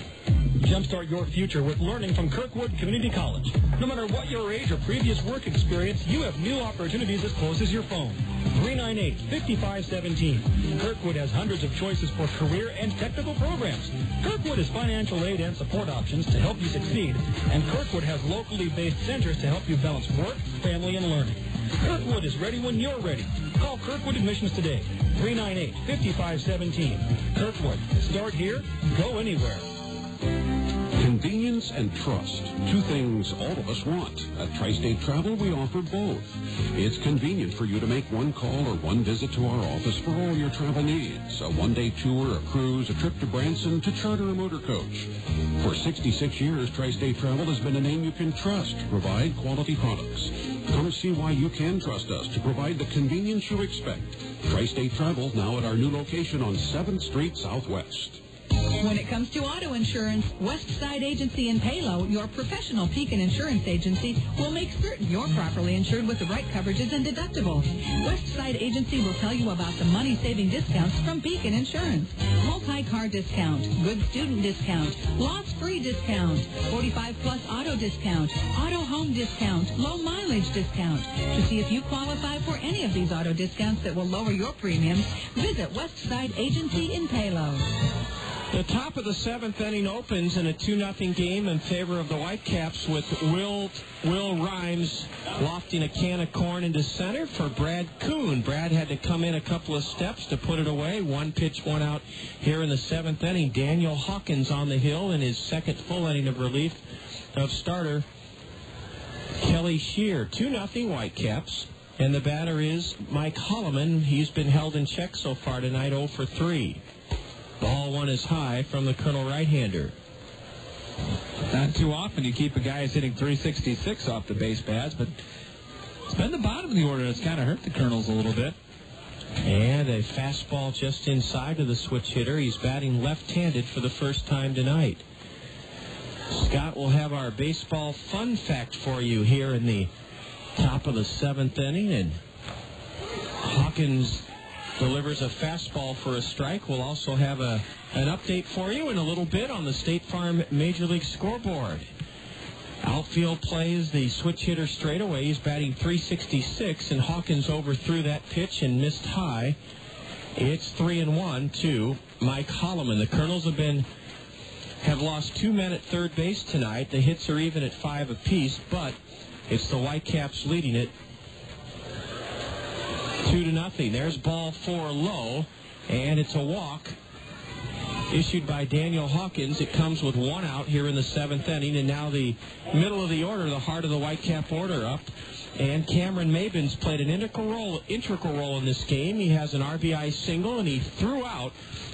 Jumpstart your future with learning from Kirkwood Community College. No matter what your age or previous work experience, you have new opportunities as close as your phone. 398-5517. Kirkwood has hundreds of choices for career and technical programs. Kirkwood has financial aid and support options to help you succeed, and Kirkwood has locally based centers to help you balance work, family, and learning. Kirkwood is ready when you're ready. Call Kirkwood Admissions today. 398-5517. Kirkwood. Start here, go anywhere. Convenience and trust, 2 things all of us want. At Tri-State Travel, we offer both. It's convenient for you to make one call or one visit to our office for all your travel needs. A one-day tour, a cruise, a trip to Branson, to charter a motor coach. For 66 years, Tri-State Travel has been a name you can trust to provide quality products. Come see why you can trust us to provide the convenience you expect. Tri-State Travel, now at our new location on 7th Street Southwest. When it comes to auto insurance, Westside Agency in Palo, your professional Pekin insurance agency, will make certain you're properly insured with the right coverages and deductibles. Westside Agency will tell you about the money-saving discounts from Pekin Insurance. Multi-car discount, good student discount, loss-free discount, 45-plus auto discount, auto home discount, low mileage discount. To see if you qualify for any of these auto discounts that will lower your premiums, visit Westside Agency in Palo. The top of the 7th inning opens in a 2-0 game in favor of the Whitecaps with Will Rhymes lofting a can of corn into center for Brad Kuhn. Brad had to come in a couple of steps to put it away. 1 pitch, 1 out here in the 7th inning. Daniel Hawkins on the hill in his second full inning of relief of starter Kelly Shear. 2-0 Whitecaps. And the batter is Mike Hollimon. He's been held in check so far tonight, 0 for 3. Ball 1 is high from the Colonel right-hander. Not too often you keep a guy who's hitting 366 off the base paths, but it's been the bottom of the order that's kind of hurt the Kernels a little bit. And a fastball just inside of the switch hitter. He's batting left-handed for the first time tonight. Scott will have our baseball fun fact for you here in the top of the 7th inning, and Hawkins delivers a fastball for a strike. We'll also have an update for you in a little bit on the State Farm Major League scoreboard. Outfield plays the switch hitter straightaway. He's batting 366, and Hawkins overthrew that pitch and missed high. It's 3-1 to Mike Hollimon. The Kernels have lost 2 men at third base tonight. The hits are even at 5 apiece, but it's the Whitecaps leading it 2-0. There's ball 4 low, and it's a walk issued by Daniel Hawkins. It comes with 1 out here in the 7th inning, and now the middle of the order, the heart of the Whitecap order up. And Cameron Maybin's played an integral role in this game. He has an RBI single, and he threw out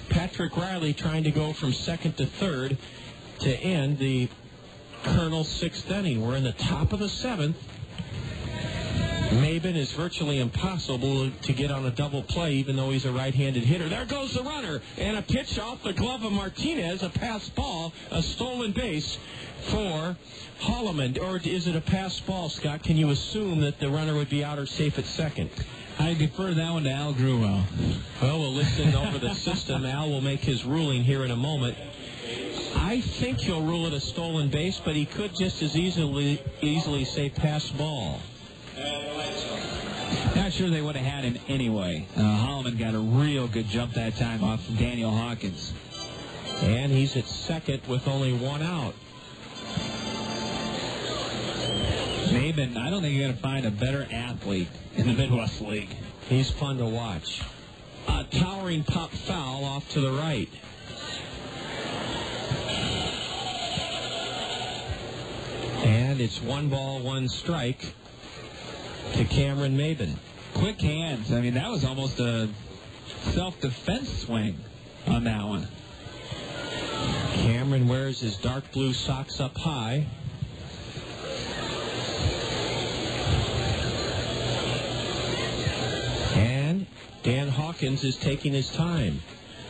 Patrick Riley trying to go from second to third to end the Kernels' 6th inning. We're in the top of the 7th. Maybin is virtually impossible to get on a double play, even though he's a right-handed hitter. There goes the runner, and a pitch off the glove of Martinez, a pass ball, a stolen base for Hollimon. Or is it a pass ball, Scott? Can you assume that the runner would be out or safe at second? I defer that one to Al Gruwell. Well, we'll listen over the system. Al will make his ruling here in a moment. I think he'll rule it a stolen base, but he could just as easily say pass ball. Not sure they would have had him anyway. Hollimon got a real good jump that time off of Daniel Hawkins. And he's at second with only 1 out. Maybin, I don't think you're going to find a better athlete in the Midwest League. He's fun to watch. A towering pop foul off to the right. And it's 1 ball, 1 strike to Cameron Maybin. Quick hands. I mean, that was almost a self-defense swing on that one. Cameron wears his dark blue socks up high. And Dan Hawkins is taking his time.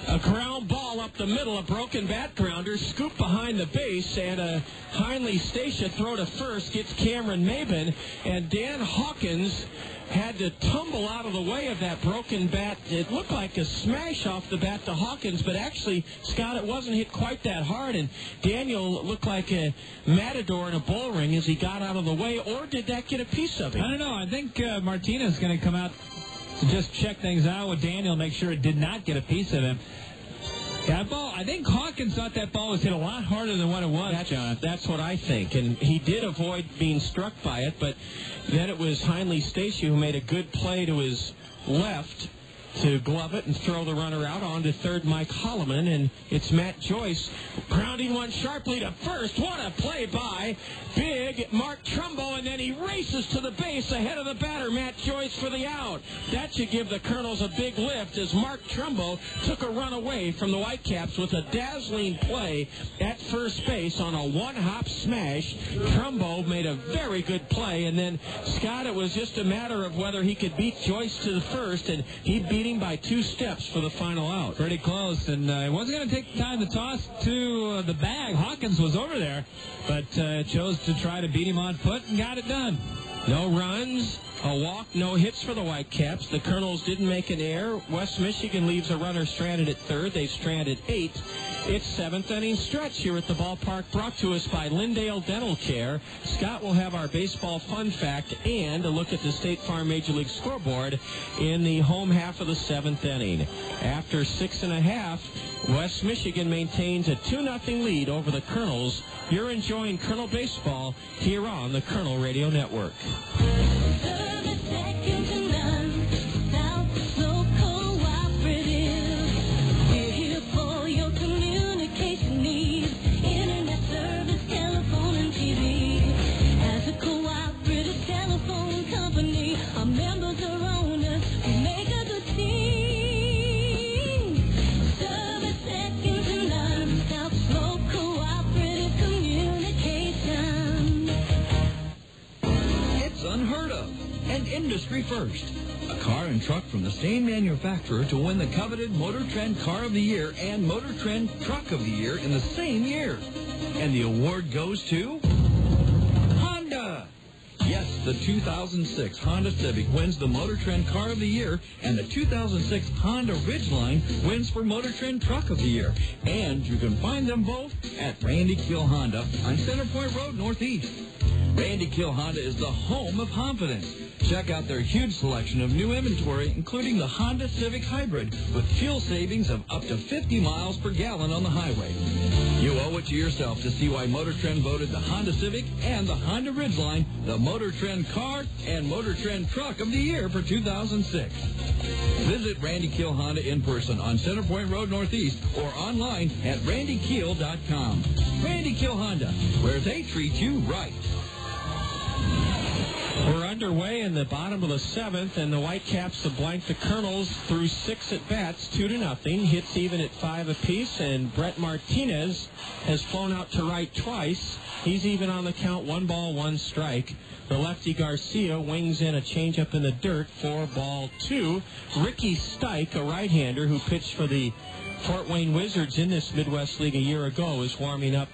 A ground ball up the middle, a broken bat grounder, scoop behind the base, and a Heinley Stacia throw to first gets Cameron Maybin, and Dan Hawkins had to tumble out of the way of that broken bat. It looked like a smash off the bat to Hawkins, but actually, Scott, it wasn't hit quite that hard, and Daniel looked like a matador in a bull ring as he got out of the way, or did that get a piece of him? I don't know. I think Martinez is going to come out to just check things out with Daniel, make sure it did not get a piece of him. That ball, I think Hawkins thought that ball was hit a lot harder than what it was, John. That's what I think, and he did avoid being struck by it, but then it was Heinley Stacia who made a good play to his left to glove it and throw the runner out on to third, Mike Hollimon, and it's Matt Joyce grounding one sharply to first. What a play by big Mark Trumbo, and then he races to the base ahead of the batter, Matt Joyce, for the out. That should give the Kernels a big lift as Mark Trumbo took a run away from the Whitecaps with a dazzling play at first base on a one-hop smash. Trumbo made a very good play, and then, Scott, it was just a matter of whether he could beat Joyce to the first, and he beat him by 2 steps for the final out. Pretty close, and it wasn't going to take time to toss to the bag. Hawkins was over there, but chose to try to beat him on foot and got it done. No runs, a walk, no hits for the Whitecaps. The Kernels didn't make an error. West Michigan leaves a runner stranded at third. They've stranded 8. It's 7th inning stretch here at the ballpark, brought to us by Lindale Dental Care. Scott will have our baseball fun fact and a look at the State Farm Major League scoreboard in the home half of the 7th inning. After 6.5, West Michigan maintains a 2-0 lead over the Kernels. You're enjoying Kernel baseball here on the Kernel Radio Network. Unheard of and industry first. A car and truck from the same manufacturer to win the coveted Motor Trend Car of the Year and Motor Trend Truck of the Year in the same year. And the award goes to Honda. Yes, the 2006 Honda Civic wins the Motor Trend Car of the Year, and the 2006 Honda Ridgeline wins for Motor Trend Truck of the Year. And you can find them both at Randy Kill Honda on Center Point Road Northeast. Randy Kill Honda is the home of confidence. Check out their huge selection of new inventory, including the Honda Civic Hybrid with fuel savings of up to 50 miles per gallon on the highway. You owe it to yourself to see why Motor Trend voted the Honda Civic and the Honda Ridgeline the Motor Trend Car and Motor Trend Truck of the Year for 2006. Visit Randy Kill Honda in person on Center Point Road Northeast or online at randykeel.com. Randy Kill Honda, where they treat you right. We're underway in the bottom of the 7th, and the Whitecaps have blanked the Kernels through 6 at-bats, 2-0. Hits even at 5 apiece, and Brett Martinez has flown out to right twice. He's even on the count, 1 ball, 1 strike. The lefty Garcia wings in a changeup in the dirt, 4-2. Ricky Stike, a right-hander who pitched for the Fort Wayne Wizards in this Midwest League a year ago, is warming up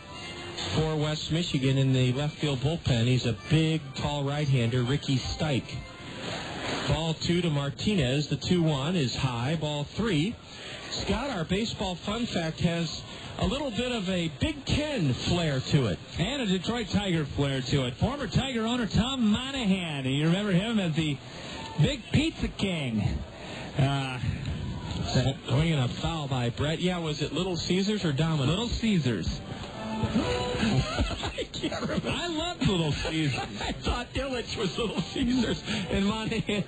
for West Michigan in the left field bullpen. He's a big, tall right-hander, Ricky Stike. Ball 2 to Martinez. The 2-1 is high. Ball 3. Scott, our baseball fun fact has a little bit of a Big Ten flair to it. And a Detroit Tiger flair to it. Former Tiger owner Tom Monahan. You remember him as the Big Pizza King. Swinging a foul by Brett. Yeah, was it Little Caesars or Domino's? Little Caesars. I can't remember. I love Little Caesars. I thought Illich was Little Caesars and Monahan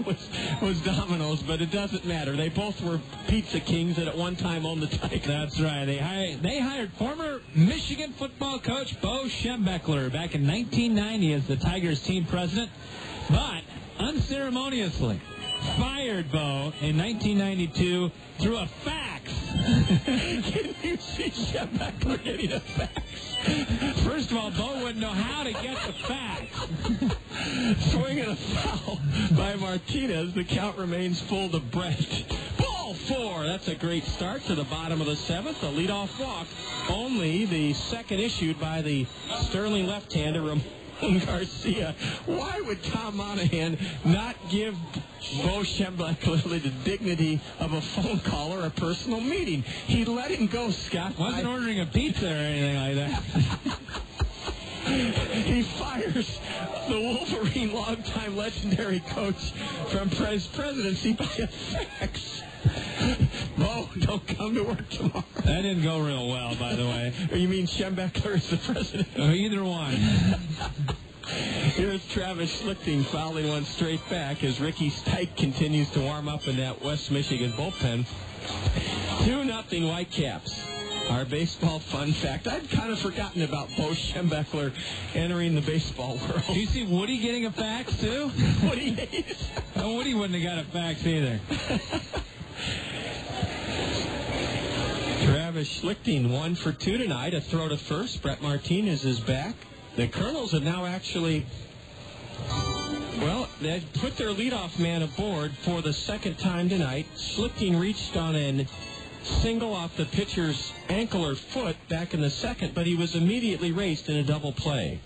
was Domino's, but it doesn't matter. They both were pizza kings that at one time owned the Tigers. That's right. They hired former Michigan football coach Bo Schembechler back in 1990 as the Tigers team president, but unceremoniously fired Bo in 1992 through a fax. Can you see Schlichting getting a fax? First of all, Bo wouldn't know how to get the fax. Swinging a foul by Martinez. The count remains full to Brett. Ball 4. That's a great start to the bottom of the 7th. A leadoff walk. Only the second issued by the Sterling left-hander, Ramon Garcia. Why would Tom Monahan not give Bo Schlichting the dignity of a phone call or a personal meeting? He let him go, Scott. Wasn't ordering a pizza or anything like that. He fires the Wolverine longtime legendary coach from presidency by a fax. Bo, don't come to work tomorrow. That didn't go real well, by the way. Or you mean Schlichting is the president? Either one. Here's Travis Schlichting fouling one straight back as Ricky Stike continues to warm up in that West Michigan bullpen. 2-0 Whitecaps. Our baseball fun fact. I'd kind of forgotten about Bo Schlichting entering the baseball world. Do you see Woody getting a fax, too? Woody Hayes. Oh, Woody wouldn't have got a fax either. Travis Schlichting 1 for 2 tonight. A throw to first. Brett Martinez is back. The Kernels have now actually, they put their leadoff man aboard for the second time tonight. Schlichting reached on a single off the pitcher's ankle or foot back in the second, but he was immediately raced in a double play.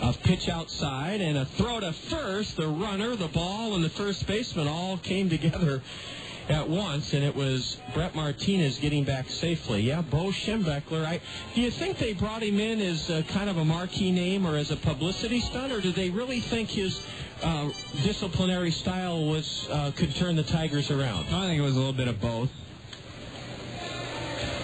A pitch outside and a throw to first. The runner, the ball, and the first baseman all came together at once, and it was Brett Martinez getting back safely. Yeah, Bo Schlichting. Do you think they brought him in as kind of a marquee name or as a publicity stunt, or do they really think his disciplinary style could turn the Tigers around? I think it was a little bit of both.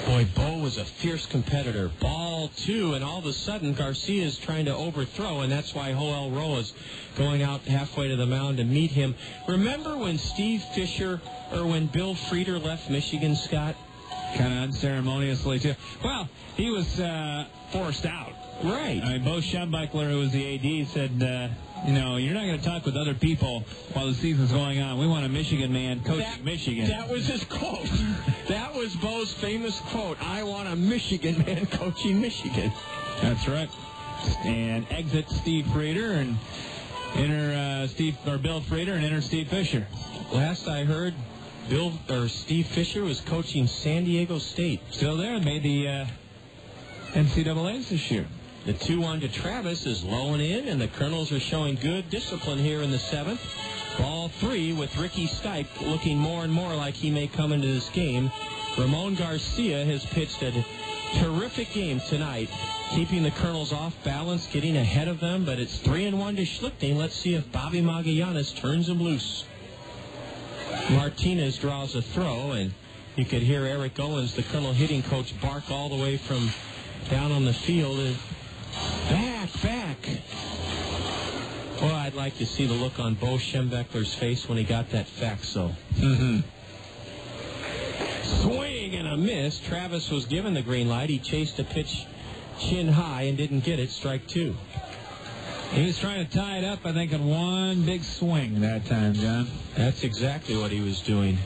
Boy, Bo was a fierce competitor. Ball 2, and all of a sudden Garcia is trying to overthrow, and that's why Joel Roa is going out halfway to the mound to meet him. Remember when Steve Fisher or when Bill Frieder left Michigan, Scott? Kind of unceremoniously, too. Well, he was forced out. Right. I mean, Bo Schlichting, who was the AD, said, you're not going to talk with other people while the season's going on. We want a Michigan man coaching Michigan. That was his quote. That was Bo's famous quote. I want a Michigan man coaching Michigan. That's right. And exit Steve Frieder and enter Bill Frieder and enter Steve Fisher. Last I heard, Steve Fisher was coaching San Diego State. Still there and made the NCAAs this year. The 2-1 to Travis is low and in, and the Kernels are showing good discipline here in the 7th. Ball 3 with Ricky Stike looking more and more like he may come into this game. Ramon Garcia has pitched a terrific game tonight, keeping the Kernels off balance, getting ahead of them, but it's 3-1 to Schlichting. Let's see if Bobby Magallanes turns him loose. Martinez draws a throw, and you could hear Eric Owens, the Kernel hitting coach, bark all the way from down on the field. Back. Well, I'd like to see the look on Bo Schlichting's face when he got that faxo. Mm-hmm. Swing and a miss. Travis was given the green light. He chased a pitch chin high and didn't get it. Strike 2. He was trying to tie it up, I think, in one big swing that time, John. That's exactly what he was doing.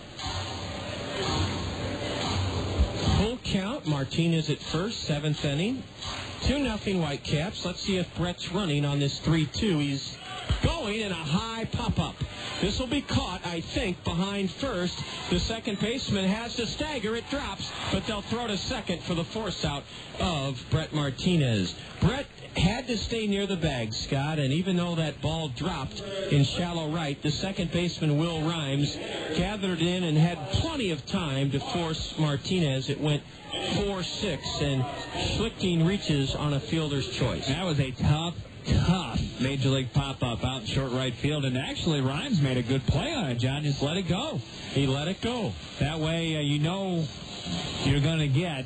Full count. Martinez at first, 7th inning. 2-0 Whitecaps. Let's see if Brett's running on this 3-2. He's going in a high pop-up. This will be caught, I think, behind first. The second baseman has to stagger. It drops, but they'll throw to second for the force out of Brett Martinez. Brett had to stay near the bag, Scott, and even though that ball dropped in shallow right, the second baseman, Will Rhymes, gathered in and had plenty of time to force Martinez. It went 4-6, and Schlichting reaches on a fielder's choice. That was a tough Major League pop-up out in short right field, and actually Rhymes made a good play on it, John. Just let it go. He let it go. That way you know you're going to get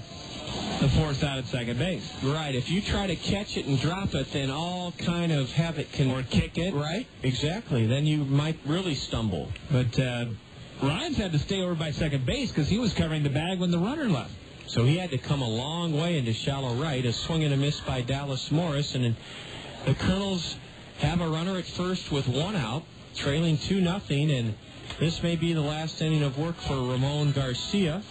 the force out at second base. Right. If you try to catch it and drop it, then all kind of havoc can... Or kick it. Right. Exactly. Then you might really stumble. But Rhymes had to stay over by second base because he was covering the bag when the runner left. So he had to come a long way into shallow right. A swing and a miss by Dallas Morris, and the Kernels have a runner at first with one out, trailing 2-0, and this may be the last inning of work for Ramon Garcia.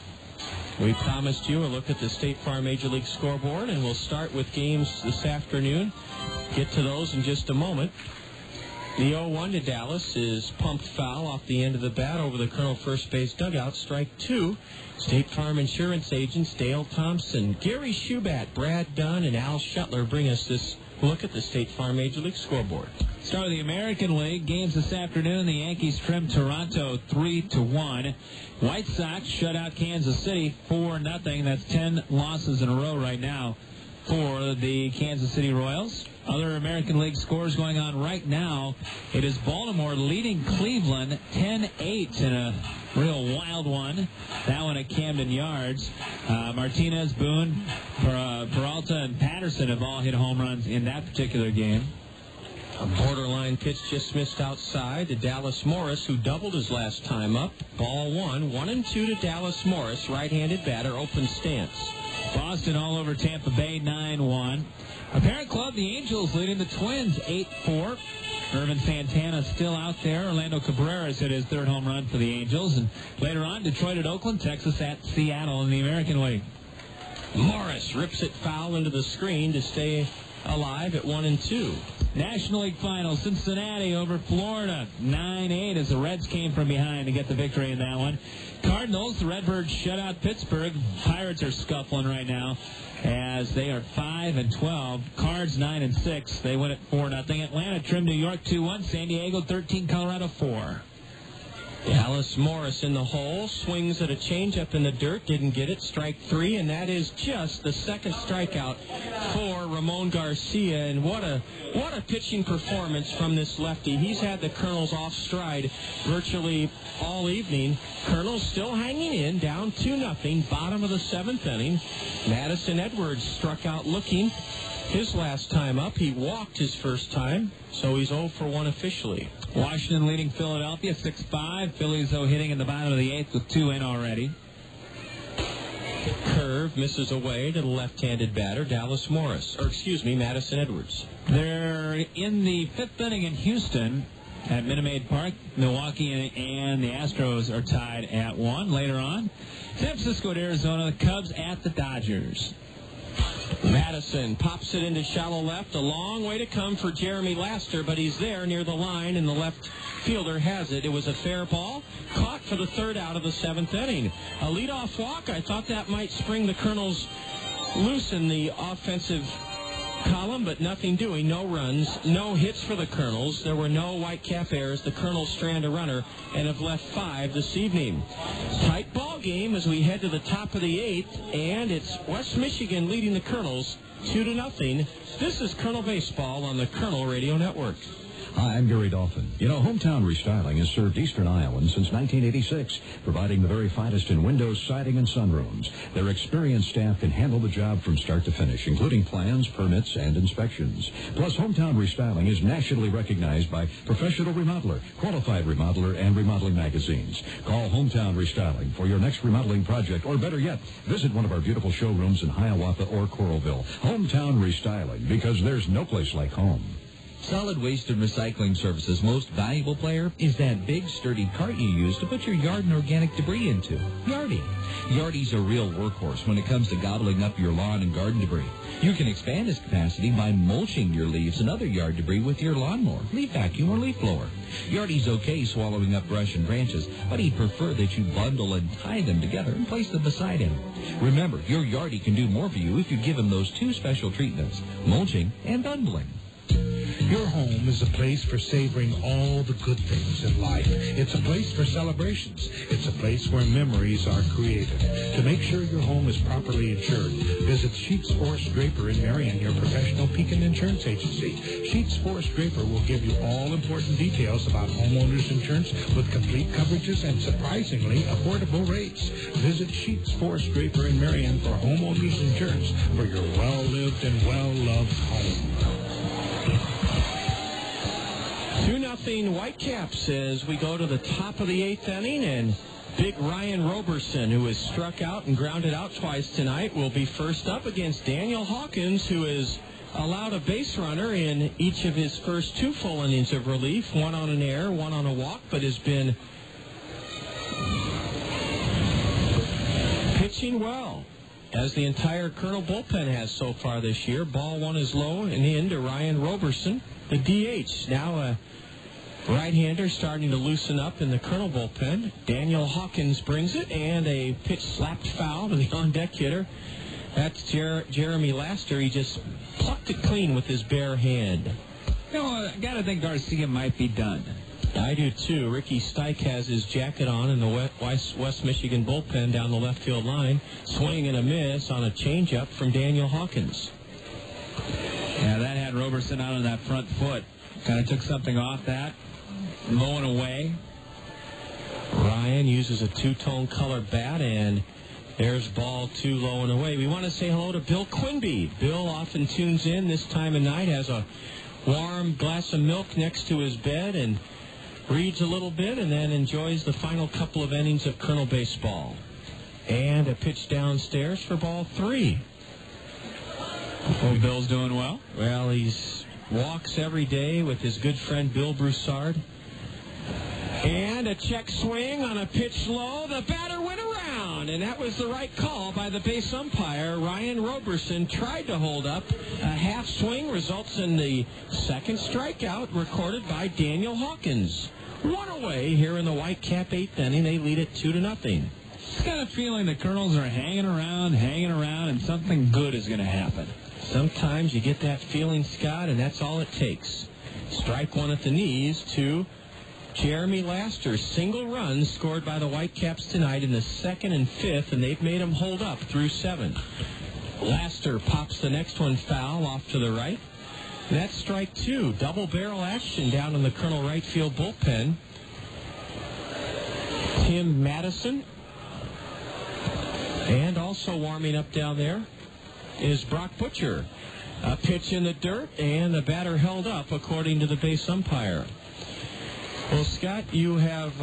We promised you a look at the State Farm Major League scoreboard, and we'll start with games this afternoon. Get to those in just a moment. The 0-1 to Dallas is pumped foul off the end of the bat over the Colonel first base dugout. Strike two. State Farm insurance agents Dale Thompson, Gary Shubat, Brad Dunn, and Al Shuttler bring us this look at the State Farm Major League scoreboard. Start with the American League. Games this afternoon. The Yankees trim Toronto 3-1. White Sox shut out Kansas City 4-0. That's 10 losses in a row right now for the Kansas City Royals. Other American League scores going on right now. It is Baltimore leading Cleveland 10-8 in a real wild one. That one at Camden Yards. Martinez, Boone, Peralta, and Patterson have all hit home runs in that particular game. A borderline pitch just missed outside to Dallas Morris, who doubled his last time up. Ball one, 1-2 to Dallas Morris, right-handed batter, open stance. Boston all over Tampa Bay 9-1. Parent club, the Angels leading the Twins 8-4. Irvin Santana still out there. Orlando Cabrera's hit his third home run for the Angels. And later on, Detroit at Oakland, Texas at Seattle in the American League. Morris rips it foul into the screen to stay alive at 1-2. National League Finals, Cincinnati over Florida, 9-8 as the Reds came from behind to get the victory in that one. Cardinals, the Redbirds shut out Pittsburgh. Pirates are scuffling right now as they are 5-12. Cards 9-6. They win at 4-0. Atlanta trimmed New York 2-1. San Diego 13, Colorado 4. Dallas Morris in the hole, swings at a changeup in the dirt, didn't get it, strike three, and that is just the second strikeout for Ramon Garcia. And what a pitching performance from this lefty. He's had the Kernels off stride virtually all evening. Kernels still hanging in, down 2-0, bottom of the seventh inning. Madison Edwards struck out looking his last time up. He walked his first time, so he's 0 for 1 officially. Washington leading Philadelphia 6-5. Phillies, though, hitting in the bottom of the eighth with 2 in already. Curve misses away to the left-handed batter, Madison Edwards. They're in the fifth inning in Houston at Minute Maid Park. Milwaukee and the Astros are tied at 1. Later on, San Francisco at Arizona, the Cubs at the Dodgers. Madison pops it into shallow left. A long way to come for Jeremy Laster, but he's there near the line, and the left fielder has it. It was a fair ball, caught for the third out of the seventh inning. A leadoff walk. I thought that might spring the Kernels loose in the offensive column, but nothing doing. No runs, no hits for the Kernels. There were no Whitecap errors. The Kernels strand a runner and have left 5 this evening. Tight ball game as we head to the top of the eighth, and it's West Michigan leading the Kernels 2-0. This is Kernel Baseball on the Kernel Radio Network. Hi, I'm Gary Dolphin. You know, Hometown Restyling has served Eastern Iowans since 1986, providing the very finest in windows, siding, and sunrooms. Their experienced staff can handle the job from start to finish, including plans, permits, and inspections. Plus, Hometown Restyling is nationally recognized by Professional Remodeler, Qualified Remodeler, and Remodeling magazines. Call Hometown Restyling for your next remodeling project, or better yet, visit one of our beautiful showrooms in Hiawatha or Coralville. Hometown Restyling, because there's no place like home. Solid Waste and Recycling Services' most valuable player is that big, sturdy cart you use to put your yard and organic debris into. Yardie. Yardie's a real workhorse when it comes to gobbling up your lawn and garden debris. You can expand its capacity by mulching your leaves and other yard debris with your lawnmower, leaf vacuum, or leaf blower. Yardie's okay swallowing up brush and branches, but he'd prefer that you bundle and tie them together and place them beside him. Remember, your Yardie can do more for you if you give him those 2 special treatments, mulching and bundling. Your home is a place for savoring all the good things in life. It's a place for celebrations. It's a place where memories are created. To make sure your home is properly insured, visit Sheets Forest Draper in Marion, your professional Pekin insurance agency. Sheets Forest Draper will give you all important details about homeowners insurance with complete coverages and surprisingly affordable rates. Visit Sheets Forest Draper in Marion for homeowners insurance for your well-lived and well-loved home. 2-0 Whitecaps as we go to the top of the eighth inning, and big Ryan Roberson, who has struck out and grounded out twice tonight, will be first up against Daniel Hawkins, who has allowed a base runner in each of his first 2 full innings of relief, 1 on an error, 1 on a walk, but has been pitched pitching well, as the entire Kernel bullpen has so far this year. Ball one is low and in to Ryan Roberson, the DH. Now a right-hander starting to loosen up in the Kernel bullpen. Daniel Hawkins brings it, and a pitch slapped foul to the on-deck hitter. That's Jeremy Laster. He just plucked it clean with his bare hand. You know, I got to think Garcia might be done. I do, too. Ricky Stike has his jacket on in the West Michigan bullpen down the left field line. Swing and a miss on a changeup from Daniel Hawkins. Yeah, that had Roberson out on that front foot. Kind of took something off that. Low and away. Ryan uses a two-tone color bat, and there's ball two, low and away. We want to say hello to Bill Quinby. Bill often tunes in this time of night, has a warm glass of milk next to his bed, and reads a little bit, and then enjoys the final couple of innings of Kernel baseball. And a pitch downstairs for ball three. Oh, Bill's doing well? Well, he walks every day with his good friend Bill Broussard. And a check swing on a pitch low. The batter went around, and that was the right call by the base umpire. Ryan Roberson tried to hold up. A half swing results in the second strikeout recorded by Daniel Hawkins. One away here in the Whitecap eighth inning. They lead it 2-0. Just got a feeling the Kernels are hanging around, and something good is going to happen. Sometimes you get that feeling, Scott, and that's all it takes. Strike one at the knees to Jeremy Laster. Single runs scored by the Whitecaps tonight in the second and fifth, and they've made him hold up through seven. Laster pops the next one foul off to the right. That's strike two. Double barrel action down in the Kernel right field bullpen. Tim Madison. And also warming up down there is Brock Butcher. A pitch in the dirt, and the batter held up according to the base umpire. Well, Scott, you have,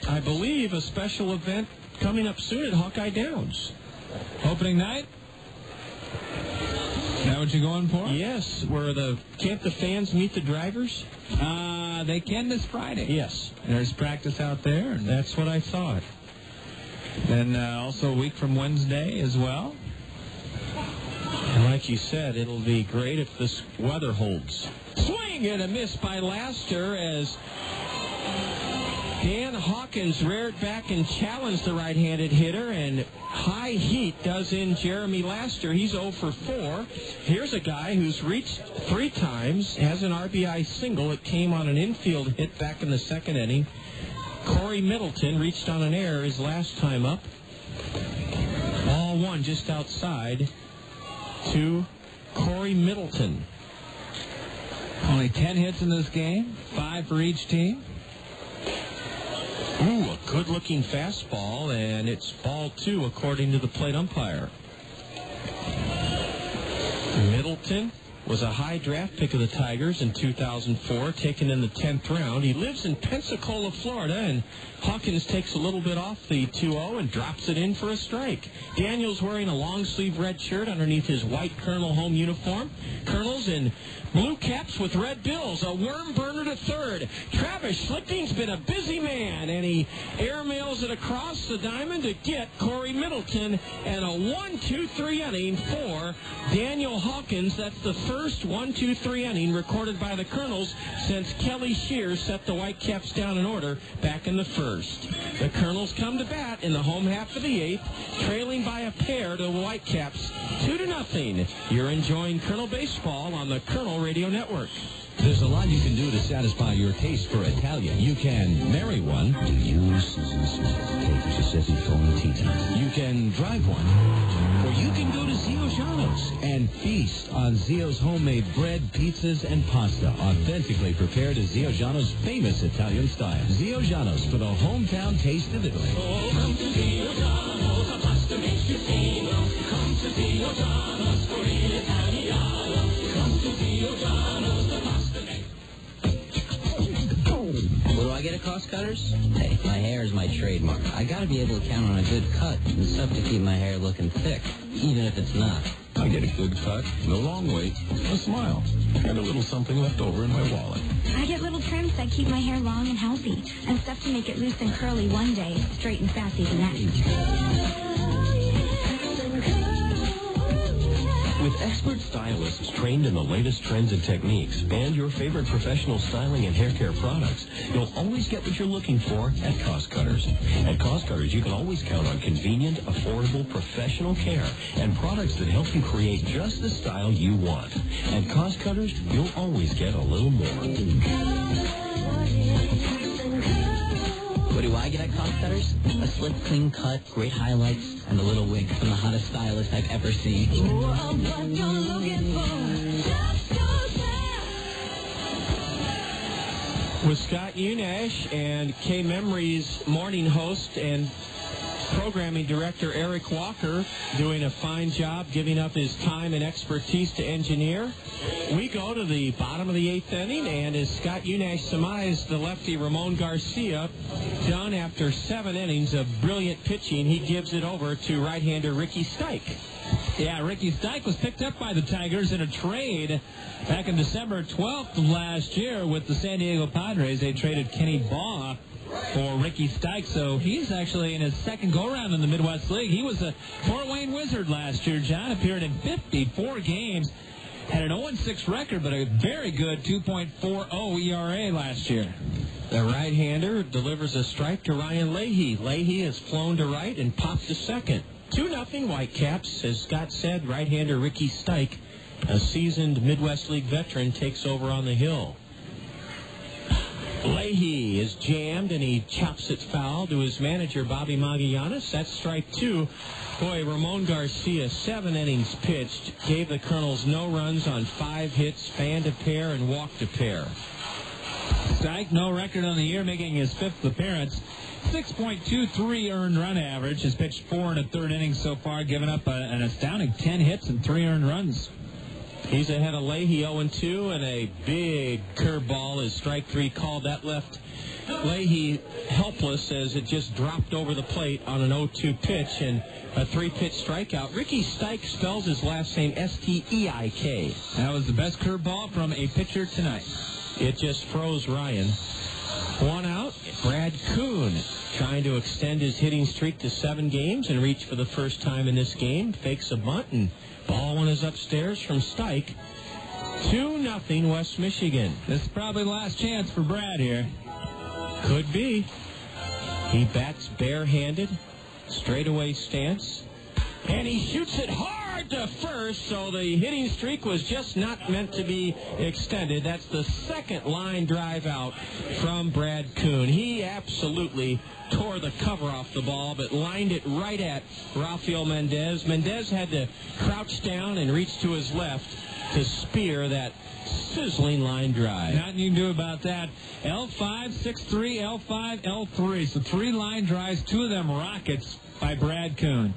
I believe, a special event coming up soon at Hawkeye Downs. Opening night? Is that what you're going for? Yes. Can't the fans meet the drivers? They can this Friday. Yes. There's practice out there. And that's what I thought. Then also a week from Wednesday as well. And like you said, it'll be great if this weather holds. Swing and a miss by Laster as Dan Hawkins reared back and challenged the right-handed hitter, and high heat does in Jeremy Laster. He's 0 for 4. Here's a guy who's reached 3 times, has an RBI single. It came on an infield hit back in the second inning. Corey Middleton reached on an error his last time up. Ball one just outside to Corey Middleton. Only 10 hits in this game, 5 for each team. Ooh, a good-looking fastball, and it's ball 2 according to the plate umpire. Middleton was a high draft pick of the Tigers in 2004, taken in the 10th round. He lives in Pensacola, Florida, and Hawkins takes a little bit off the 2-0 and drops it in for a strike. Daniel's wearing a long-sleeve red shirt underneath his white Kernel home uniform. Kernels in blue caps with red bills. A worm burner to third. Travis Schlichting's been a busy man, and he airmails it across the diamond to get Corey Middleton, and a 1-2-3 inning for Daniel Hawkins. That's the first 1-2-3 inning recorded by the Kernels since Kelly Shears set the Whitecaps down in order back in the first. The Kernels come to bat in the home half of the eighth, trailing by a pair to the Whitecaps 2-0. You're enjoying Kernel baseball on the Kernel Radio Network. There's a lot you can do to satisfy your taste for Italian. You can marry one. Do you, Susan Smith, take Giuseppe Tita? You can drive one. Or you can go to Zio Giano's and feast on Zio's homemade bread, pizzas, and pasta, authentically prepared as Zio Giano's famous Italian style. Zio Giano's for the hometown taste of Italy. Oh, come to Zio Giano's, the pasta makes you feel. Come to Zio Giano's for il Italiano. Come to Zio Giano's, the pasta makes. Will I get a cost cutters? Hey, my hair is my trademark. I gotta be able to count on a good cut and stuff to keep my hair looking thick, even if it's not. I get a good cut, no long wait, a smile, and a little something left over in my wallet. I get little trims that keep my hair long and healthy, and stuff to make it loose and curly one day, straight and sassy the next. With expert stylists trained in the latest trends and techniques and your favorite professional styling and hair care products, you'll always get what you're looking for at Cost Cutters. At Cost Cutters, you can always count on convenient, affordable, professional care and products that help you create just the style you want. At Cost Cutters, you'll always get a little more. What do I get at Cost Cutters? A slick, clean cut, great highlights, and a little wig from the hottest stylist I've ever seen. With Scott Unash and K-Memory's morning host and programming director Eric Walker doing a fine job giving up his time and expertise to engineer. We go to the bottom of the 8th inning, and as Scott Unash surmised, the lefty Ramon Garcia, done after 7 innings of brilliant pitching, he gives it over to right-hander Ricky Stike. Yeah, Ricky Stike was picked up by the Tigers in a trade back in December 12th of last year with the San Diego Padres. They traded Kenny Baugh for Ricky Stike, so he's actually in his second go-round in the Midwest League. He was a Fort Wayne Wizard last year. John appeared in 54 games, had an 0-6 record, but a very good 2.40 ERA last year. The right-hander delivers a strike to Ryan Leahy. Leahy is flown to right and popped to second. 2-0 Whitecaps. As Scott said, right-hander Ricky Stike, a seasoned Midwest League veteran, takes over on the hill. Leahy is jammed, and he chops it foul to his manager, Bobby Magallanes. That's strike 2. Boy, Ramon Garcia, 7 innings pitched, gave the Kernels no runs on 5 hits, fanned a pair, and walked a pair. Stike, no record on the year, making his 5th appearance. 6.23 earned run average. Has pitched 4 1/3 innings so far, giving up an astounding 10 hits and 3 earned runs. He's ahead of Leahy 0-2, and a big curveball is strike 3 called. That left Leahy helpless as it just dropped over the plate on an 0-2 pitch, and a 3-pitch strikeout. Ricky Stike spells his last name S-T-E-I-K. That was the best curveball from a pitcher tonight. It just froze Ryan. 1 out, Brad Kuhn trying to extend his hitting streak to 7 games and reach for the first time in this game. Fakes a bunt, and ball one is upstairs from Stike. 2-0 West Michigan. This is probably the last chance for Brad here. Could be. He bats barehanded, straightaway stance, and he shoots it hard to first, so the hitting streak was just not meant to be extended. That's the second line drive out from Brad Kuhn. He absolutely tore the cover off the ball, but lined it right at Rafael Mendez. Mendez had to crouch down and reach to his left to spear that sizzling line drive. Nothing you can do about that. L5, 6-3, L5, L3. So 3 line drives, 2 of them rockets by Brad Kuhn.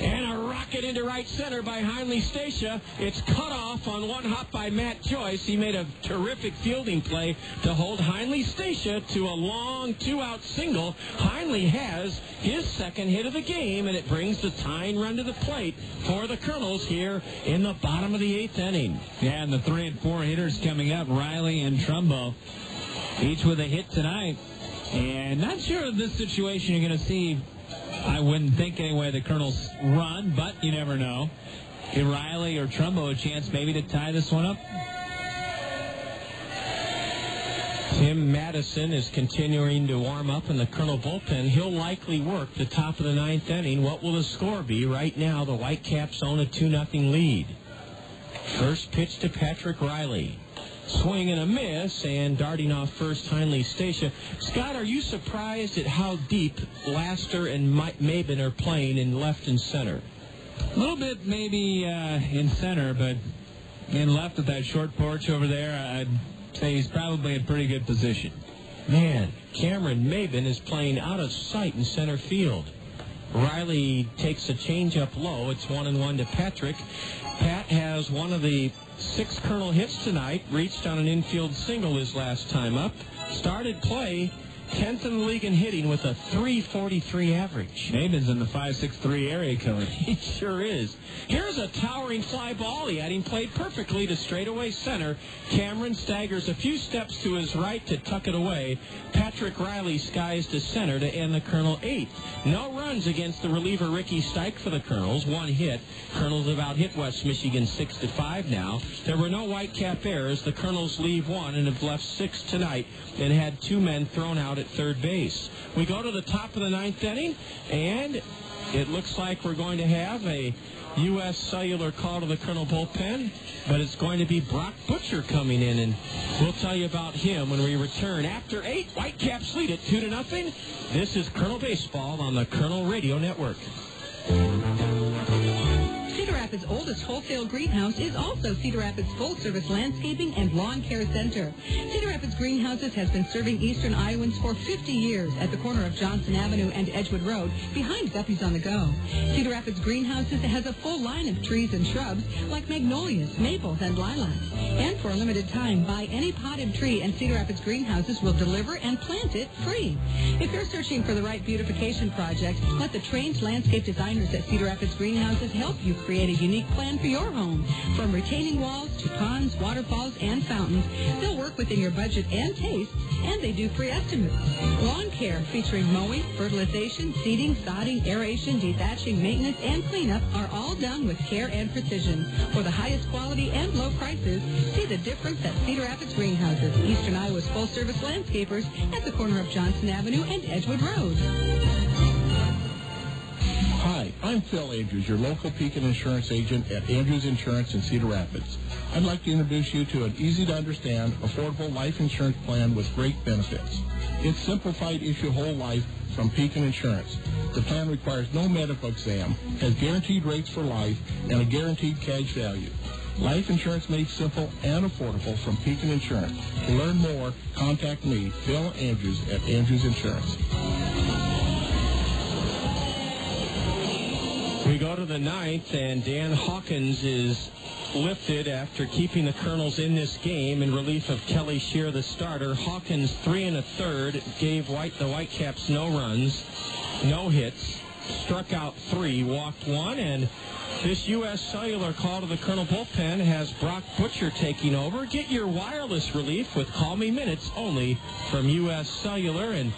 And a rocket into right center by Heinle Stacia. It's cut off on one hop by Matt Joyce. He made a terrific fielding play to hold Heinle Stacia to a long 2-out single. Heinle has his second hit of the game, and it brings the tying run to the plate for the Kernels here in the bottom of the 8th inning. Yeah, and the 3 and 4 hitters coming up, Riley and Trumbo, each with a hit tonight. And not sure of this situation you're going to see. I wouldn't think anyway the Kernels run, but you never know. Give Riley or Trumbo a chance maybe to tie this one up. Tim Madison is continuing to warm up in the Kernel bullpen. He'll likely work the top of the 9th inning. What will the score be? Right now, the Whitecaps own a 2-0 lead. First pitch to Patrick Riley. Swing and a miss, and darting off first, Heinle Stacia. Scott, are you surprised at how deep Laster and Maybin are playing in left and center? A little bit maybe in center, but in left with that short porch over there, I'd say he's probably in pretty good position. Man, Cameron Maybin is playing out of sight in center field. Riley takes a changeup low. It's 1-1 to Patrick. Pat has one of the 6 Kernel hits tonight. Reached on an infield single his last time up. Started play 10th in the league in hitting with a .343 average. Maybin's in the 5.63 area code. He sure is. Here's a towering fly ball. He had him played perfectly to straightaway center. Cameron staggers a few steps to his right to tuck it away. Patrick Riley skies to center to end the Colonel 8th. No runs against the reliever Ricky Stike for the Kernels. One hit. Kernels have out-hit West Michigan 6-5 now. There were no Whitecap errors. The Kernels leave one and have left 6 tonight and had 2 men thrown out at third base. We go to the top of the 9th inning, and it looks like we're going to have a U.S. Cellular call to the Colonel bullpen, but it's going to be Brock Butcher coming in, and we'll tell you about him when we return. After 8, Whitecaps lead it 2-0. This is Colonel Baseball on the Colonel Radio Network. Cedar Rapids' oldest wholesale greenhouse is also Cedar Rapids' full-service landscaping and lawn care center. Cedar Rapids Greenhouses has been serving eastern Iowans for 50 years at the corner of Johnson Avenue and Edgewood Road, behind Guppy's on the Go. Cedar Rapids Greenhouses has a full line of trees and shrubs like magnolias, maples, and lilacs. And for a limited time, buy any potted tree and Cedar Rapids Greenhouses will deliver and plant it free. If you're searching for the right beautification project, let the trained landscape designers at Cedar Rapids Greenhouses help you create a unique plan for your home. From retaining walls to ponds, waterfalls, and fountains, they'll work within your budget and taste, and they do free estimates. Lawn care featuring mowing, fertilization, seeding, sodding, aeration, dethatching, maintenance, and cleanup are all done with care and precision. For the highest quality and low prices, see the difference at Cedar Rapids Greenhouses, Eastern Iowa's full-service landscapers at the corner of Johnson Avenue and Edgewood Road. Hi, I'm Phil Andrews, your local Pekin Insurance agent at Andrews Insurance in Cedar Rapids. I'd like to introduce you to an easy-to-understand, affordable life insurance plan with great benefits. It's simplified issue whole life from Pekin Insurance. The plan requires no medical exam, has guaranteed rates for life, and a guaranteed cash value. Life insurance made simple and affordable from Pekin Insurance. To learn more, contact me, Phil Andrews, at Andrews Insurance. We go to the 9th, and Dan Hawkins is lifted after keeping the Kernels in this game in relief of Kelly Shear, the starter. Hawkins, 3 1/3, gave the Whitecaps no runs, no hits, struck out 3, walked 1, and this U.S. Cellular call to the Colonel bullpen has Brock Butcher taking over. Get your wireless relief with Call Me Minutes only from U.S. Cellular. And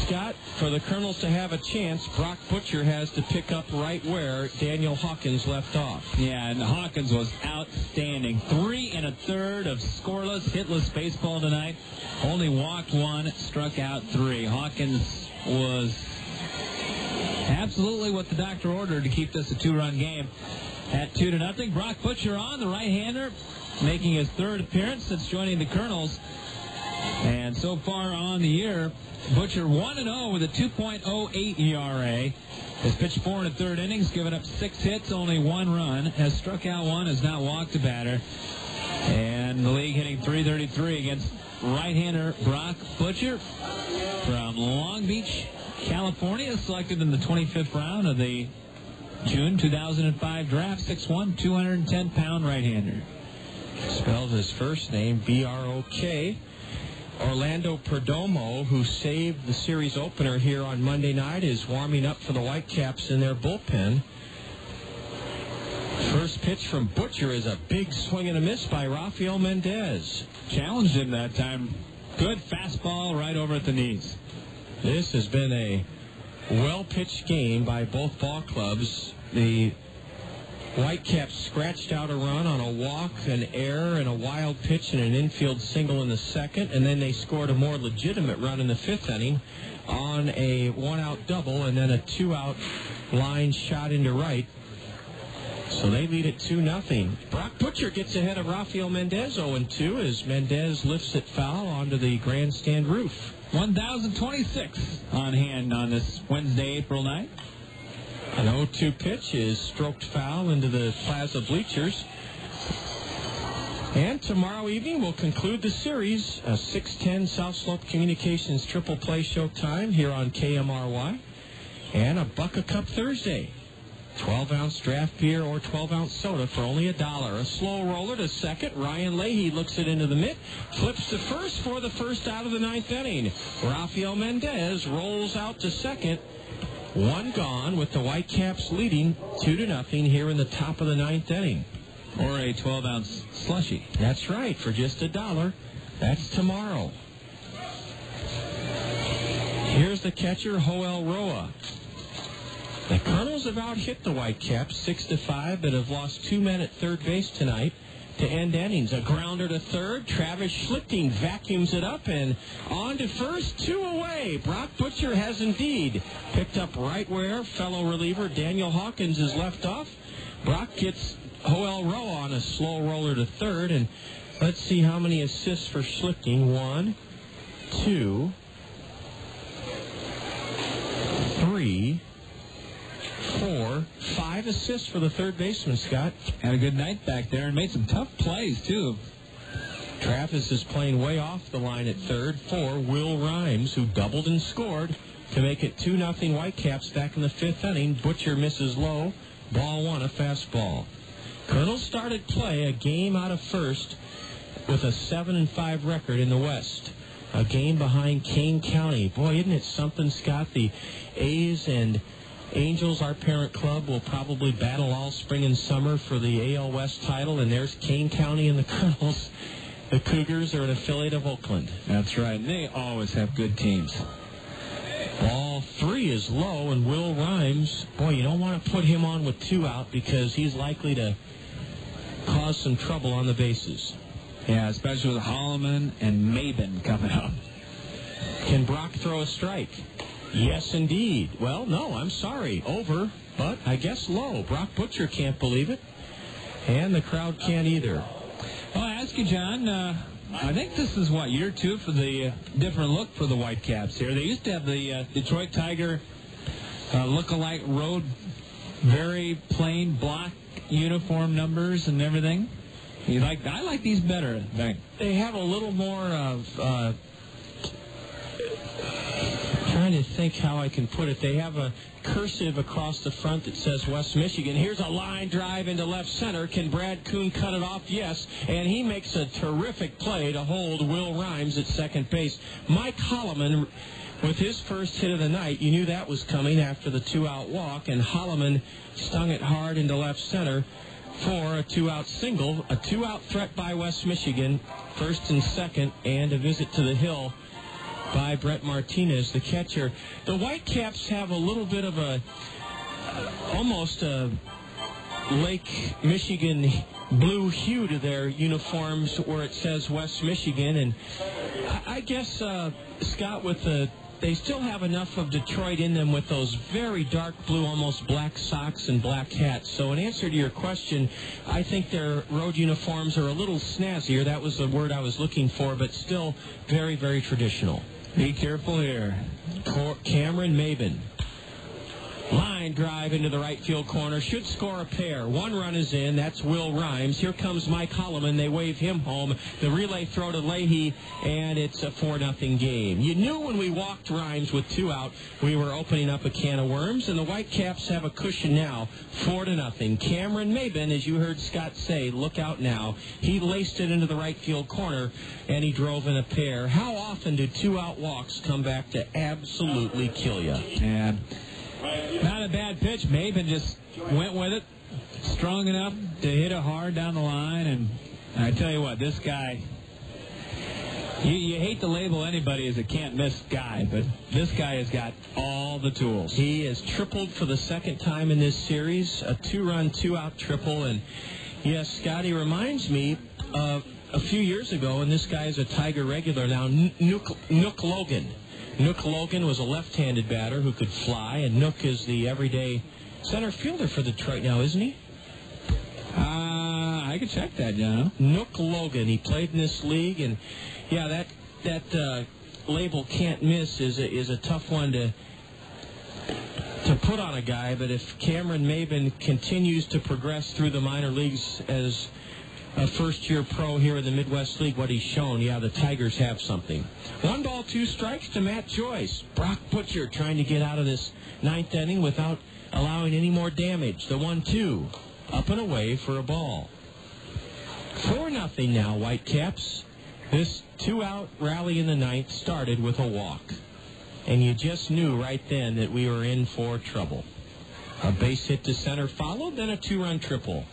Scott, for the Kernels to have a chance, Brock Butcher has to pick up right where Daniel Hawkins left off. Yeah, and Hawkins was outstanding. 3 1/3 of scoreless, hitless baseball tonight. Only walked 1, struck out 3. Hawkins was absolutely what the doctor ordered to keep this a 2-run game at 2-0. Brock Butcher on, the right-hander, making his 3rd appearance since joining the Kernels. And so far on the year, Butcher 1-0 with a 2.08 ERA. Has pitched 4 1/3 innings, given up 6 hits, only 1 run. Has struck out 1, has not walked a batter. And the league hitting .333 against right-hander Brock Butcher from Long Beach, California, selected in the 25th round of the June 2005 draft. 6'1", 210-pound right-hander. Spells his first name B-R-O-K. Orlando Perdomo, who saved the series opener here on Monday night, is warming up for the Whitecaps in their bullpen. First pitch from Butcher is a big swing and a miss by Rafael Mendez. Challenged him that time. Good fastball right over at the knees. This has been a well-pitched game by both ball clubs. The Whitecaps scratched out a run on a walk, an error, and a wild pitch and an infield single in the 2nd, and then they scored a more legitimate run in the 5th inning on a 1-out double and then a 2-out line shot into right. So they lead it 2-0. Brock Butcher gets ahead of Rafael Mendez 0-2 as Mendez lifts it foul onto the grandstand roof. 1,026 on hand on this Wednesday, April night. An 0-2 pitch is stroked foul into the plaza bleachers. And tomorrow evening we'll conclude the series, a 6:10 South Slope Communications triple play showtime here on KMRY, and a Buck a Cup Thursday. 12-ounce draft beer or 12-ounce soda for only $1. A slow roller to second. Ryan Leahy looks it into the mitt, flips to first for the first out of the ninth inning. Rafael Mendez rolls out to second. One gone with the Whitecaps leading 2-0 here in the top of the ninth inning. Or a 12-ounce slushie. That's right, for just $1. That's tomorrow. Here's the catcher, Joel Roa. The Kernels have out-hit the Whitecaps 6-5, but have lost 2 men at third base tonight to end innings. A grounder to third. Travis Schlichting vacuums it up and on to first. 2 away. Brock Butcher has indeed picked up right where fellow reliever Daniel Hawkins is left off. Brock gets Joel Roa on a slow roller to third, and let's see how many assists for Schlichting. 1, 2, 3, 4, 5 assists for the third baseman, Scott. Had a good night back there and made some tough plays, too. Travis is playing way off the line at third for Will Rhymes, who doubled and scored to make it 2-0 Whitecaps back in the fifth inning. Butcher misses low. Ball 1, a fastball. Kernels started play a game out of first with a 7-5 record in the West. A game behind Kane County. Boy, isn't it something, Scott? The A's and Angels, our parent club, will probably battle all spring and summer for the AL West title, and there's Kane County and the Kernels. The Cougars are an affiliate of Oakland. That's right. They always have good teams. Ball 3 is low, and Will Rhymes, boy, you don't want to put him on with 2 out because he's likely to cause some trouble on the bases. Yeah, especially with Hollimon and Maybin coming up. Can Brock throw a strike? Yes, indeed. Well, no, I'm sorry. Over, but I guess low. Brock Butcher can't believe it, and the crowd can't either. Well, I ask you, John, I think this is, year 2 for the different look for the Whitecaps here. They used to have the Detroit Tiger look-alike road, very plain black uniform numbers and everything. I like these better, I think. They have a little more of... trying to think how I can put it. They have a cursive across the front that says West Michigan. Here's a line drive into left center. Can Brad Kuhn cut it off? Yes. And he makes a terrific play to hold Will Rhymes at second base. Mike Hollimon, with his first hit of the night, you knew that was coming after the 2-out walk, and Hollimon stung it hard into left center for a 2-out single. A 2-out threat by West Michigan, first and second, and a visit to the hill by Brett Martinez, the catcher. The Whitecaps have a little bit of almost a Lake Michigan blue hue to their uniforms where it says West Michigan. And I guess, Scott, they still have enough of Detroit in them with those very dark blue, almost black socks and black hats. So in answer to your question, I think their road uniforms are a little snazzier. That was the word I was looking for, but still very, very traditional. Be careful here. Cameron Maybin. Line drive into the right field corner. Should score a pair. 1 run is in. That's Will Rhymes. Here comes Mike Hollimon. They wave him home. The relay throw to Leahy, and it's a 4-0 game. You knew when we walked Rhymes with 2 out, we were opening up a can of worms, and the Whitecaps have a cushion now. 4-0. Cameron Maybin, as you heard Scott say, look out now. He laced it into the right field corner, and he drove in a pair. How often do 2-out walks come back to absolutely kill you? And not a bad pitch. Maybin just went with it, strong enough to hit it hard down the line. And I tell you what, this guy, you hate to label anybody as a can't-miss guy, but this guy has got all the tools. He has tripled for the second time in this series, a 2-run, 2-out triple. And, yes, Scotty reminds me of a few years ago, and this guy is a Tiger regular now, Nook Logan. Nook Logan was a left-handed batter who could fly, and Nook is the everyday center fielder for Detroit now, isn't he? I could check that, John. Nook Logan. He played in this league, and yeah, that label can't miss is a tough one to put on a guy. But if Cameron Maybin continues to progress through the minor leagues as a first-year pro here in the Midwest League, what he's shown, yeah, the Tigers have something. 1 ball, 2 strikes to Matt Joyce. Brock Butcher trying to get out of this ninth inning without allowing any more damage. The 1-2, up and away for a ball. 4-0 now, Whitecaps. This 2-out rally in the ninth started with a walk. And you just knew right then that we were in for trouble. A base hit to center followed, then a 2-run triple.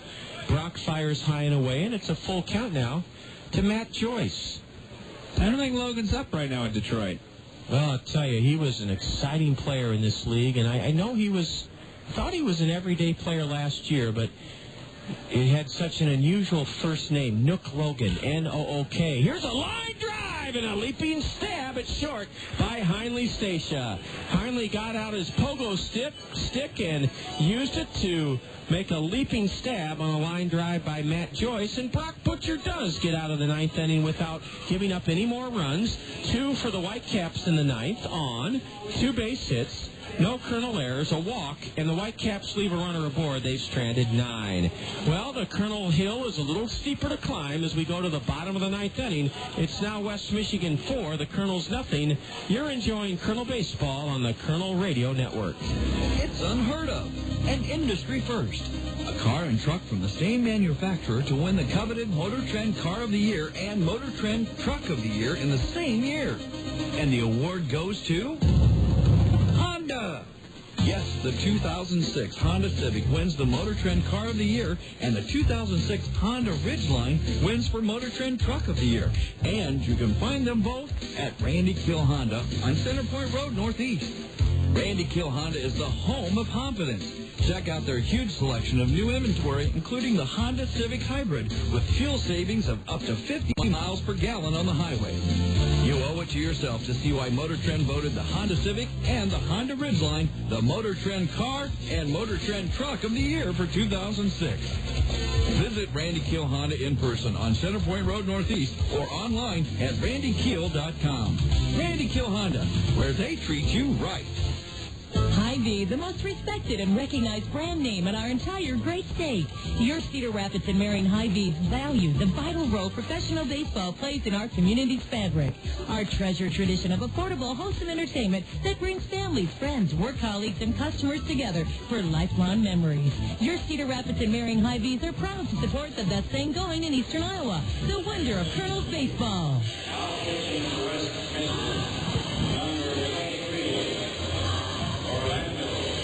Brock fires high and away, and it's a full count now to Matt Joyce. I don't think Logan's up right now in Detroit. Well, I'll tell you, he was an exciting player in this league, and I know thought he was an everyday player last year, but it had such an unusual first name, Nook Logan, N-O-O-K. Here's a line drive and a leaping stab at short by Heinle Stacia. Heinle got out his pogo stick and used it to make a leaping stab on a line drive by Matt Joyce, and Brock Butcher does get out of the ninth inning without giving up any more runs. 2 for the Whitecaps in the ninth on 2 base hits. No Kernel errors, a walk, and the Whitecaps leave a runner aboard. They've stranded 9. Well, the Kernel Hill is a little steeper to climb as we go to the bottom of the ninth inning. It's now West Michigan 4, the Kernels nothing. You're enjoying Kernel Baseball on the Kernel Radio Network. It's unheard of and industry first. A car and truck from the same manufacturer to win the coveted Motor Trend Car of the Year and Motor Trend Truck of the Year in the same year. And the award goes to Honda. Yes, the 2006 Honda Civic wins the Motor Trend Car of the Year, and the 2006 Honda Ridgeline wins for Motor Trend Truck of the Year. And you can find them both at Randy Kill Honda on Center Point Road Northeast. Randy Kill Honda is the home of confidence. Check out their huge selection of new inventory, including the Honda Civic Hybrid, with fuel savings of up to 50 miles per gallon on the highway. You owe it to yourself to see why Motor Trend voted the Honda Civic and the Honda Ridgeline the Motor Trend Car and Motor Trend Truck of the Year for 2006. Visit Randy Kill Honda in person on Center Point Road Northeast or online at randykill.com. Randy Kill Honda, where they treat you right. Hy-Vee, the most respected and recognized brand name in our entire great state. Your Cedar Rapids and Marion Hy-Vees value the vital role professional baseball plays in our community's fabric. Our treasured tradition of affordable, wholesome entertainment that brings families, friends, work colleagues, and customers together for lifelong memories. Your Cedar Rapids and Marion Hy-Vees are proud to support the best thing going in eastern Iowa, the wonder of Kernels baseball.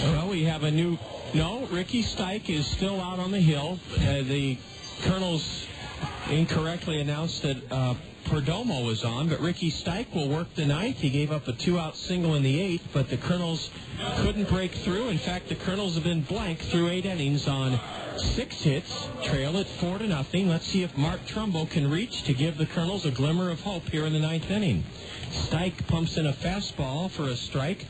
Well, we have a new... No, Ricky Stike is still out on the hill. The Kernels incorrectly announced that Perdomo was on, but Ricky Stike will work the ninth. He gave up a 2-out single in the 8th, but the Kernels couldn't break through. In fact, the Kernels have been blank through 8 innings on 6 hits, trail at 4-0. Let's see if Mark Trumbo can reach to give the Kernels a glimmer of hope here in the 9th inning. Stike pumps in a fastball for a strike.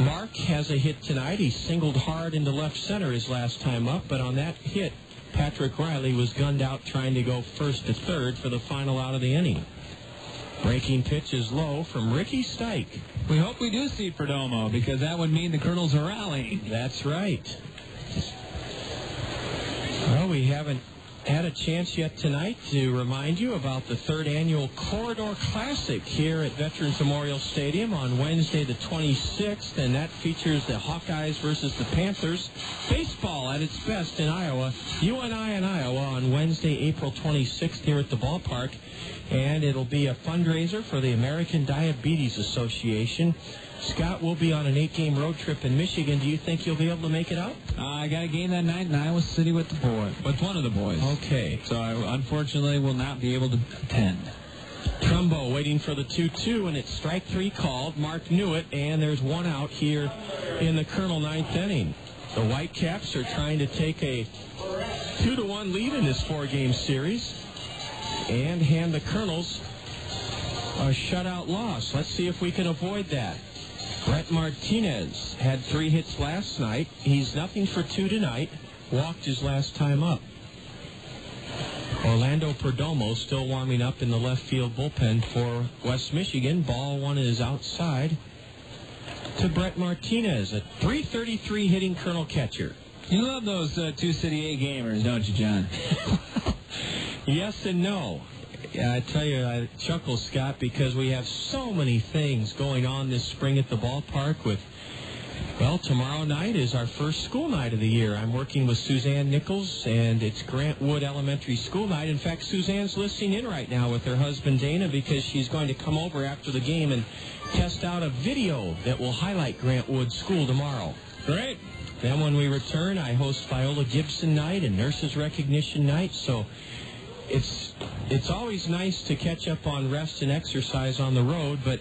Mark has a hit tonight. He singled hard into left center his last time up, but on that hit, Patrick Riley was gunned out trying to go first to third for the final out of the inning. Breaking pitch is low from Ricky Stike. We hope we do see Perdomo, because that would mean the Kernels are rallying. That's right. Well, we haven't had a chance yet tonight to remind you about the 3rd annual Corridor Classic here at Veterans Memorial Stadium on Wednesday the 26th, and that features the Hawkeyes versus the Panthers. Baseball at its best in Iowa. UNI in Iowa on Wednesday, April 26th here at the ballpark, and it'll be a fundraiser for the American Diabetes Association. Scott will be on an 8-game road trip in Michigan. Do you think you'll be able to make it out? I got a game that night in Iowa City with one of the boys. Okay. So I unfortunately will not be able to attend. Trumbo waiting for the 2-2, and it's strike 3 called. Mark knew it, and there's 1 out here in the Kernel 9th inning. The Whitecaps are trying to take a 2-1 lead in this 4-game series and hand the Kernels a shutout loss. Let's see if we can avoid that. Brett Martinez had 3 hits last night. He's 0 for 2 tonight. Walked his last time up. Orlando Perdomo still warming up in the left field bullpen for West Michigan. Ball 1 is outside to Brett Martinez, a .333 hitting Kernel catcher. You love those 2 City A gamers, don't you, John? Yes and no. I tell you, I chuckle, Scott, because we have so many things going on this spring at the ballpark with Well, tomorrow night is our first school night of the year. I'm working with Suzanne Nichols, and it's Grant Wood Elementary School night. In fact, Suzanne's listening in right now with her husband, Dana, because she's going to come over after the game and test out a video that will highlight Grant Wood School tomorrow. Great. Then when we return, I host Viola Gibson night and Nurses Recognition night, so it's always nice to catch up on rest and exercise on the road, but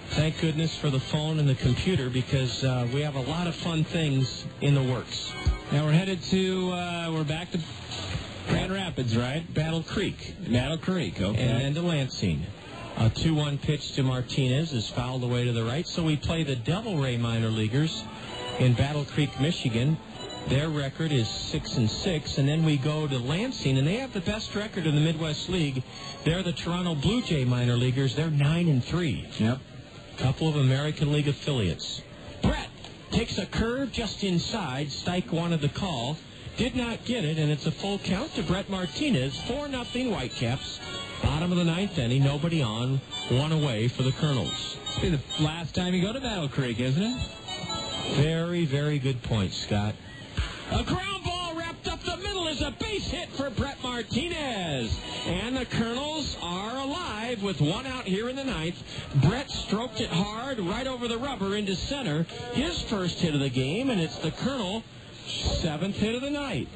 thank goodness for the phone and the computer, because we have a lot of fun things in the works. Now we're headed to, we're back to Grand Rapids, right? Battle Creek. Battle Creek, okay. And then to Lansing. A 2-1 pitch to Martinez is fouled away to the right, so we play the Devil Ray minor leaguers in Battle Creek, Michigan. Their record is 6-6, and then we go to Lansing, and they have the best record in the Midwest League. They're the Toronto Blue Jay minor leaguers. They're 9-3. Yep. Couple of American League affiliates. Brett takes a curve just inside. Stike wanted the call. Did not get it, and it's a full count to Brett Martinez. 4-0 Whitecaps. Bottom of the ninth inning. Nobody on. 1 away for the Kernels. This will be the last time you go to Battle Creek, isn't it? Very, very good point, Scott. A ground ball wrapped up the middle is a base hit for Brett Martinez. And the Kernels are alive with 1 out here in the ninth. Brett stroked it hard right over the rubber into center. His first hit of the game, and it's the Colonel 7th hit of the night.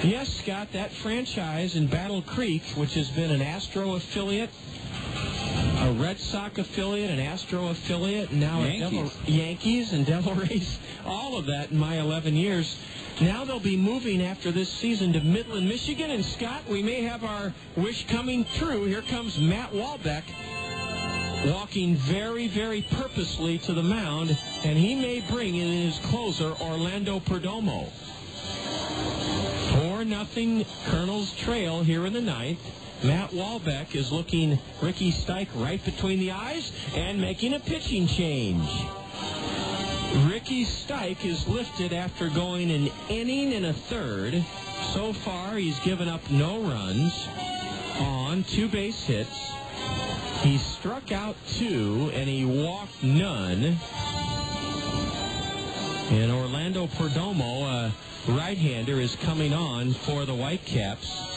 Yes, Scott, that franchise in Battle Creek, which has been an Astro affiliate, a Red Sox affiliate, an Astro affiliate, and now Yankees and Devil Rays, all of that in my 11 years. Now they'll be moving after this season to Midland, Michigan. And, Scott, we may have our wish coming true. Here comes Matt Walbeck walking very, very purposely to the mound, and he may bring in his closer, Orlando Perdomo. 4-0 Kernels trail here in the ninth. Matt Walbeck is looking Ricky Stike right between the eyes and making a pitching change. Ricky Stike is lifted after going an inning and a third. So far, he's given up no runs on 2 base hits. He struck out 2, and he walked none. And Orlando Perdomo, a right-hander, is coming on for the Whitecaps.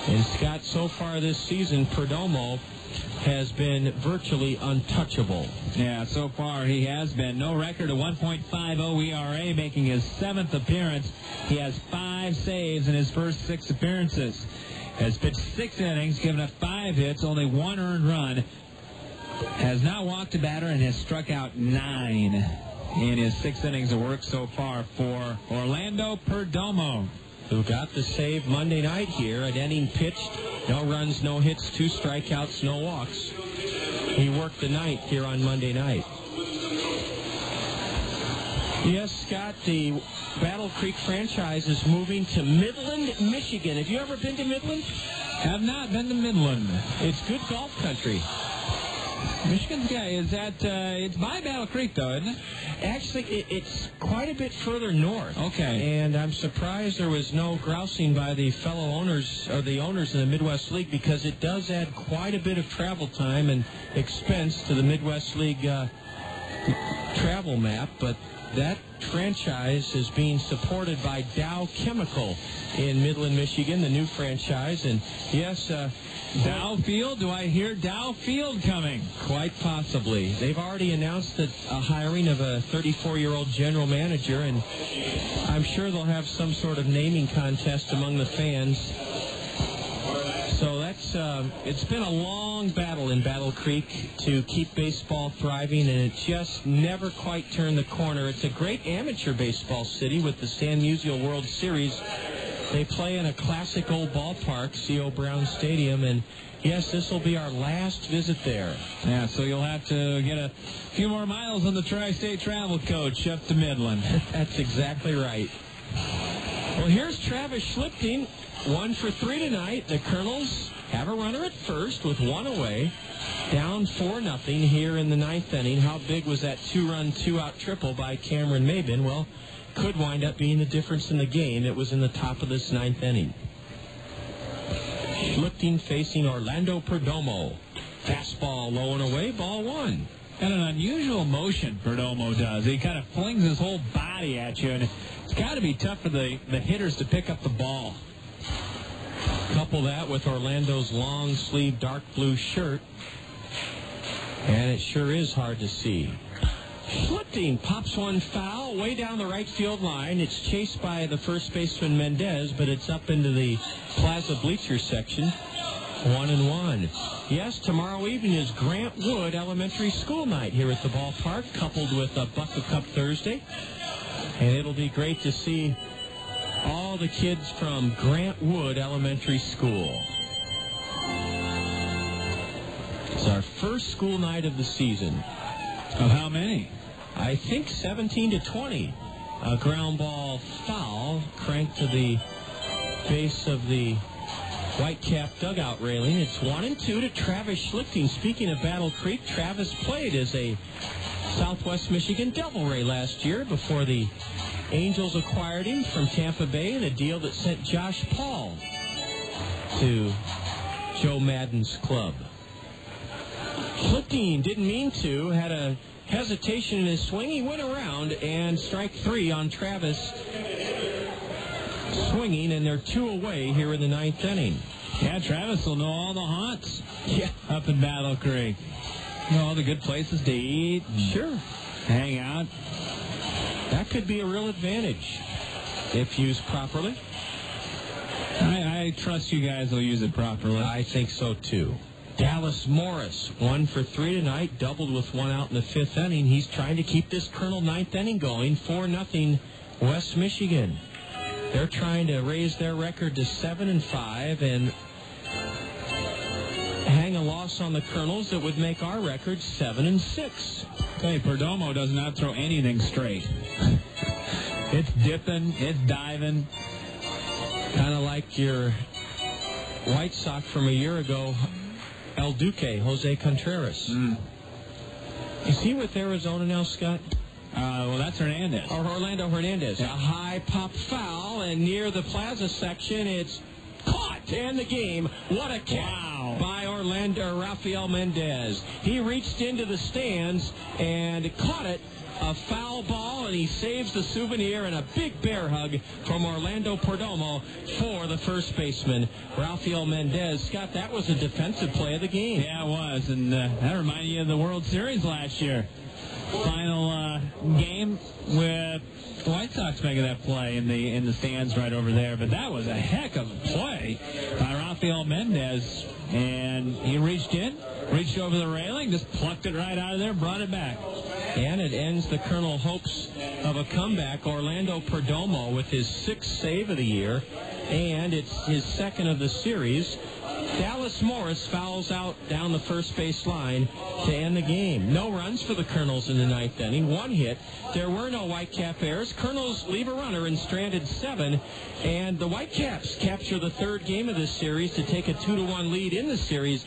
And, Scott, so far this season, Perdomo has been virtually untouchable. Yeah, so far he has been. No record, a 1.50 ERA, making his 7th appearance. He has 5 saves in his first 6 appearances. Has pitched 6 innings, given up 5 hits, only 1 earned run. Has not walked a batter and has struck out 9 in his 6 innings of work so far for Orlando Perdomo, who got the save Monday night here. An inning pitched, no runs, no hits, 2 strikeouts, no walks. He worked the ninth here on Monday night. Yes, Scott, the Battle Creek franchise is moving to Midland, Michigan. Have you ever been to Midland? Have not been to Midland. It's good golf country. Michigan's guy, is that, it's by Battle Creek, though, isn't it? Actually, it's quite a bit further north. Okay. And I'm surprised there was no grousing by the fellow owners, or the owners in the Midwest League, because it does add quite a bit of travel time and expense to the Midwest League travel map, but that franchise is being supported by Dow Chemical in Midland, Michigan, the new franchise. And, yes, Dow Field? Do I hear Dow Field coming? Quite possibly. They've already announced a hiring of a 34-year-old general manager, and I'm sure they'll have some sort of naming contest among the fans. So that's it's been a long battle in Battle Creek to keep baseball thriving, and it just never quite turned the corner. It's a great amateur baseball city with the Stan Musial World Series. They play in a classic old ballpark, C.O. Brown Stadium, and yes, this will be our last visit there. Yeah, so you'll have to get a few more miles on the Tri-State Travel Coach up to Midland. That's exactly right. Well, here's Travis Schlichting, 1 for 3 tonight. The Kernels have a runner at first with 1 away. Down 4-0 here in the ninth inning. How big was that 2-run, 2-out triple by Cameron Maybin? Well, could wind up being the difference in the game. It was in the top of this ninth inning. Schlichting facing Orlando Perdomo. Fastball low and away, ball 1. Got an unusual motion Perdomo does. He kind of flings his whole body at you, and it's got to be tough for the hitters to pick up the ball. Couple that with Orlando's long-sleeve dark blue shirt, and it sure is hard to see. Schlichting pops one foul way down the right field line. It's chased by the first baseman Mendez, but it's up into the Plaza bleachers section. 1-1. Yes, tomorrow evening is Grant Wood Elementary School night here at the ballpark, coupled with a Bucket Cup Thursday. And it'll be great to see all the kids from Grant Wood Elementary School. It's our first school night of the season. Of how many? I think 17 to 20. A ground ball foul cranked to the base of the Whitecap dugout railing. It's 1-2 to Travis Schlichting. Speaking of Battle Creek, Travis played as a Southwest Michigan Devil Ray last year before the Angels acquired him from Tampa Bay in a deal that sent Josh Paul to Joe Madden's club. Schlichting didn't mean to, had a hesitation in his swing. He went around, and strike 3 on Travis swinging, and they're 2 away here in the 9th inning. Yeah, Travis will know all the haunts. Yeah. Up in Battle Creek. You know, all the good places to eat. Sure. Hang out. That could be a real advantage if used properly. I trust you guys will use it properly. I think so, too. Dallas Morris, 1 for 3 tonight, doubled with 1 out in the 5th inning. He's trying to keep this Kernel 9th inning going. 4-0 West Michigan. They're trying to raise their record to 7-5 and hang a loss on the Kernels that would make our record 7-6. Hey, Perdomo does not throw anything straight. It's dipping, it's diving. Kind of like your White Sox from a year ago, El Duque, Jose Contreras. Is he with Arizona now, Scott? Well, that's Hernandez. Or Orlando Hernandez. Yeah. A high pop foul, and near the Plaza section, it's caught to end the game. What a catch by Rafael Mendez. He reached into the stands and caught it. A foul ball, and he saves the souvenir, and a big bear hug from Orlando Perdomo for the first baseman, Rafael Mendez. Scott, that was a defensive play of the game. Yeah, it was, and that reminded you of the World Series last year. Final game with the White Sox making that play in the stands right over there. But that was a heck of a play by Rafael Mendez, and he reached over the railing, just plucked it right out of there, brought it back. And it ends the Kernel hopes of a comeback. Orlando Perdomo with his 6th save of the year, and it's his 2nd of the series. Dallas Morris fouls out down the first base line to end the game. No runs for the Kernels in the 9th inning. 1 hit. There were no Whitecap errors. Kernels leave a runner in stranded 7, and the Whitecaps capture the 3rd game of this series to take a 2-1 lead in the series,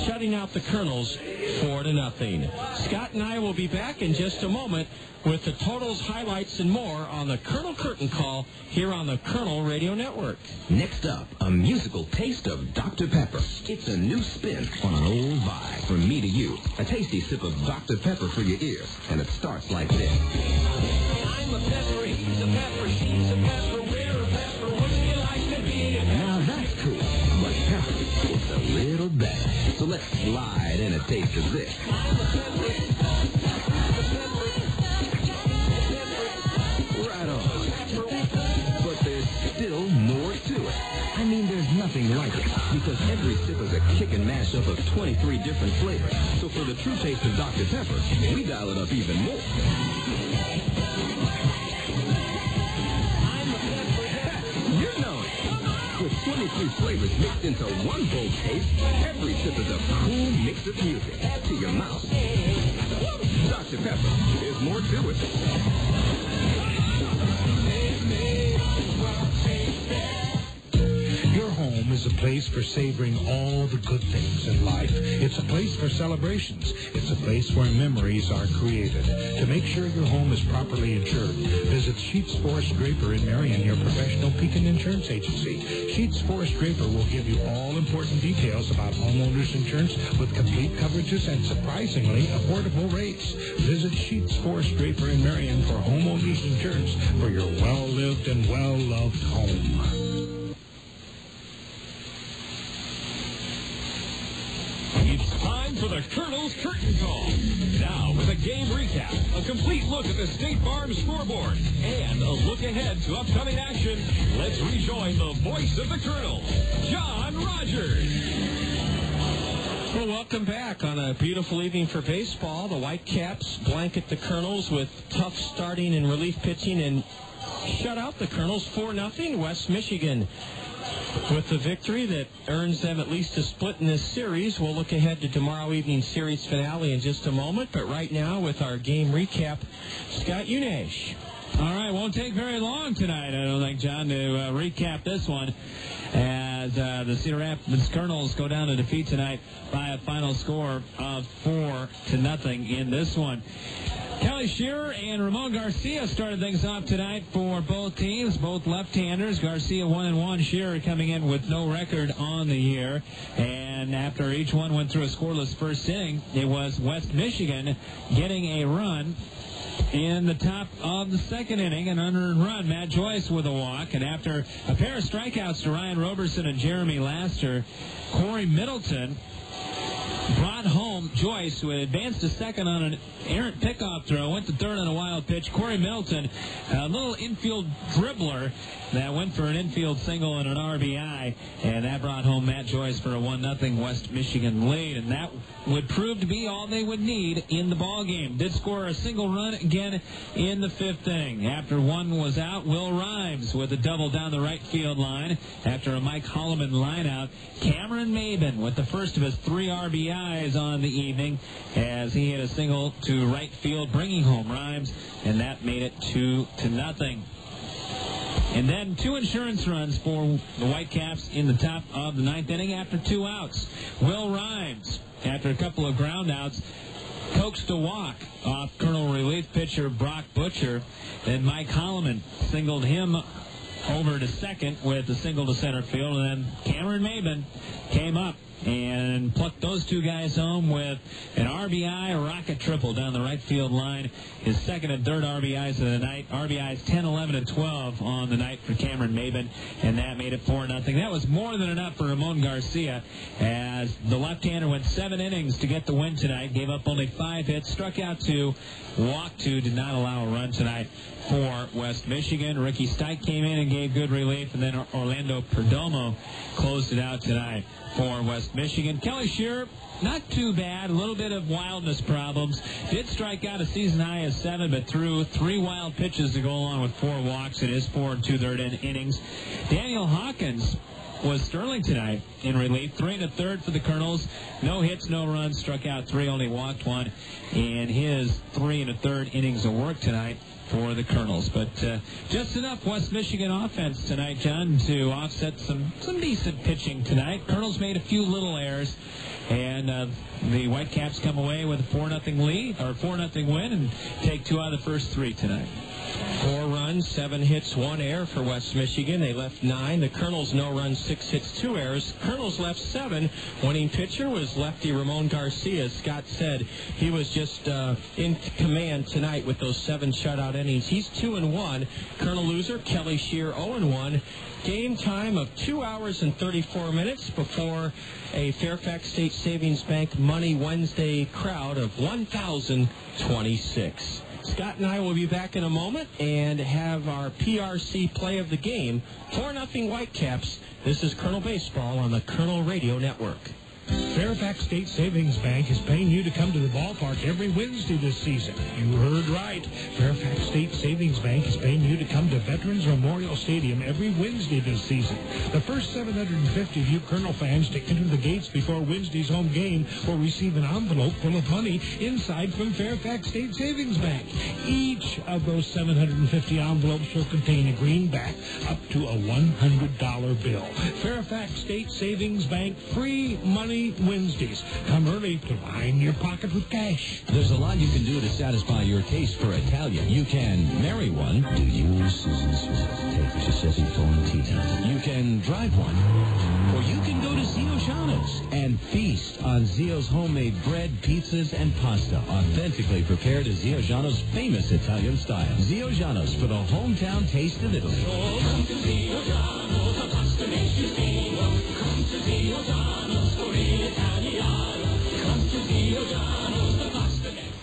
shutting out the Kernels 4-0. Scott and I will be back in just a moment with the totals, highlights, and more on the Kernel Curtain Call here on the Kernel Radio Network. Next up, a musical taste of Dr. Pepper. It's a new spin on an old vibe. From me to you, a tasty sip of Dr. Pepper for your ears, and it starts like this. I'm a pepper, he's a pepper, she's a pepper, we're a pepper, wouldn't you like to be a pepper? Now that's cool, but pepper, it's a little better. So let's slide in a taste of this. Right on. But there's still more to it. I mean, there's nothing like it, because every sip is a kick and mashup of 23 different flavors. So for the true taste of Dr. Pepper, we dial it up even more. You know it. With 23 flavors mixed into one bold taste, every sip is a cool mix of music to your mouth. Dr. Pepper, there's more to it. Your home is a place for savoring all the good things in life. It's a place for celebrations. It's a place where memories are created. To make sure your home is properly insured, visit Sheets Forest Draper in Marion, your professional Pekin insurance agency. Sheets Forest Draper will give you all important details about homeowners insurance with complete coverages and surprisingly affordable rates. Visit Sheets Forest Draper in Marion for homeowners insurance for your well-lived and well-loved home. It's time for the Kernels Curtain Call. Now with a game recap, a complete look at the State Farm scoreboard, and a look ahead to upcoming action, let's rejoin the voice of the Colonel, John Rogers. Well, welcome back on a beautiful evening for baseball. The Whitecaps blanket the Kernels with tough starting and relief pitching and shut out the Kernels 4-0. West Michigan with the victory that earns them at least a split in this series. We'll look ahead to tomorrow evening's series finale in just a moment. But right now, with our game recap, Scott Unash. All right, won't take very long tonight, I don't think, John, to recap this one. As the Cedar Rapids Kernels go down to defeat tonight by a final score of 4-0 in this one. Kelly Shearer and Ramon Garcia started things off tonight for both teams, both left-handers. Garcia 1-1, Shearer coming in with no record on the year. And after each one went through a scoreless first inning, it was West Michigan getting a run in the top of the second inning, an unearned run. Matt Joyce with a walk. And after a pair of strikeouts to Ryan Roberson and Jeremy Laster, Corey Middleton brought home Joyce, who had advanced to second on an errant pickoff throw, went to third on a wild pitch. Corey Middleton, a little infield dribbler that went for an infield single and an RBI, and that brought home Matt Joyce for a 1-0 West Michigan lead, and that would prove to be all they would need in the ball game. Did score a single run again in the fifth inning. After one was out, Will Rhymes with a double down the right field line after a Mike Hollimon lineout. Cameron Maybin with the first of his 3 RBIs on the evening as he hit a single to right field, bringing home Rhymes, and that made it 2-0. And then 2 insurance runs for the Whitecaps in the top of the 9th inning after 2 outs. Will Rhymes, after a couple of ground outs, coaxed a walk off Colonel relief pitcher Brock Butcher. Then Mike Hollimon singled him over to second with a single to center field. And then Cameron Maybin came up and plucked those 2 guys home with an RBI rocket triple down the right field line. His second and third RBIs of the night. RBIs 10, 11, and 12 on the night for Cameron Maybin, and that made it 4-0. That was more than enough for Ramon Garcia as the left-hander went 7 innings to get the win tonight. Gave up only 5 hits, struck out 2, walked 2, did not allow a run tonight for West Michigan. Ricky Stike came in and gave good relief, and then Orlando Perdomo closed it out tonight for West Michigan. Kelly Shearer, not too bad. A little bit of wildness problems. Did strike out a season high of 7, but threw 3 wild pitches to go along with 4 walks in his 4 2/3 innings. Daniel Hawkins was sterling tonight in relief. 3 1/3 for the Kernels. No hits, no runs. Struck out 3, only walked 1 in his 3 1/3 innings of work tonight for the Kernels. But just enough West Michigan offense tonight, John, to offset some decent pitching tonight. Kernels made a few little errors, and the Whitecaps come away with a 4-0 lead, or 4-0 win, and take 2 out of the first 3 tonight. 4 runs, 7 hits, 1 error for West Michigan. They left 9. The Kernels no runs, 6 hits, 2 errors. Kernels left 7. Winning pitcher was lefty Ramon Garcia. As Scott said, he was just in command tonight with those 7 shutout innings. He's 2-1. Colonel loser Kelly Shearer 0-1. Game time of 2 hours and 34 minutes before a Fairfax State Savings Bank Money Wednesday crowd of 1,026. Scott and I will be back in a moment and have our PRC play of the game. 4-0 Whitecaps. This is Colonel Baseball on the Colonel Radio Network. Fairfax State Savings Bank is paying you to come to the ballpark every Wednesday this season. You heard right. Fairfax State Savings Bank is paying you to come to Veterans Memorial Stadium every Wednesday this season. The first 750 of you Kernel fans to enter the gates before Wednesday's home game will receive an envelope full of money inside from Fairfax State Savings Bank. Each of those 750 envelopes will contain a greenback up to a $100 bill. Fairfax State Savings Bank, free money Wednesdays. Come early to line your pocket with cash. There's a lot you can do to satisfy your taste for Italian. You can marry one. Do you, Susan Smith, take the Giuseppe Florentino? You can drive one. Or you can go to Zio Giano's and feast on Zio's homemade bread, pizzas, and pasta, authentically prepared as Zio Giano's famous Italian style. Zio Giano's for the hometown taste of Italy. Oh, come to Zio Giano's, the pasta makes you feel. Come to Zio Giano's for real Italiano. Come to Zio Giano's, the pasta makes.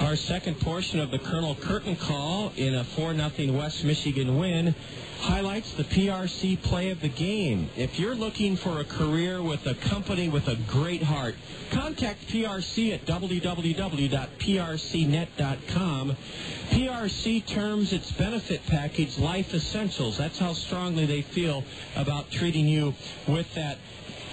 Our second portion of the Colonel Curtain Call in a 4-0 West Michigan win highlights the PRC play of the game. If you're looking for a career with a company with a great heart, contact PRC at www.prcnet.com. PRC terms its benefit package Life Essentials. That's how strongly they feel about treating you with that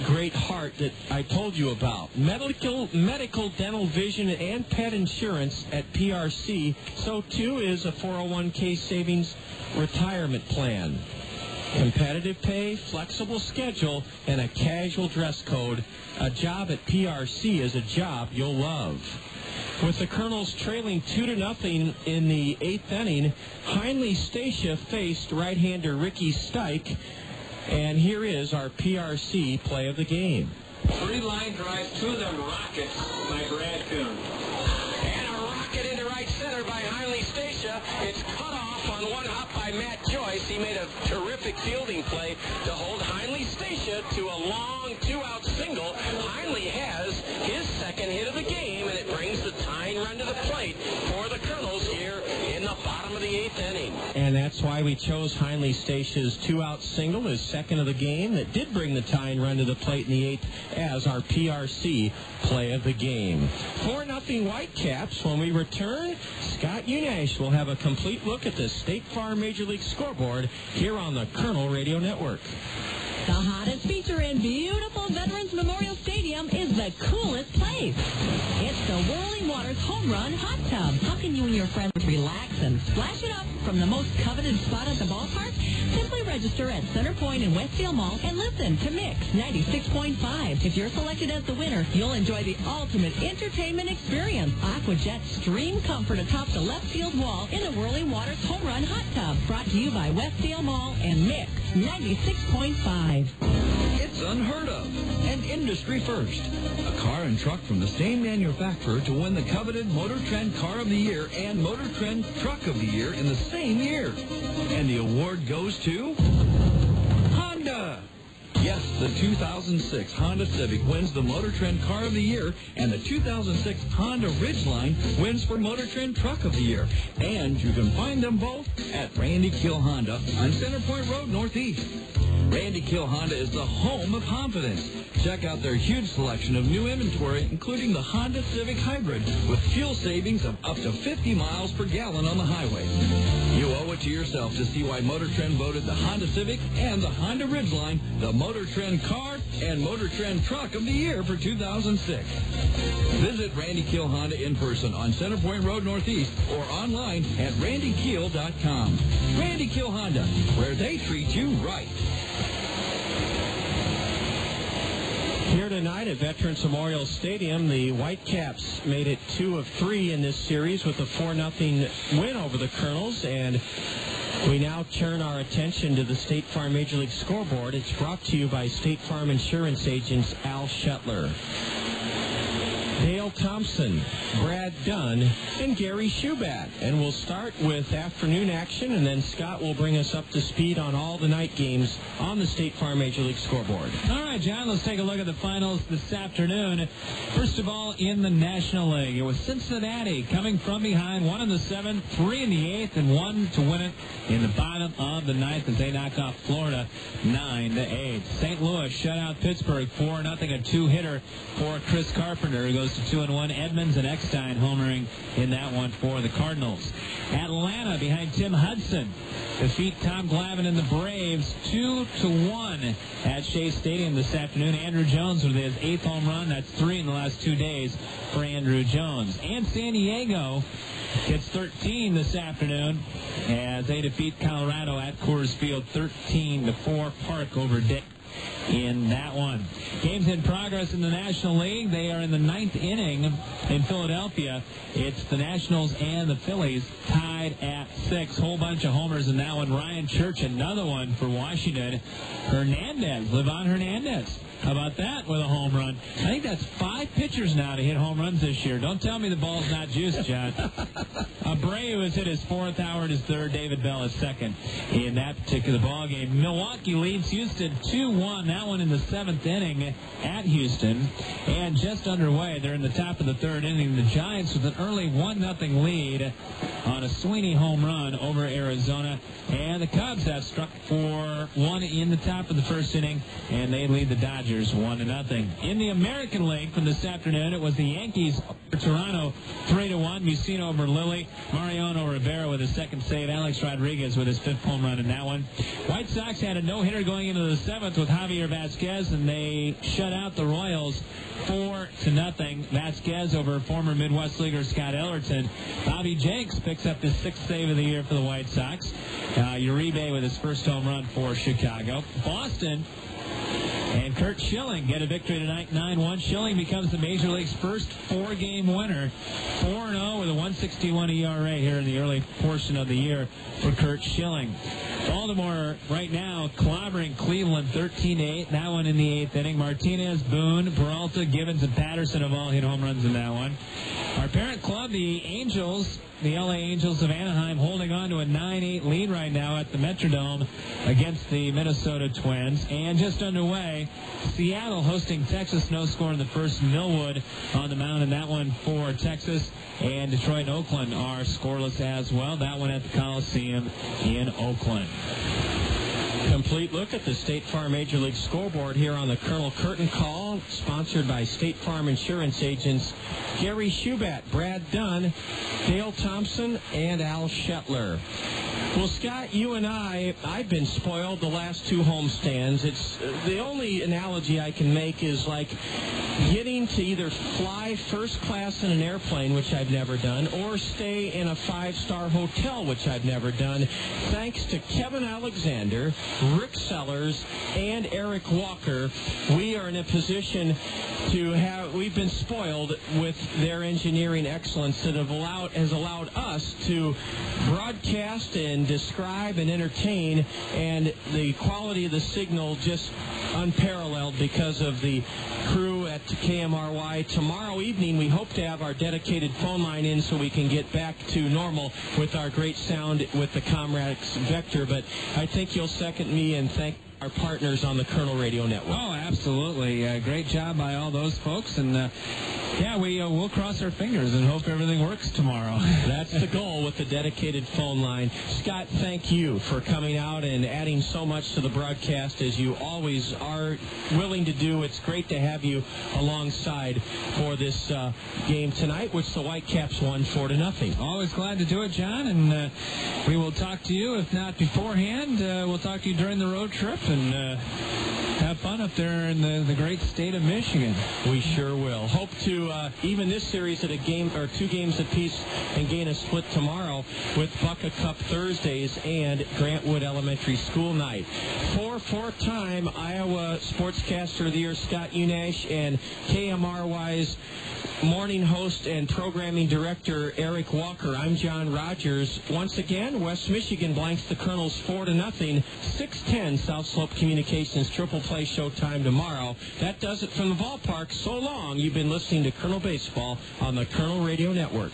great heart that I told you about. Medical, dental, vision, and pet insurance at PRC. So, too, is a 401k savings retirement plan. Competitive pay, flexible schedule, and a casual dress code. A job at PRC is a job you'll love. With the Kernels trailing 2-0 in the 8th inning, Heinle Stacia faced right-hander Ricky Stike. And here is our PRC play of the game. 3-line drive to them rockets by Brad Kuhn. And a rocket into right center by Heinle Stacia. It's cut off on one hop by Matt Joyce. He made a terrific fielding play to hold Heinle Stacia to a long 2-out single. Heinle has his second hit of the game, and it brings the tying run to the plate for the Kernels here in the bottom of the 8th inning. And that's why we chose Heinle Stacia's 2-out single, his second of the game, that did bring the tying run to the plate in the 8th as our PRC play of the game. 4-0 Whitecaps. When we return, Scott Unash will have a complete look at the State Farm Major League scoreboard here on the Kernel Radio Network. The hottest feature in beautiful Veterans Memorial Stadium is the coolest place. It's the Whirling Waters Home Run Hot Tub. How can you and your friends relax and splash it up from the most coveted spot at the ballpark? Simply register at Center Point in Westfield Mall and listen to Mix 96.5. If you're selected as the winner, you'll enjoy the ultimate entertainment experience. AquaJet Stream Comfort atop the left field wall in the Whirling Waters Home Run Hot Tub. Brought to you by Westfield Mall and Mix 96.5. It's unheard of and industry first. A car and truck from the same manufacturer to win the coveted Motor Trend Car of the Year and Motor Trend Truck of the Year in the same year. And the award goes to Honda. Yes, the 2006 Honda Civic wins the Motor Trend Car of the Year, and the 2006 Honda Ridgeline wins for Motor Trend Truck of the Year. And you can find them both at Randy Kill Honda on Center Point Road Northeast. Randy Kill Honda is the home of confidence. Check out their huge selection of new inventory, including the Honda Civic Hybrid, with fuel savings of up to 50 miles per gallon on the highway. You owe it to yourself to see why Motor Trend voted the Honda Civic and the Honda Ridgeline the Motor Trend Car and Motor Trend Truck of the Year for 2006. Visit Randy Kill Honda in person on Center Point Road Northeast or online at randykeel.com. Randy Kill Honda, where they treat you right. Here tonight at Veterans Memorial Stadium, the Whitecaps made it 2 of 3 in this series with a 4-0 win over the Kernels, and we now turn our attention to the State Farm Major League scoreboard. It's brought to you by State Farm Insurance agents Al Shetler. Dale Thompson, Brad Dunn, and Gary Schubat. And we'll start with afternoon action, and then Scott will bring us up to speed on all the night games on the State Farm Major League scoreboard. All right, John, let's take a look at the finals this afternoon. First of all, in the National League, it was Cincinnati coming from behind, 1 in the 7th, 3 in the 8th, and 1 to win it in the bottom of the 9th as they knock off Florida 9-8. St. Louis shut out Pittsburgh 4-0, a two-hitter for Chris Carpenter, who goes to 2-1. Edmonds and Eckstein homering in that one for the Cardinals. Atlanta behind Tim Hudson defeat Tom Glavine and the Braves 2-1 at Shea Stadium this afternoon. Andrew Jones with his 8th home run. That's 3 in the last 2 days for Andrew Jones. And San Diego gets 13 this afternoon as they defeat Colorado at Coors Field 13-4. Park over Dick in that one. Games in progress in the National League. They are in the 9th inning in Philadelphia. It's the Nationals and the Phillies tied at 6. Whole bunch of homers in that one. Ryan Church, another one for Washington. Livan Hernandez. How about that with a home run? I think that's 5 pitchers now to hit home runs this year. Don't tell me the ball's not juiced, John. Abreu has hit his 4th, Howard his 3rd, David Bell his 2nd in that particular ball game. Milwaukee leads Houston 2-1. That one in the 7th inning at Houston. And just underway, they're in the top of the 3rd inning. The Giants with an early 1-0 lead on a Sweeney home run over Arizona. And the Cubs have struck for 1 in the top of the 1st inning, and they lead the Dodgers 1-0. In the American League from this afternoon, it was the Yankees over Toronto 3-1. Mussino over Lilly. Mariano Rivera with his 2nd save. Alex Rodriguez with his 5th home run in that one. White Sox had a no-hitter going into the 7th with Javier Vasquez, and they shut out the Royals 4-0. Vasquez over former Midwest leaguer Scott Ellerton. Bobby Jenks picks up his 6th save of the year for the White Sox. Uribe with his 1st home run for Chicago. Boston and Kurt Schilling get a victory tonight, 9-1. Schilling becomes the Major League's first 4-game winner, 4-0 with a 1.61 ERA here in the early portion of the year for Kurt Schilling. Baltimore right now clobbering Cleveland 13-8. That one in the 8th inning. Martinez, Boone, Peralta, Gibbons, and Patterson have all hit home runs in that one. Our parent club, the Angels, the LA Angels of Anaheim, holding on to a 9-8 lead right now at the Metrodome against the Minnesota Twins. And just underway, Seattle hosting Texas, no score in the first. Millwood on the mound in that one for Texas. And Detroit and Oakland are scoreless as well. That one at the Coliseum in Oakland. Complete look at the State Farm Major League scoreboard here on the Colonel Curtain Call, sponsored by State Farm Insurance Agents Gary Schubat, Brad Dunn, Dale Thompson, and Al Shetler. Well, Scott, you and I've been spoiled the last 2 homestands. It's the only analogy I can make is like getting to either fly first class in an airplane, which I've never done, or stay in a 5-star hotel, which I've never done. Thanks to Kevin Alexander, Rick Sellers, and Eric Walker, we are in a position to have, we've been spoiled with their engineering excellence that has allowed us to broadcast and describe and entertain, and the quality of the signal just unparalleled because of the crew at KMRY. Tomorrow evening, we hope to have our dedicated phone line in so we can get back to normal with our great sound with the Comrax Vector, but I think you'll second me and thank our partners on the Colonel Radio Network. Oh, absolutely. Great job by all those folks. And, we'll cross our fingers and hope everything works tomorrow. That's the goal with the dedicated phone line. Scott, thank you for coming out and adding so much to the broadcast as you always are willing to do. It's great to have you alongside for this game tonight, which the Whitecaps won 4-0. Always glad to do it, John. And we will talk to you, if not beforehand. We'll talk to you during the road trip. And have fun up there in the great state of Michigan. We sure will. Hope to even this series at a game or 2 games apiece and gain a split tomorrow with Bucka Cup Thursdays and Grantwood Elementary School night. For 4-time Iowa Sportscaster of the Year Scott Unash and KMRY's morning host and programming director Eric Walker. I'm John Rogers. Once again, West Michigan blanks the Kernels 4-0. 610 South Slope Communications, 888 play showtime tomorrow. That does it from the ballpark. So long. You've been listening to Kernel Baseball on the Kernel Radio Network.